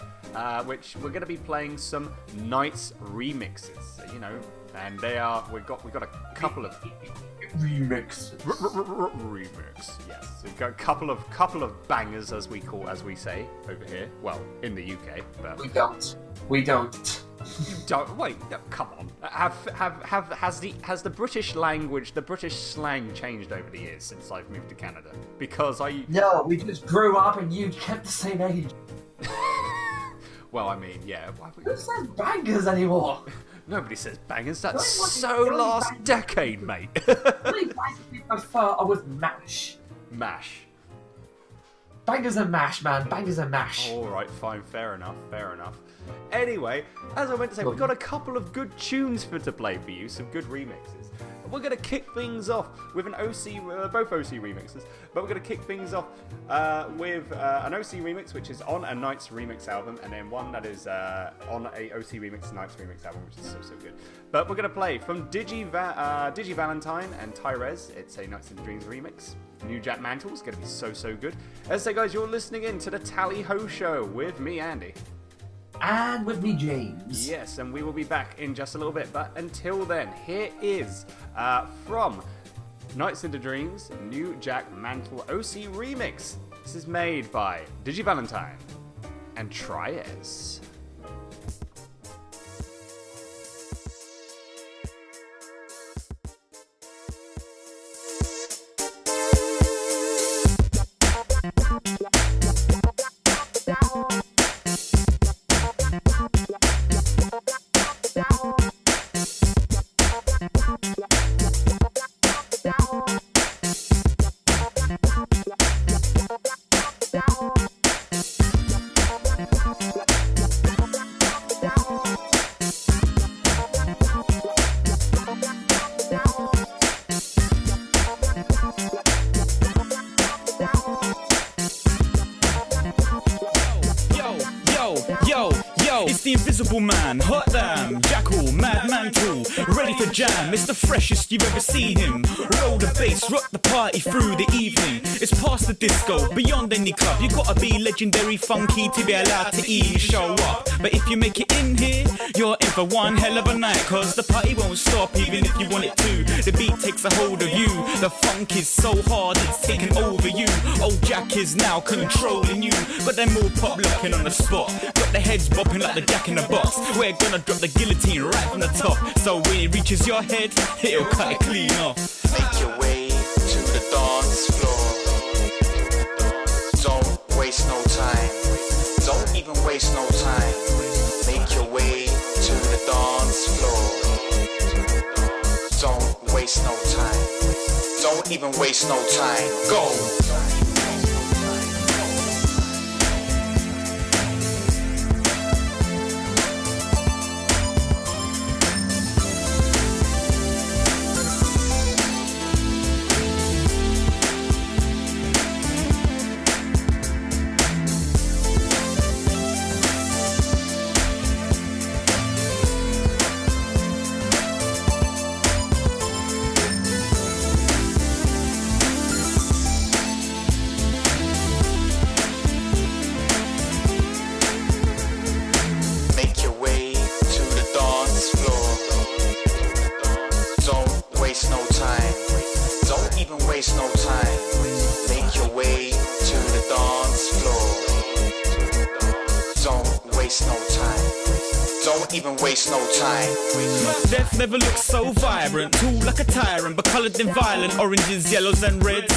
which we're going to be playing some Nights remixes, and they are, we've got a couple of Remix. remix. Yes, so we've got a couple of bangers, as we say over here. Well, in the UK, but We don't. you don't. Wait, no, come on. Has the British language, the British slang changed over the years since I've moved to Canada? Because No, we just grew up and you kept the same age. Well, I mean, yeah. Who says bangers anymore? Nobody says bangers. That's so last decade, mate. The only bangers we prefer are with mash. Mash. Bangers and mash, man. Bangers and mash. All right, fine, fair enough. Anyway, as I went to say, we've got a couple of good tunes to play for you, some good remixes. We're going to kick things off with an both OC remixes, but we're going to kick things off with an OC remix, which is on a Nights remix album, and then one that is on a OC remix, Nights remix album, which is so good. But we're going to play from DiGi Valentine and Tryezz. It's a Nights in Dreams remix. New Jack Mantle is going to be so good. As I say, guys, you're listening in to the Tally Ho Show with me, Andy. And with me, James. Yes, and we will be back in just a little bit. But until then, here is from Nights into Dreams, New Jack Mantle OC Remix. This is made by DiGi Valentine and Tryezz. It's the invisible man, hot damn, jackal, mad mantle, ready to jam. It's the freshest you've ever seen him. Roll the bass, rock the party through the evening. It's past the disco, beyond any club. You gotta be legendary funky to be allowed to eat, show up. But if you make it in here, you're in for one hell of a night. Cause the party won't stop even if you want it to. The beat takes a hold of you. The funk is so hard it's taking over you. Old Jack is now controlling you. Got them all pop locking on the spot. Got the heads bopping like the Jack in the Box. We're gonna drop the guillotine right from the top. So when it reaches your head, it'll cut it clean off. Make your way to the dance floor. Don't waste no time. Don't even waste no time. Make your way to the dance floor. Don't waste no time. Don't even waste no time. Go! Death never looks so vibrant, tall like a tyrant, but coloured in violent oranges, yellows and reds.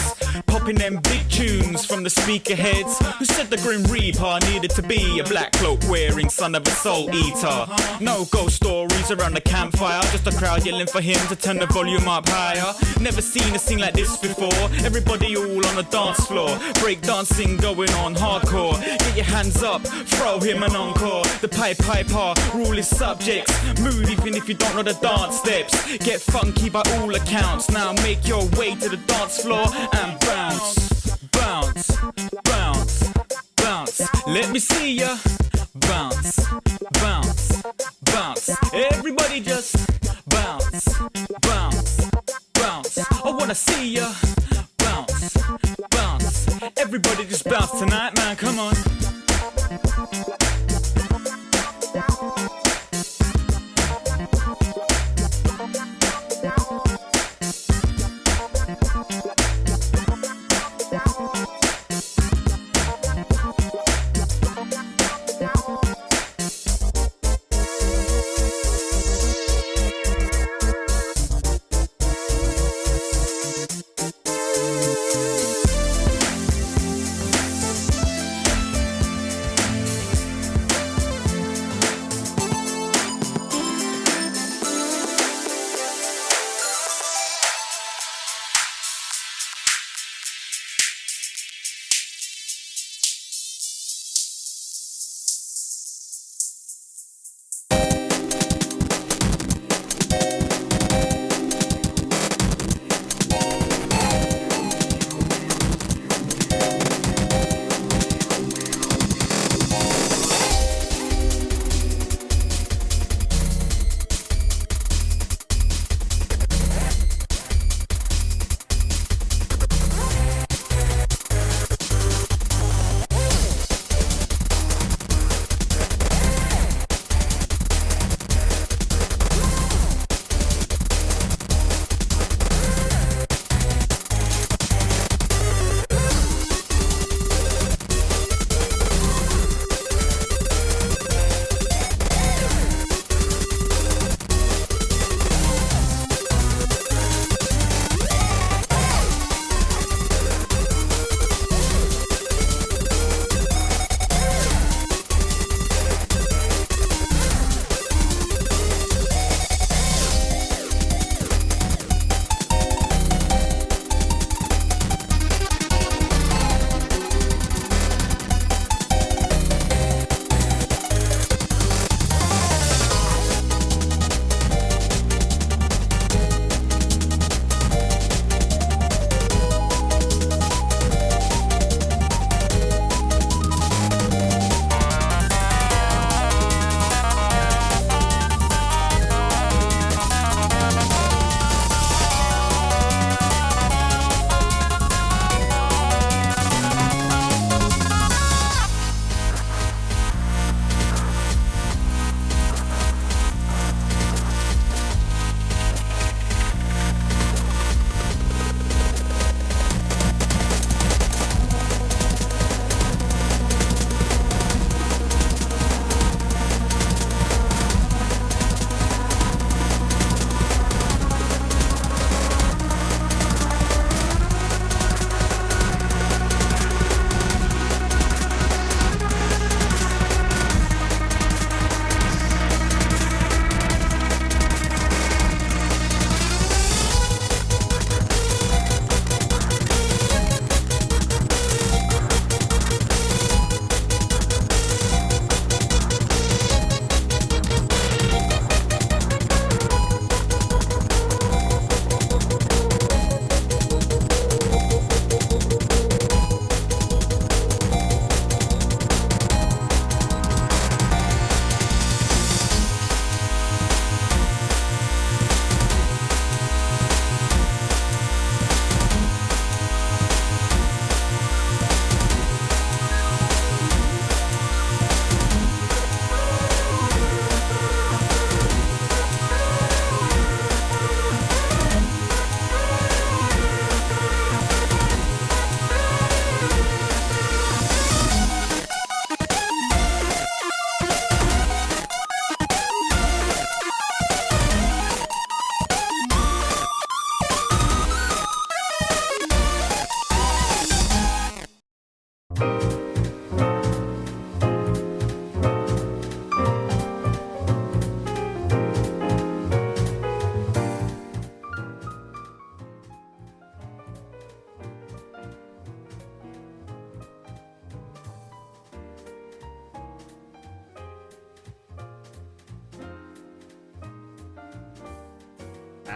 Popping them big tunes from the speaker heads. Who said the Grim Reaper needed to be a black cloak wearing son of a soul eater? No ghost stories around the campfire, just a crowd yelling for him to turn the volume up higher. Never seen a scene like this before. Everybody all on the dance floor, break dancing going on hardcore. Get your hands up, throw him an encore. The piper, rule his subjects. Move even if you don't know the dance steps. Get funky by all accounts. Now make your way to the dance floor and bounce, bounce, bounce, bounce. Let me see ya. Bounce, bounce, bounce. Everybody just bounce, bounce, bounce. I wanna see ya. Bounce, bounce. Everybody just bounce tonight, man. Come on.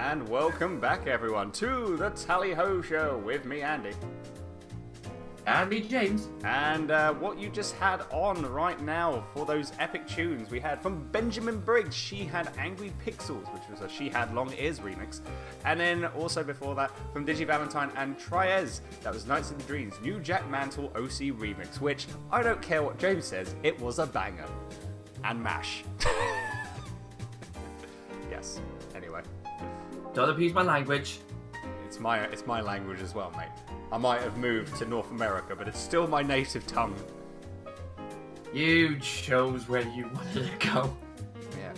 And welcome back, everyone, to the Tally Ho Show with me, Andy. And me, James. And what you just had on right now for those epic tunes we had from Benjamin Briggs. She had Angry Pixels, which was a She Had Long Ears remix. And then also before that, from DiGi Valentine and Tryezz, that was Nights in the Dreams, new Jack Mantle OC remix, which, I don't care what James says, it was a banger. And mash. Yes, anyway. Don't abuse my language. It's my language as well, mate. I might have moved to North America, but it's still my native tongue. You chose where you wanted to go. Yeah.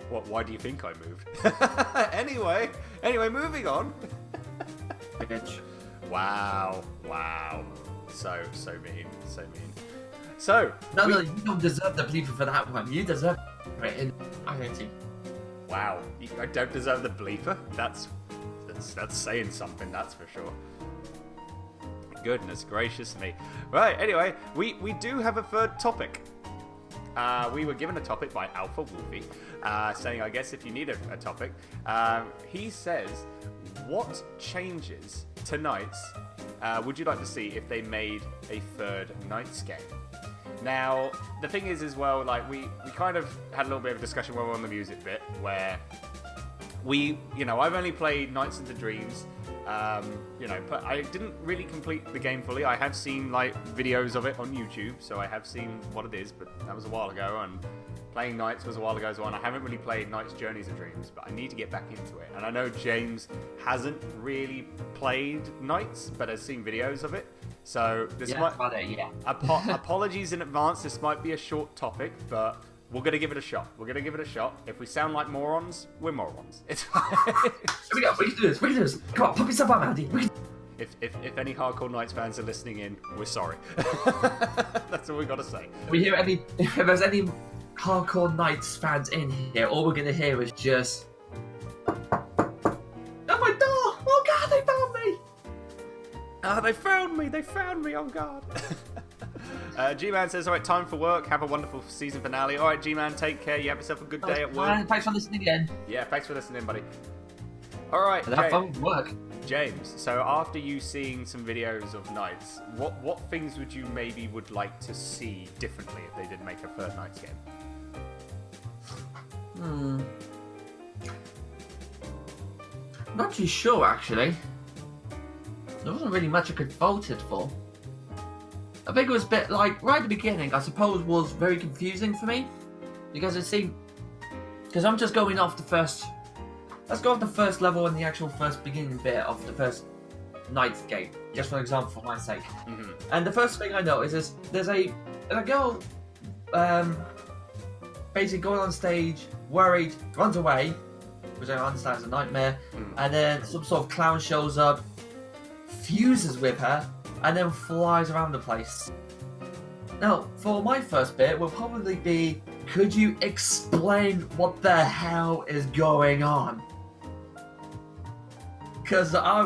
What? Why do you think I moved? Anyway, moving on. Bitch. Wow. So mean. So. No, you don't deserve the bleeper for that one. You deserve it in IoT. Wow. I don't deserve the bleeper? That's saying something, that's for sure. Goodness gracious me. Right, anyway, we do have a third topic. We were given a topic by Alpha Wolfie, saying, I guess if you need a topic, he says, what changes to Nights would you like to see if they made a third Nights game? Now, the thing is as well, like, we kind of had a little bit of a discussion when we were on the music bit, where I've only played Nights into Dreams, but I didn't really complete the game fully. I have seen, like, videos of it on YouTube, so I have seen what it is, but that was a while ago, and playing Nights was a while ago as well, and I haven't really played Nights Journeys of Dreams, but I need to get back into it. And I know James hasn't really played Nights, but has seen videos of it, so this apologies in advance, this might be a short topic, but we're going to give it a shot. If we sound like morons, we're morons. It's fine. We can do this. Come on, pump yourself up, Andy. If any hardcore Nights fans are listening in, we're sorry. That's all we got to say. If there's any hardcore Nights fans in here, all we're going to hear is just... Oh, my door! Oh, God, they found me! They found me, oh, God. G-Man says, alright, time for work. Have a wonderful season finale. Alright, G-Man, take care. You have yourself a good day at work. Thanks for listening again. Yeah, thanks for listening, buddy. Alright, Have fun with work. James, so after you seeing some videos of Nights, what things would like to see differently if they did make a third Nights game? Not too sure, actually. There wasn't really much I could fault it for. I think it was a bit like, right at the beginning, I suppose was very confusing for me. Because it seemed... Because I'm just going off the first... Let's go off the first level and the actual first beginning bit of the first Nights game. Just for example, for my sake. Mm-hmm. And the first thing I notice is there's a girl basically going on stage, worried, runs away, which I understand is a nightmare, and then some sort of clown shows up, fuses with her, and then flies around the place. Now, for my first bit will probably be, could you explain what the hell is going on? Because I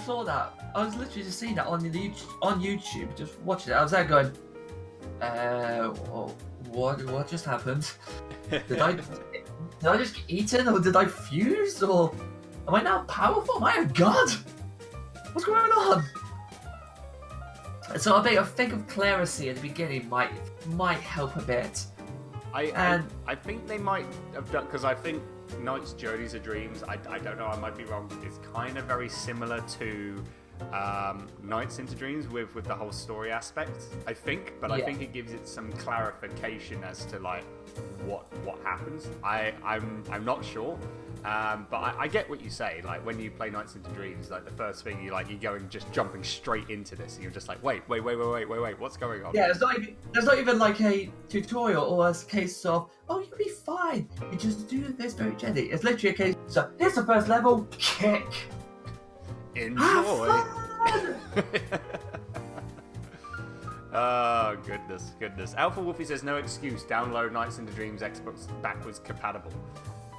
saw that. I was literally just seeing that on YouTube, just watching it. I was there going, what just happened? Did I just get eaten, or did I fuse, or am I now powerful? Am I a god? What's going on? So I think of clarity at the beginning might help a bit. I think they might have done, because I think Nights Journeys of Dreams, I don't know, I might be wrong, it's kind of very similar to Nights into Dreams with the whole story aspect, I think, but I think it gives it some clarification as to like what happens. I'm not sure, but I get what you say. Like when you play Nights into Dreams, like the first thing you're going just jumping straight into this, and you're just like, wait, what's going on? Yeah, there's not even like a tutorial or a case of, oh, you'll be fine. You just do this very gently. It's literally a case. So here's the first level. Kick. Enjoy. Oh, goodness. Alpha Wolfie says, no excuse, download Nights into Dreams Xbox backwards compatible.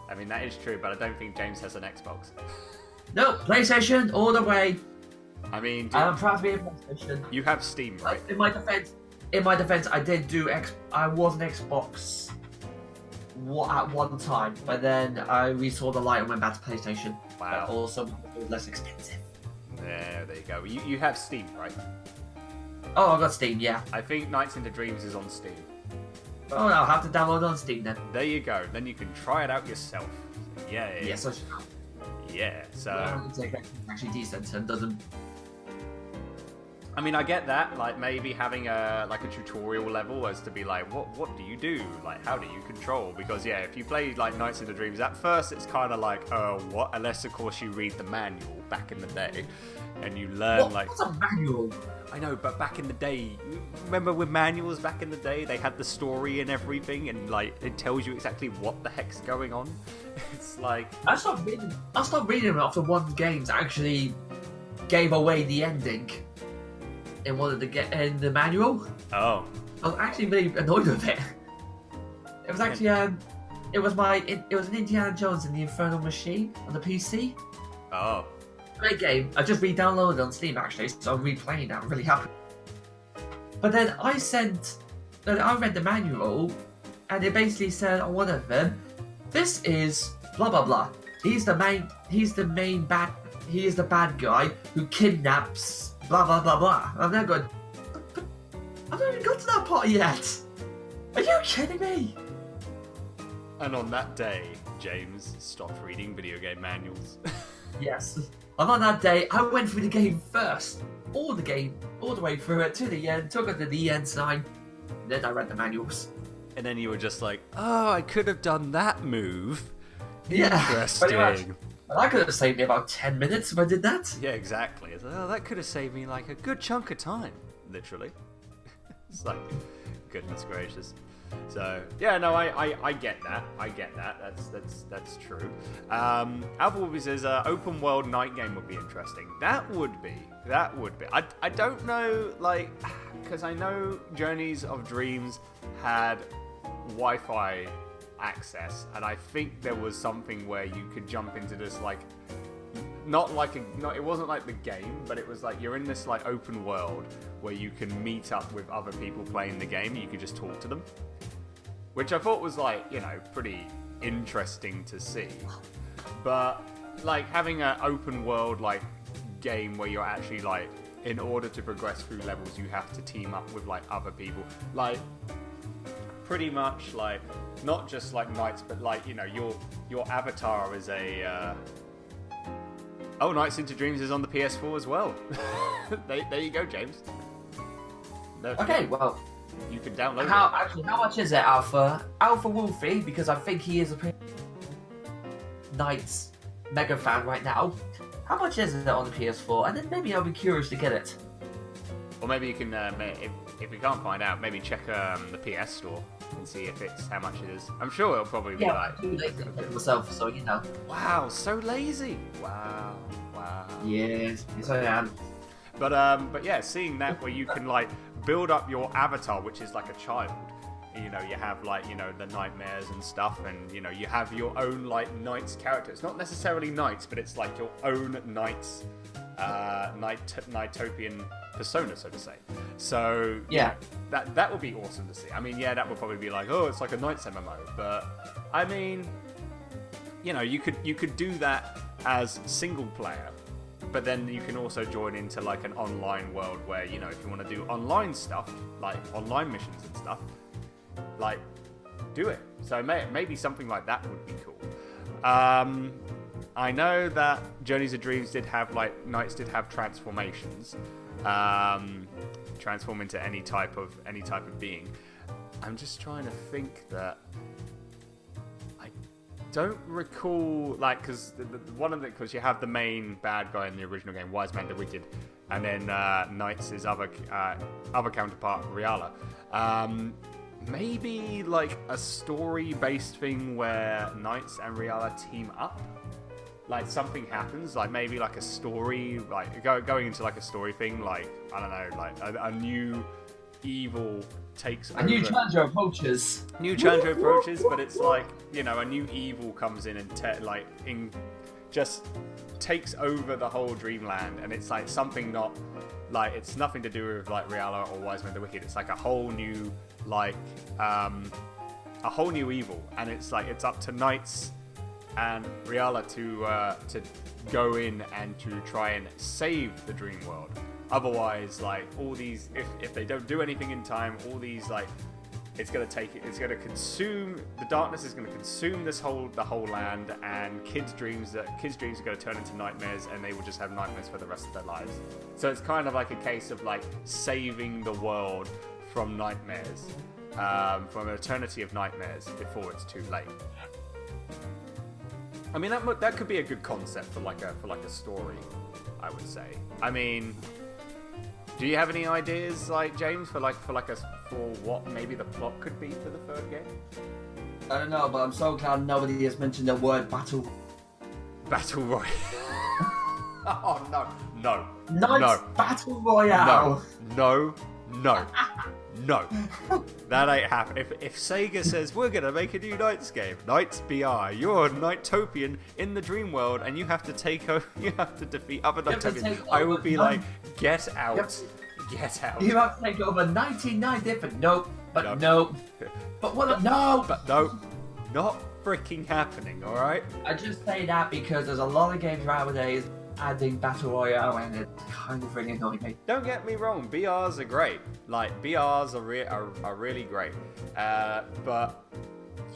I mean, that is true, but I don't think James has an Xbox. No, PlayStation all the way. I mean, I'm proud to be a PlayStation. You have Steam, right? In my defense, I did do I was an Xbox at one time, but then we saw the light and went back to PlayStation. Wow. But also, it was less expensive. There you go. You have Steam, right? Oh, I got Steam, yeah. I think Nights into Dreams is on Steam. Oh, I'll have to download it on Steam then. There you go. Then you can try it out yourself. Yeah. Yes, I should. Yeah. So. It's actually decent and doesn't. I mean, I get that. Like maybe having a tutorial level as to be like, what do you do? Like, how do you control? Because yeah, if you play like Nights into Dreams, at first it's kind of like, what? Unless of course you read the manual back in the day, and you learn What's a manual? I know, but back in the day, remember with manuals back in the day, they had the story and everything, and like it tells you exactly what the heck's going on. It's like I stopped reading it after one of the games actually gave away the ending in one of in the manual. Oh. I was actually really annoyed with it. It was actually it was an Indiana Jones and the Infernal Machine on the PC. Oh. Great game. I just re-downloaded it on Steam actually, so I'm replaying that. I'm really happy. But then I read the manual, and it basically said on one of them, this is blah blah blah. He is the bad guy who kidnaps blah blah blah blah. I'm now going, but I've not even got to that part yet. Are you kidding me? And on that day, James stopped reading video game manuals. Yes. And on that day, I went through the game first. All the way through it to the end, took it to the end sign, then I read the manuals. And then you were just like, oh, I could have done that move. Yeah, pretty much. Interesting. And I could have saved me about 10 minutes if I did that. Yeah, exactly. It's like, oh, that could have saved me like a good chunk of time, literally. It's like, goodness gracious. So yeah, no, I get that. I get that. That's true. Alpha says open world night game would be interesting. That would be. I don't know, like, because I know Journeys of Dreams had Wi-Fi access, and I think there was something where you could jump into this like. It wasn't like the game, but it was like you're in this like open world where you can meet up with other people playing the game and you could just talk to them. Which I thought was like, pretty interesting to see. But like having an open world like game where you're actually like, in order to progress through levels you have to team up with like other people. Like pretty much like not just like Knights, but like, your avatar is a Oh, Nights into Dreams is on the PS4 as well. There you go, James. Okay, well, you can download it. How much is it, Alpha? Alpha Wolfie, because I think he is a Knights mega fan right now. How much is it on the PS4? And then maybe I'll be curious to get it. Or maybe you can, if we can't find out, maybe check the PS store and see if it's how much it is. I'm sure it'll probably be like. I'm too lazy to pick myself, so you know. Wow, so lazy. Wow. Yes, I am. But yeah, seeing that where you can like build up your avatar, which is like a child. You have like the nightmares and stuff, and you have your own like Knights character. It's not necessarily Knights, but it's like your own Knights, Knightopian persona, so to say. So yeah, that would be awesome to see. I mean, yeah, that would probably be like, oh, it's like a Knights MMO, but I mean, you could do that as single player, but then you can also join into like an online world where if you want to do online stuff, like online missions and stuff, like do it. So maybe something like that would be cool. I know that Journeys of Dreams did have like Knights did have transformations, transform into any type of being. I'm just trying to think that. Don't recall, like, because because you have the main bad guy in the original game, Wise Man the Wicked, and then Knights' other counterpart, Riala. Maybe like a story-based thing where Knights and Riala team up. Like something happens, like maybe like a story, like going into like a story thing, like I don't know, like a new evil takes over. New challenger approaches. But it's like a new evil comes in and just takes over the whole dreamland, and it's like something not like it's nothing to do with like Riala or Wise Man the Wicked. It's like a whole new like a whole new evil, and it's like it's up to Knights and Riala to go in and to try and save the dream world. Otherwise, like all these, if they don't do anything in time, all these like it's gonna consume, the darkness is gonna consume the whole land, and kids' dreams are gonna turn into nightmares, and they will just have nightmares for the rest of their lives. So it's kind of like a case of like saving the world from nightmares, from an eternity of nightmares before it's too late. I mean, that could be a good concept for like a story, I would say. I mean, do you have any ideas, like James, for what maybe the plot could be for the third game? I don't know, but I'm so glad nobody has mentioned the word battle. Battle Royale. Oh no. Nice Battle Royale. No. That ain't happening. If Sega says we're gonna make a new Knights game, Knights BR, you're a Knightopian in the dream world, and you have to defeat other Knightopians, I will be like, get out. Get out. You have to take over 99 different. Nope. But what? No. But no. Not freaking happening. All right. I just say that because there's a lot of games nowadays adding Battle Royale, and it's kind of really annoying me. Don't get me wrong, BRs are great. Like, BRs are really great. But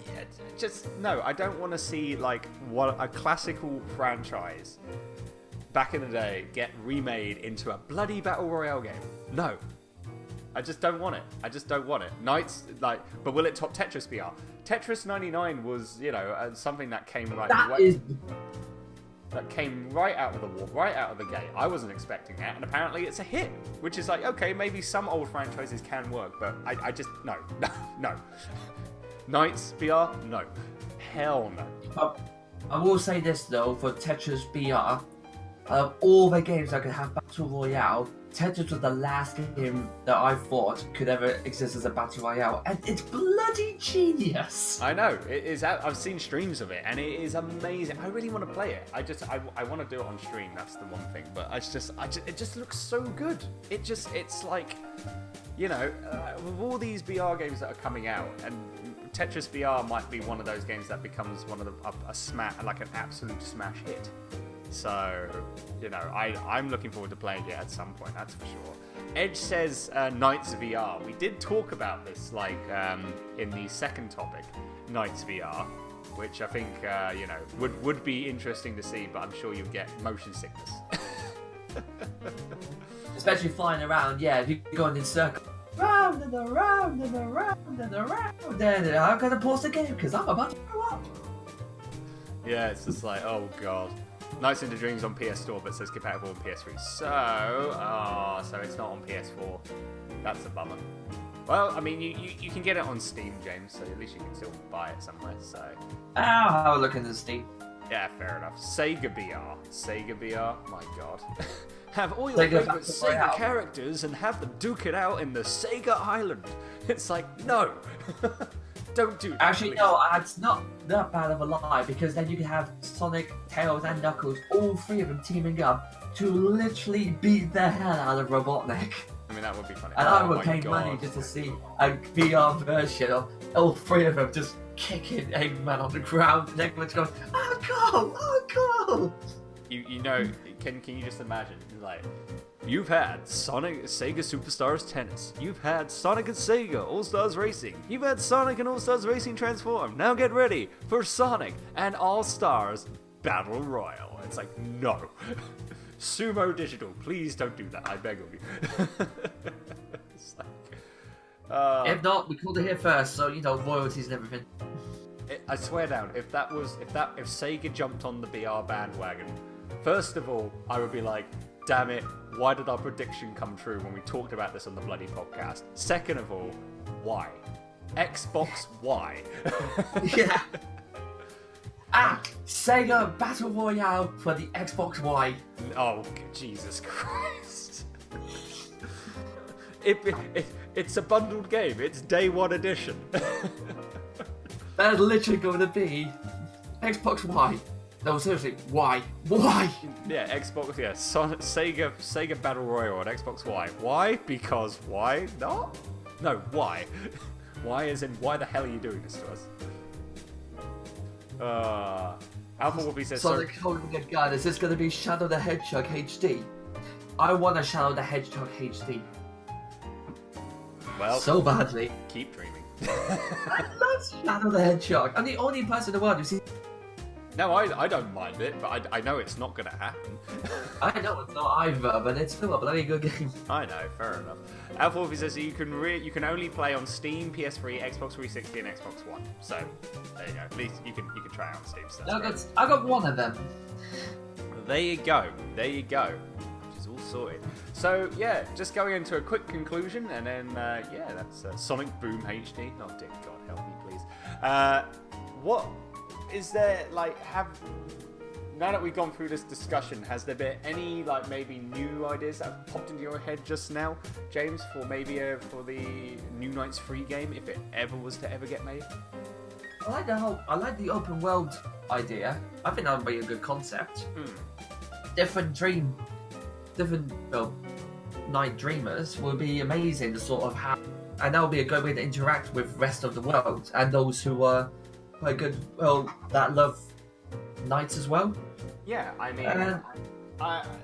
yeah, just no, I don't want to see like a classical franchise back in the day get remade into a bloody Battle Royale game. No. I just don't want it. Knights, like, but will it top Tetris BR? Tetris 99 was, something that came that came right out of the war, right out of the gate. I wasn't expecting that, and apparently it's a hit, which is like, okay, maybe some old franchises can work, but I just, no. Knights BR? No. Hell no. I will say this, though, for Tetris BR, of all the games that could have Battle Royale, Tetris was the last game that I thought could ever exist as a Battle Royale, and it's bloody genius! I know, it is. I've seen streams of it, and it is amazing. I really want to play it. I want to do it on stream, that's the one thing, but it just looks so good. It's like, with all these BR games that are coming out, and Tetris BR might be one of those games that becomes one of like an absolute smash hit. So, I'm looking forward to playing it at some point, that's for sure. Edge says Knights VR. We did talk about this, in the second topic, Knights VR, which I think, would be interesting to see, but I'm sure you'll get motion sickness. Especially flying around, yeah, if you're going in circles. Round and around and around and around. Then I'm going to pause the game because I'm about to grow up. Yeah, it's just like, oh god. Nights into Dreams on PS Store, but says compatible on PS3. So it's not on PS4. That's a bummer. Well, I mean, you can get it on Steam, James, so at least you can still buy it somewhere, so... I'll have a look into Steam. Yeah, fair enough. Sega BR, my god. Have all your Sega favorite Sega characters and have them duke it out in the Sega Island. It's like, no. Don't do that. Actually, please. no, it's not that bad of a lie, because then you can have Sonic, Tails, and Knuckles, all three of them teaming up to literally beat the hell out of Robotnik. I mean, that would be funny. And I would pay money just to see a VR version of all three of them just kicking Eggman on the ground, and Eggman's going, oh go! Can you just imagine, like, you've had Sonic Sega Superstars Tennis. You've had Sonic and Sega All-Stars Racing. You've had Sonic and All-Stars Racing Transform. Now get ready for Sonic and All-Stars Battle Royale. It's like, no. Sumo Digital, please don't do that. I beg of you. It's like, if not, we called it here first, so royalties and everything. I swear down, if Sega jumped on the BR bandwagon, first of all, I would be like, damn it, why did our prediction come true when we talked about this on the bloody podcast? Second of all, why? Xbox, why? Yeah. Sega Battle Royale for the Xbox Y. Oh, Jesus Christ. It's a bundled game. It's day one edition. That is literally going to be Xbox Y. No, seriously, why? Why? Yeah, Xbox, yeah, Sega Battle Royale on Xbox Y. Why? Because why not? No, why? Why the hell are you doing this to us? Alpha Wolfie says, Sonic holding a gun. Is this going to be Shadow the Hedgehog HD? I want a Shadow the Hedgehog HD. well, So badly. keep dreaming. I love Shadow the Hedgehog. I'm the only person in the world who sees. No, I don't mind it, but I know it's not going to happen. I know it's not either, but it's still a bloody good game. I know, fair enough. Alpha Wolfie says you can only play on Steam, PS3, Xbox 360, and Xbox One. So there you go. At least you can try out on Steam. So I got one of them. there you go. Which is all sorted. So yeah, just going into a quick conclusion, and then that's Sonic Boom HD. Oh dear God, help me please. What is there now that we've gone through this discussion, has there been any maybe new ideas that have popped into your head just now, James, for maybe for the New Knights 3 game, if it ever was to ever get made? I like the open world idea. I think that would be a good concept. Different night dreamers would be amazing to sort of have, and that would be a good way to interact with the rest of the world and those who are quite good, that love nights as well. Yeah, I mean,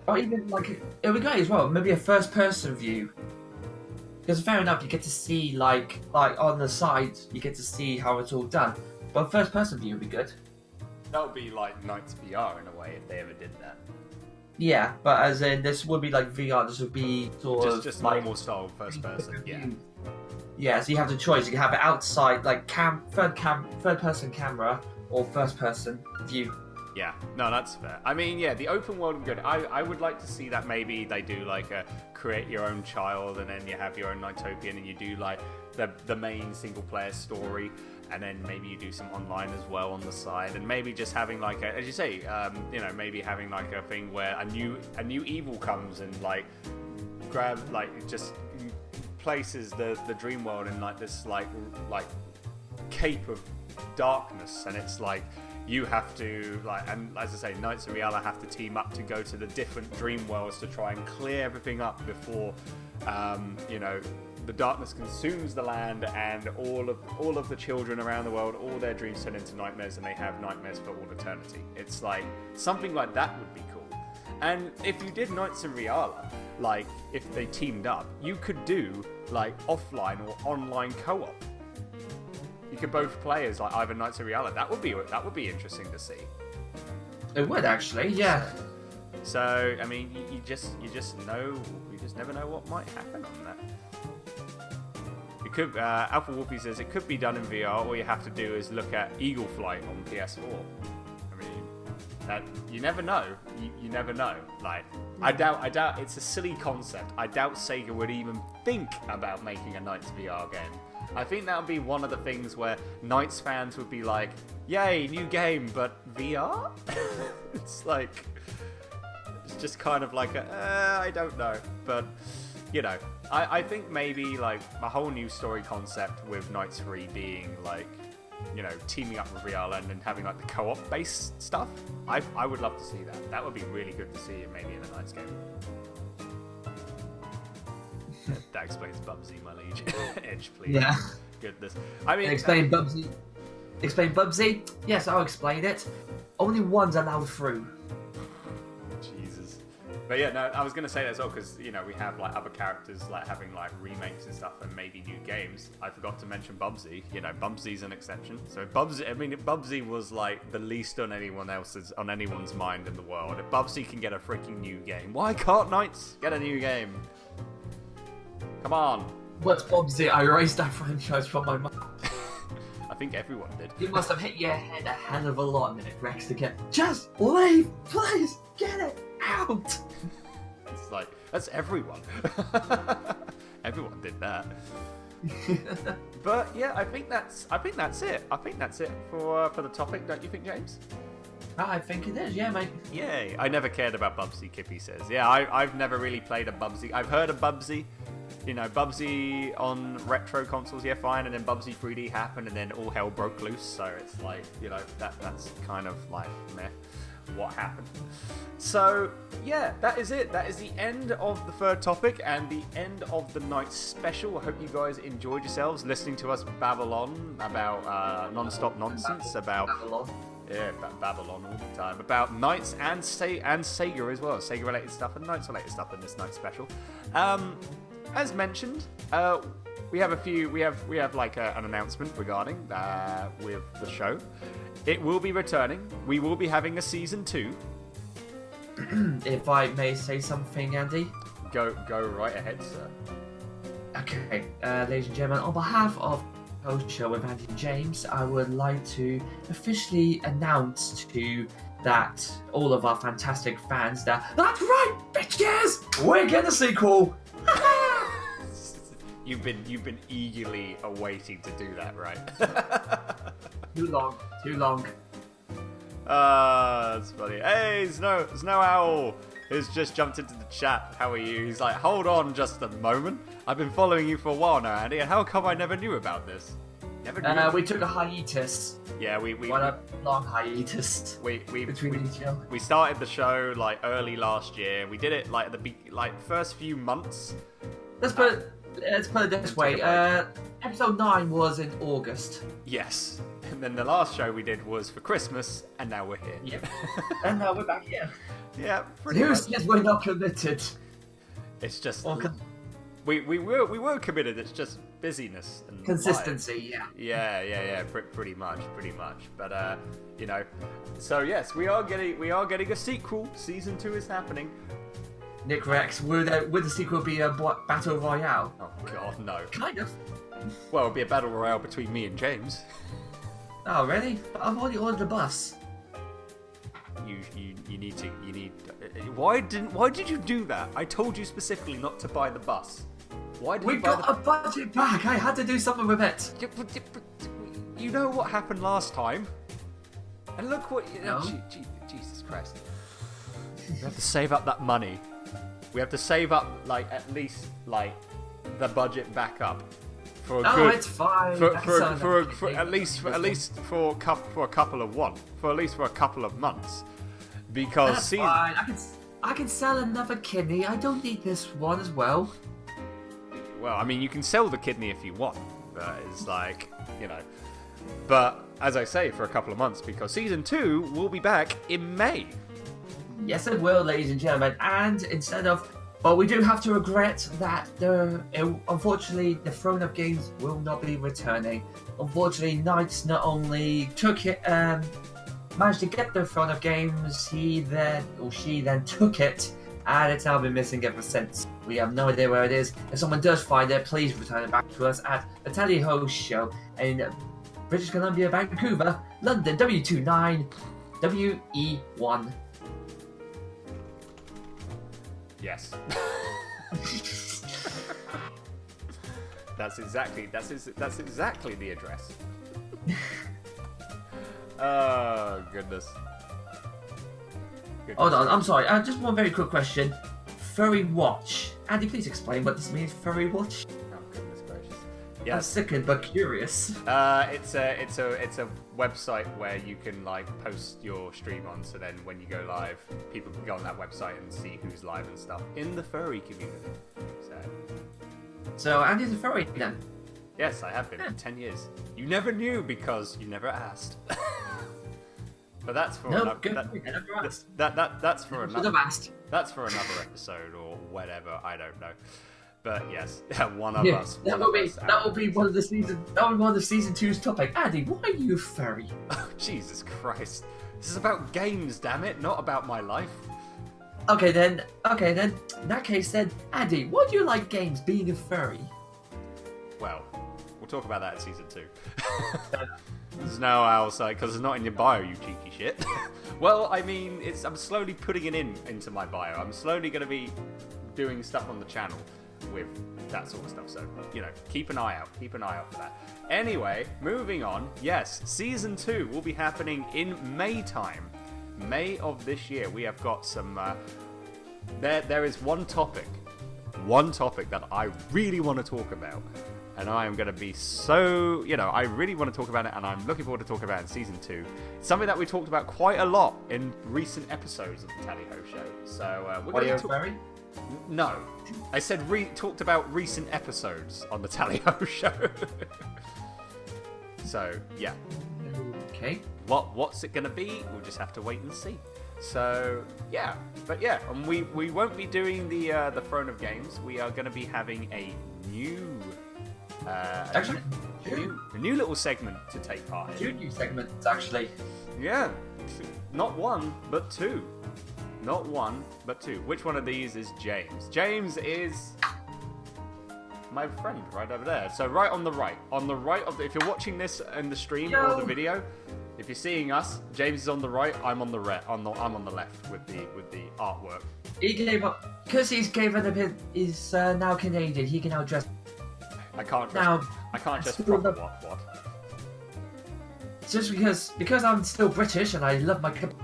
or even it would be great as well. Maybe a first-person view, because fair enough, you get to see like on the side, you get to see how it's all done. But a first-person view would be good. that would be like Knights VR in a way if they ever did that. Yeah, but as in this would be like VR. This would be sort of Just like normal style first person. Yeah. Yeah, so you have the choice. You can have it outside, like third person camera or first person view. Yeah, no, that's fair. I mean, yeah, the open world would be good. I would like to see that maybe they do like a create your own child, and then you have your own Nightopian, and you do like the main single player story, and then maybe you do some online as well on the side, and maybe just having like a, as you say, maybe having like a thing where a new evil comes and like grab just places the dream world in like this like cape of darkness, and it's like you have to and as I say, Knights of Reala have to team up to go to the different dream worlds to try and clear everything up before the darkness consumes the land, and all of the children around the world, all their dreams turn into nightmares, and they have nightmares for all eternity. It's like something like that would be cool. And if you did Knights of Reala, like if they teamed up, you could do like offline or online co-op. You could both play as like either Knights of Reala. That would be interesting to see. It would actually, yeah. So I mean, you just never know what might happen on that. It could. Alpha Wolfie says it could be done in VR. All you have to do is look at Eagle Flight on PS4. I mean, that you never know. You never know. Like I doubt it's a silly concept. I doubt Sega would even think about making a Knights VR game. I think that would be one of the things where Knights fans would be like, "Yay, new game, but VR." It's just kind of like I don't know, but I think maybe like a whole new story concept with Knights 3 being like, teaming up with Reala and then having like the co-op based stuff. I would love to see that. That would be really good to see maybe in a Knights game. That explains Bubsy, my liege. Edge, please. Yeah. Goodness. I mean, Explain Bubsy. Explain Bubsy? Yes, I'll explain it. Only one's allowed through. Jesus. But yeah, no, I was going to say that as well, because, we have like other characters like having like remakes and stuff and maybe new games. I forgot to mention Bubsy. Bubsy's an exception. So Bubsy was like the least on anyone's mind in the world. If Bubsy can get a freaking new game, why can't Knights get a new game? Come on. What's Bubsy? I erased that franchise from my mind. I think everyone did. You must have hit your head a hell of a lot in it, Rex, to get. Just leave! Please! Get it out! It's like, that's everyone. Everyone did that. But yeah, I think that's it. I think that's it for the topic, don't you think, James? I think it is, yeah, mate. Yay. I never cared about Bubsy, Kippy says. Yeah, I've never really played a Bubsy. I've heard of Bubsy. Bubsy on retro consoles, yeah, fine, and then Bubsy 3D happened, and then all hell broke loose, so it's like, that's kind of like meh. what happened. So, yeah, that is it. That is the end of the third topic and the end of the night special. I hope you guys enjoyed yourselves listening to us babble on about non-stop nonsense about... Babylon. Yeah, Babylon all the time. About Knights and Sega as well. Sega-related stuff and Knights-related stuff in this night special. As mentioned, we have like an announcement regarding with the show. It will be returning. We will be having a season 2. If I may say something, Andy. Go right ahead, sir. Okay, ladies and gentlemen, on behalf of the host show with Andy and James, I would like to officially announce to that all of our fantastic fans that's right, bitches! We're getting a sequel! You've been eagerly awaiting to do that, right? Too long. That's funny. Hey, Snow Owl has just jumped into the chat. How are you? He's like, hold on just a moment. I've been following you for a while now, Andy, and how come I never knew about this? Never knew. We took a hiatus. Yeah, we a long hiatus. Between each other. We started the show like early last year. We did it like first few months. Let's put it this way. Episode 9 was in August. Yes. And then the last show we did was for Christmas, and now we're here. Yep. And now we're back here. Yeah, pretty Who much. says we're not committed? It's just Or we were committed. It's just busyness and consistency. life. Yeah. Pretty much. But so yes, we are getting a sequel. Season 2 is happening. Nick Rex, would the sequel be a battle royale? Oh God, no. Kind of. Well, it'll be a battle royale between me and James. Oh, really? I've already ordered a bus. You need. Why did you do that? I told you specifically not to buy the bus. Why did We you buy got a budget back. I had to do something with it. You know what happened last time, and look what No. Jesus Christ. We have to save up that money. We have to save up at least the budget back up for a good. It's fine. For at least for a couple of months, because That's fine. I can sell another kidney. I don't need this one as well. Well, I mean, you can sell the kidney if you want, but it's But as I say, for a couple of months, because season 2 will be back in May. Yes, it will, ladies and gentlemen. And we do have to regret that unfortunately the Throne of Games will not be returning. Unfortunately, Knights not only took it, managed to get the Throne of Games, she then took it, and it's now been missing ever since. We have no idea where it is. If someone does find it, please return it back to us at the Tally Ho Show in British Columbia, Vancouver, London, W29 WE1. Yes. That's exactly the address. Oh goodness. Hold on, I'm sorry. Just one very quick question. Furry watch. Andy, please explain what this means. Furry watch. Oh goodness gracious. I'm Yes. sickened but curious. It's a website where you can post your stream on, so then when you go live, people can go on that website and see who's live and stuff in the furry community. So Andy's a furry then. Yes, I have been for 10 years. You never knew because you never asked. But that's for No, good. I never asked. that's for Should have another asked. episode or whatever. I don't know. But yes, one of Yeah, us. that will be one of the season 2's topic. Andy, why are you furry? Oh, Jesus Christ! This is about games, damn it, not about my life. Okay then. In that case, then, Andy, why do you like games? Being a furry. Well, we'll talk about that in season 2. There's no outside because it's not in your bio, you cheeky shit. Well, I mean, I'm slowly putting it into my bio. I'm slowly going to be doing stuff on the channel with that sort of stuff. So, keep an eye out. Keep an eye out for that. Anyway, moving on. Yes, season 2 will be happening in May time. May of this year. We have got some. There is one topic that I really want to talk about, and I am going to be so, I really want to talk about it, and I'm looking forward to talking about it in Season 2. It's something that we talked about quite a lot in recent episodes of the Tally Ho Show. So, we're going to talk... No. I said talked about recent episodes on the Tally Ho Show. So, yeah. Okay. What's it going to be? We'll just have to wait and see. So, yeah. But yeah, and we won't be doing the Throne of Games. We are going to be having a new... Actually, a new little segment to take part in. 2 new segments, actually. Yeah. Not 1, but 2. Not 1, but 2. Which one of these is James? James is... my friend right over there. So right on the right. On the right of if you're watching this in the stream or the video, if you're seeing us, James is on the right, I'm on the I'm on the left with the artwork. He gave up because he's given up he's now Canadian. He can now dress. I can't just now, what? Just because I'm still British and I love my country.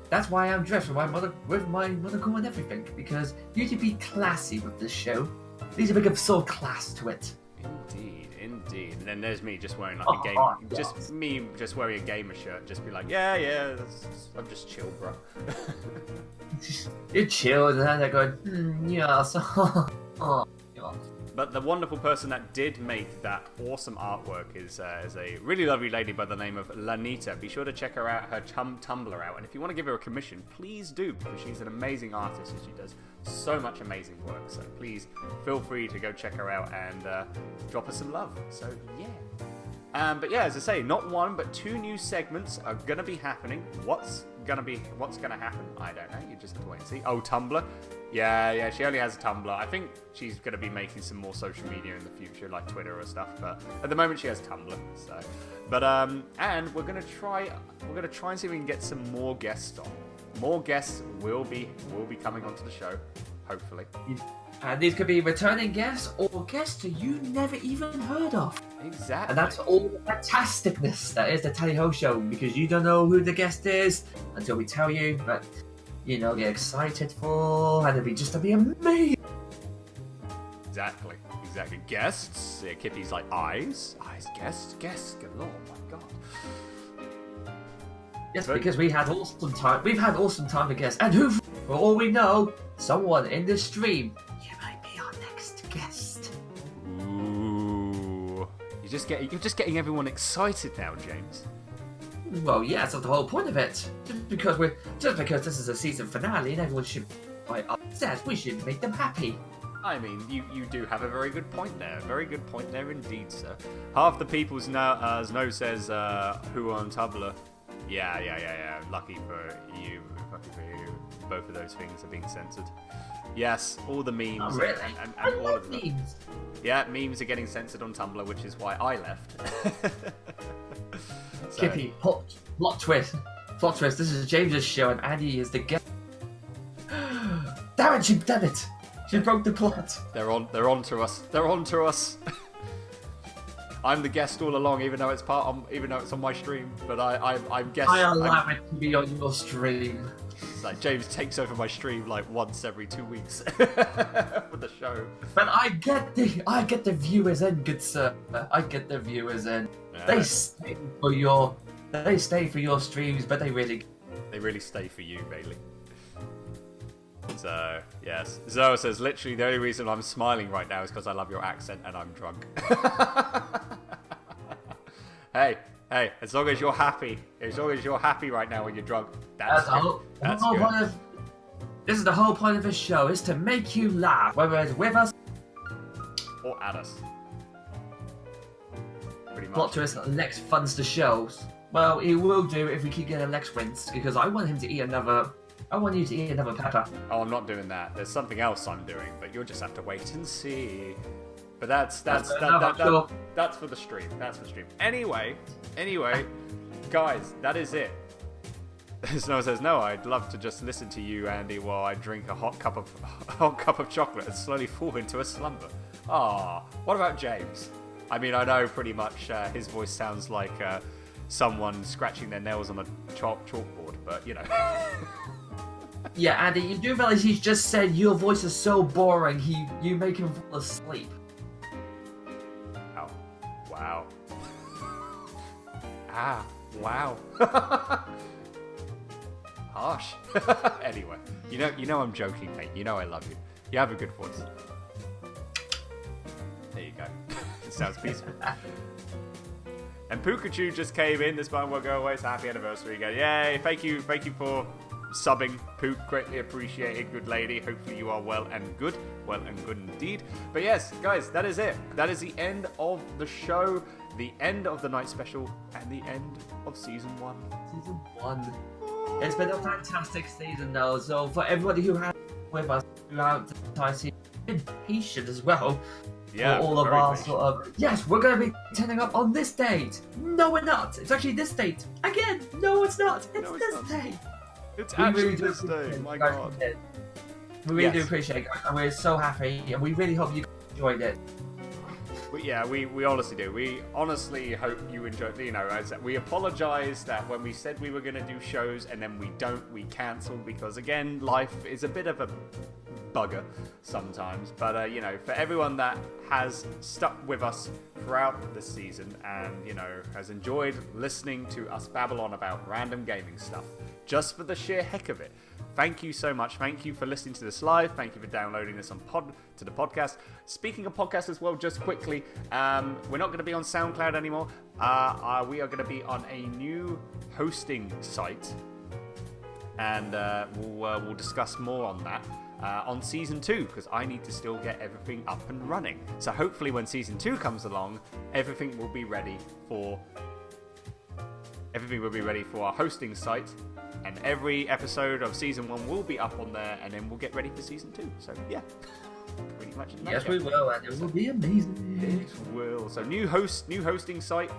That's why I'm dressed with my monocle and everything. Because you need to be classy with this show. There's a bit of soul class to it. Indeed. And then there's me just wearing like just wearing a gamer shirt. Just be like, yeah, I'm just chill, bro. You're chill, and then they're going, yes. But the wonderful person that did make that awesome artwork is a really lovely lady by the name of Lanita. Be sure to check her out, her Tumblr out. And if you want to give her a commission, please do, because she's an amazing artist and she does so much amazing work. So please feel free to go check her out and drop her some love. So yeah. But yeah, as I say, not 1 but 2 new segments are gonna be happening. What's gonna happen? I don't know. You just have to wait and see. Oh, Tumblr. Yeah, she only has a Tumblr. I think she's going to be making some more social media in the future, like Twitter or stuff, but at the moment she has Tumblr, so. But, and we're going to try and see if we can get some more guests on. More guests will be coming onto the show, hopefully. And these could be returning guests or guests that you never even heard of. Exactly. And that's all the fantasticness that is the Tally Ho Show, because you don't know who the guest is until we tell you, but... get excited for, and it'll be amazing. Exactly. Guests. Yeah, Kippy's like eyes, guests. Good lord, my god. Yes, because we had awesome time. We've had awesome time with guests, and who, for all we know, someone in this stream, you might be our next guest. Ooh, you're just getting everyone excited now, James. Well, yeah, that's the whole point of it. Just because this is a season finale and everyone should be upset, we should make them happy. I mean, you do have a very good point there. Very good point there indeed, sir. Half the people's no says who on Tumblr. Yeah. Lucky for you. Both of those things are being censored. Yes, all the memes. Oh, really? And I all love of them. memes. Yeah, memes are getting censored on Tumblr, which is why I left. So. Kippy, plot twist. This is James's show and Andy is the guest. Damn it, she done it. She broke the plot. They're on to us. I'm the guest all along, even though it's on my stream. But I'm guest. I allow it to be on your stream. It's like James takes over my stream like once every 2 weeks for the show. But I get the viewers in, good sir. I get the viewers in. They stay for your streams, but they really stay for you, Bailey. So yes, Zoa says literally the only reason I'm smiling right now is because I love your accent and I'm drunk. Hey, as long as you're happy right now when you're drunk, that's good. This is the whole point of this show, is to make you laugh, whether it's with us or at us. Pretty much. Plot twist, Lex funds the shows. Well, he will do if we keep getting Lex wins, because I want you to eat another pepper. Oh, I'm not doing that. There's something else I'm doing, but you'll just have to wait and see. But that's for the stream. That's for the stream. Anyway, guys, that is it. Snow says, no, I'd love to just listen to you, Andy, while I drink a hot cup of chocolate and slowly fall into a slumber. Ah, what about James? I mean, I know pretty much his voice sounds like someone scratching their nails on a chalkboard, but you know. Yeah, Andy, you do realize he's just said your voice is so boring, you make him fall asleep. Wow. Harsh. Anyway, you know I'm joking, mate. You know I love you. You have a good voice. There you go. It sounds peaceful. And Pikachu just came in. This one will go away. It's a happy anniversary again. Yay! Thank you for subbing, Pook. Greatly appreciated, good lady. Hopefully you are well and good. Well and good indeed. But yes, guys, that is it. That is the end of the show, the end of the night special, and the end of season 1. Season 1. It's been a fantastic season, though. So for everybody who has been with us throughout the entire season, been patient as well. Yeah, for all of very our patient. sort of, yes, we're going to be turning up on this date. No, we're not. It's actually this date. Again, no, it's not. It's No, it's this not. date. It's We actually really do this day. appreciate My you guys God. did. We really do Yes. appreciate it, and we're so happy, and we really hope you enjoyed it. We honestly do. We honestly hope you enjoyed. As we apologise that when we said we were going to do shows and then we cancel because again, life is a bit of a bugger sometimes. But for everyone that has stuck with us throughout the season and has enjoyed listening to us babble on about random gaming stuff, just for the sheer heck of it. Thank you so much. Thank you for listening to this live. Thank you for downloading this to the podcast. Speaking of podcasts as well, just quickly, we're not going to be on SoundCloud anymore. We are going to be on a new hosting site, and we'll discuss more on that on season 2 because I need to still get everything up and running. So hopefully, when season 2 comes along, everything will be ready for our hosting site. And every episode of season 1 will be up on there, and then we'll get ready for season 2. So yeah, pretty much. Yes, we will, and it will be amazing. It will. So new hosting site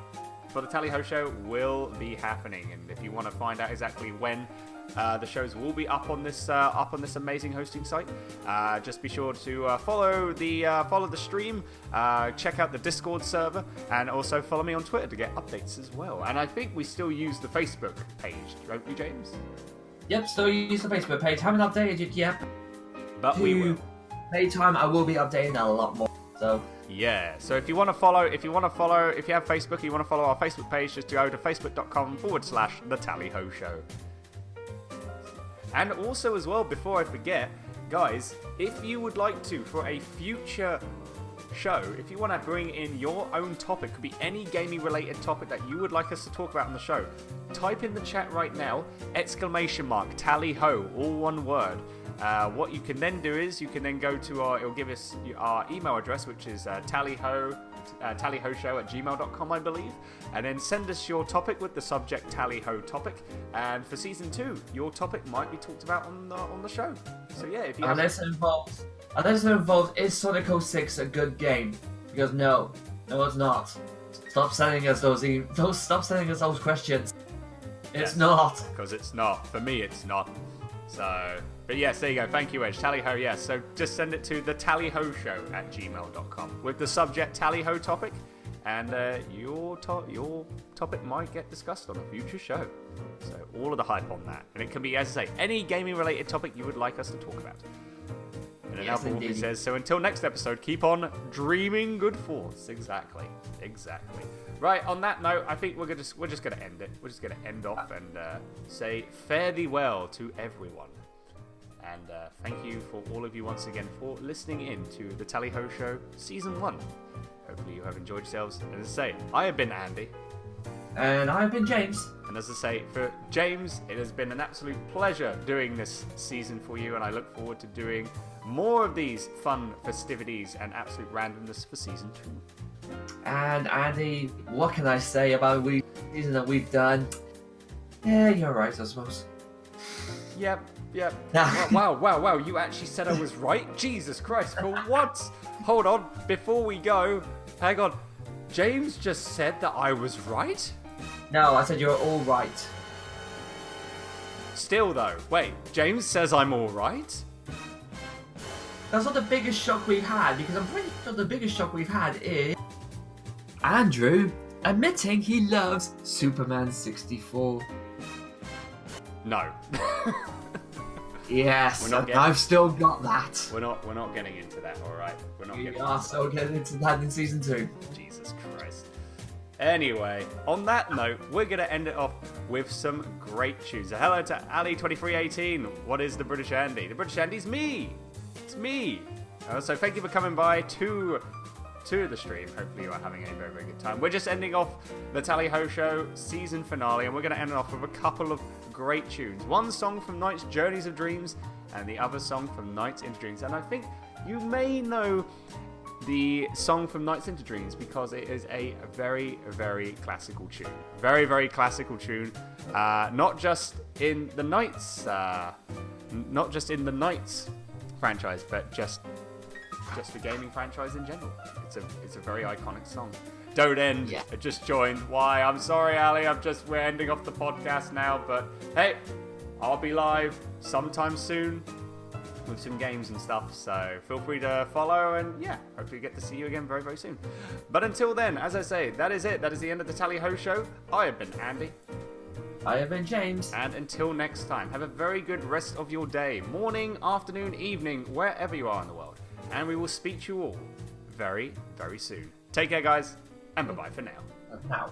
for the Tally Ho Show will be happening, and if you want to find out exactly when the shows will be up on this amazing hosting site, just be sure to follow the stream, check out the Discord server, and also follow me on Twitter to get updates as well. And I think we still use the Facebook page, don't we, James? Yep, still use the Facebook page. Haven't updated it yet. But we will. Playtime, I will be updating a lot more. So yeah, so if you have Facebook, you want to follow our Facebook page, just go to facebook.com/The Tally Ho Show. And also as well, before I forget, guys, if you would like to, for a future show, if you want to bring in your own topic, could be any gaming related topic that you would like us to talk about on the show, type in the chat right now, !Tally Ho, all one word. What you can then do is you can then go to it'll give us our email address, which is tallyhoshow@gmail.com, I believe, and then send us your topic with the subject Tally Ho topic, and for season 2 your topic might be talked about on the show. So yeah, if you unless it involves is Sonic 06 a good game? Because no, it's not. Stop sending us those questions. It's not. Because it's not. For me, it's not. So, but yes, there you go. Thank you, Edge. Tally Ho, yes. So just send it to the tallyhoshow@gmail.com with the subject Tally Ho topic, and your topic might get discussed on a future show. So all of the hype on that, and it can be, as I say, any gaming related topic you would like us to talk about. And then Yes, Wolfie indeed. says, so until next episode, keep on dreaming good thoughts. Exactly. Right, on that note, I think we're just going to end it. We're just going to end off and say fare thee well to everyone. And thank you for all of you once again for listening in to the Tally Ho Show Season 1. Hopefully you have enjoyed yourselves. And as I say, I have been Andy. And I've been James. And as I say, for James, it has been an absolute pleasure doing this season for you, and I look forward to doing more of these fun festivities and absolute randomness for Season 2. And Andy, what can I say about the season that we've done? Yeah, you're right, I suppose. Yep. Wow, you actually said I was right? Jesus Christ, for what? Hold on, before we go, hang on. James just said that I was right? No, I said you're all right. Still though, wait, James says I'm alright? That's not the biggest shock we've had, because I'm pretty sure the biggest shock we've had is Andrew admitting he loves Superman 64. No. Yes, We're not and getting- I've still got that. We're not getting into that, alright? We're not We getting are into still getting into that in season 2. Jesus Christ. Anyway, on that note, we're going to end it off with some great tunes. So hello to Ali2318. What is the British Andy? The British Andy's me. It's me. So thank you for coming by to the stream. Hopefully you are having a very, very good time. We're just ending off the Tally Ho Show season finale, and we're going to end it off with a couple of great tunes. One song from Night's Journeys of Dreams, and the other song from Nights into Dreams. And I think you may know the song from Nights into Dreams because it is a very, very classical tune. Very, very classical tune. Not just in the Nights, franchise, but just the gaming franchise in general. It's a very iconic song. Don't end. Yeah. I just joined. Why? I'm sorry, Ali. We're ending off the podcast now, but hey, I'll be live sometime soon with some games and stuff, so feel free to follow, and yeah, hopefully get to see you again very, very soon. But until then, as I say, that is it. That is the end of the Tally Ho Show. I have been Andy. I have been James. And until next time, have a very good rest of your day, morning, afternoon, evening, wherever you are in the world. And we will speak to you all very, very soon. Take care, guys, and bye-bye for now. Now.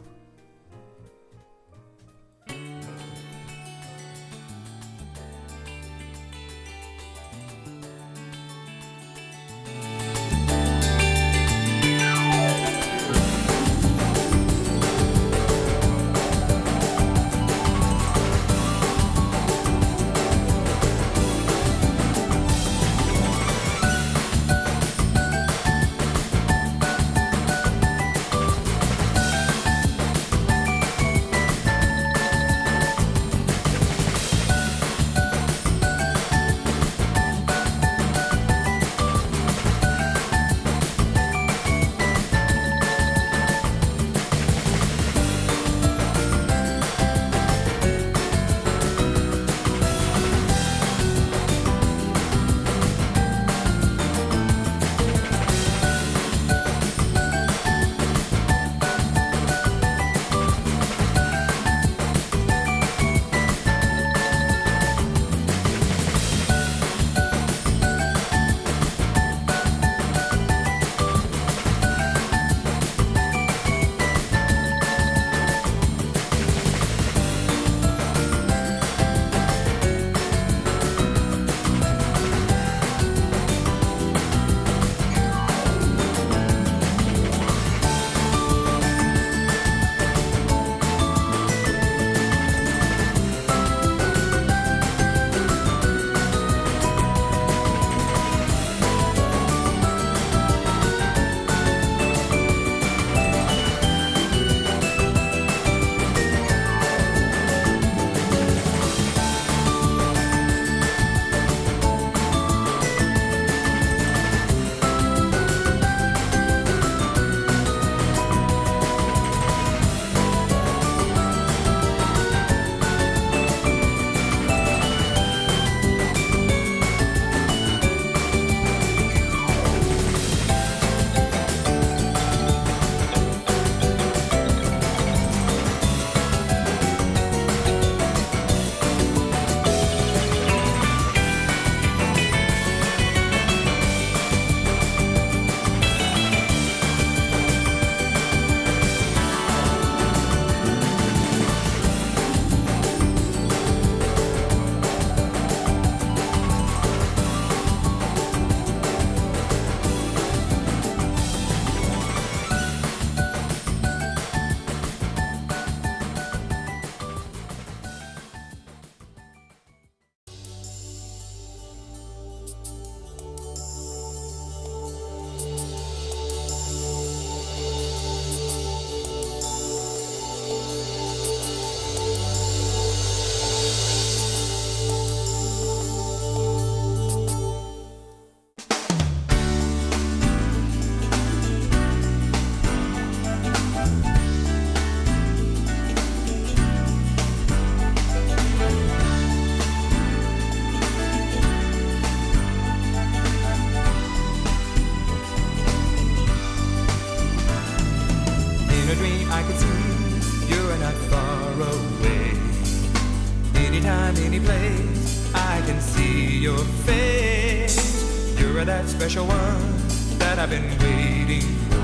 That special one that I've been waiting for,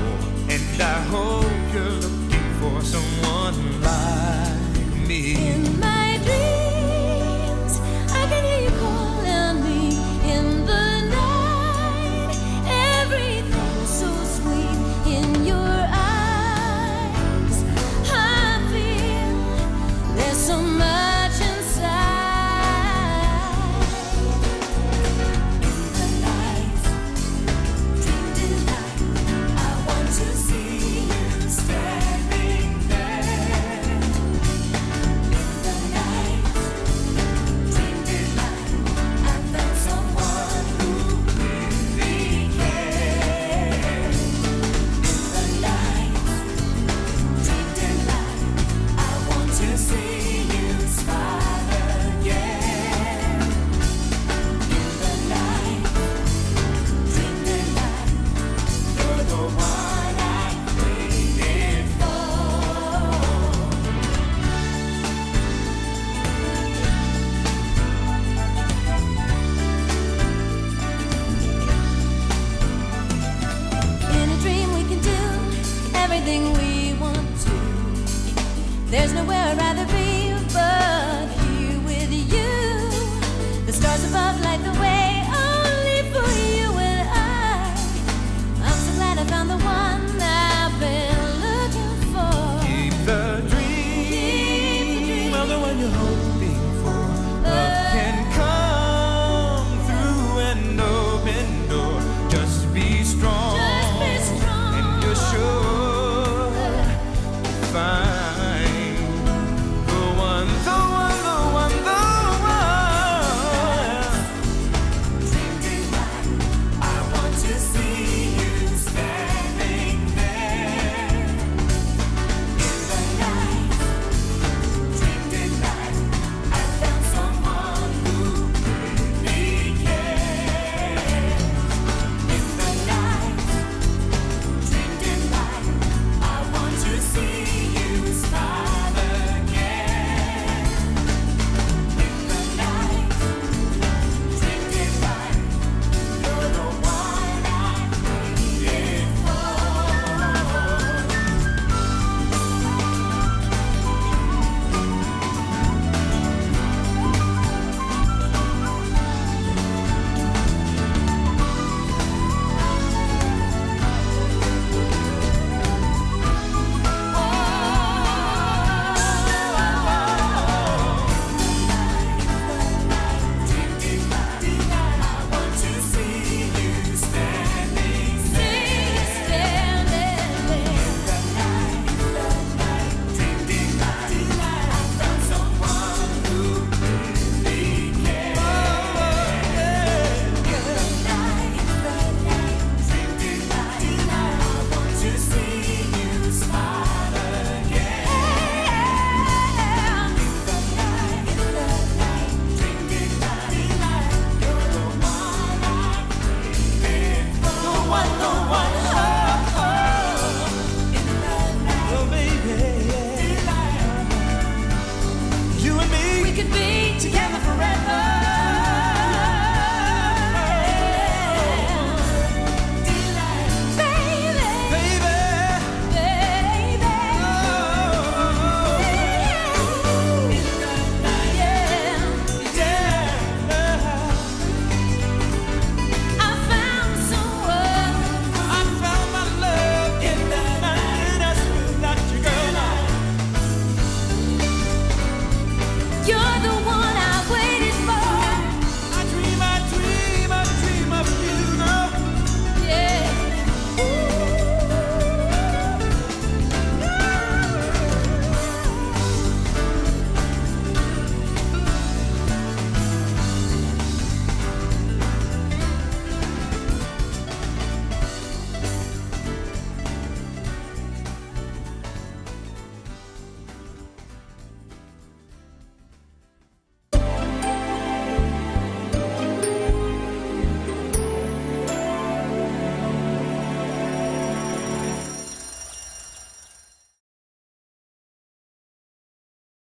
and I hope you're looking for for someone like me. In my dreams, I can hear you calling me in the night. Everything's so sweet in your eyes. I feel there's so much inside. In the night, dream delight, I want to see you standing there. In the night, dream delight, I found someone who really cares. In the night, dream delight, I want to see you smile again. In the night, dream delight, you're the one I waited for. In a dream we can do everything we want to. There's nowhere I'd rather be.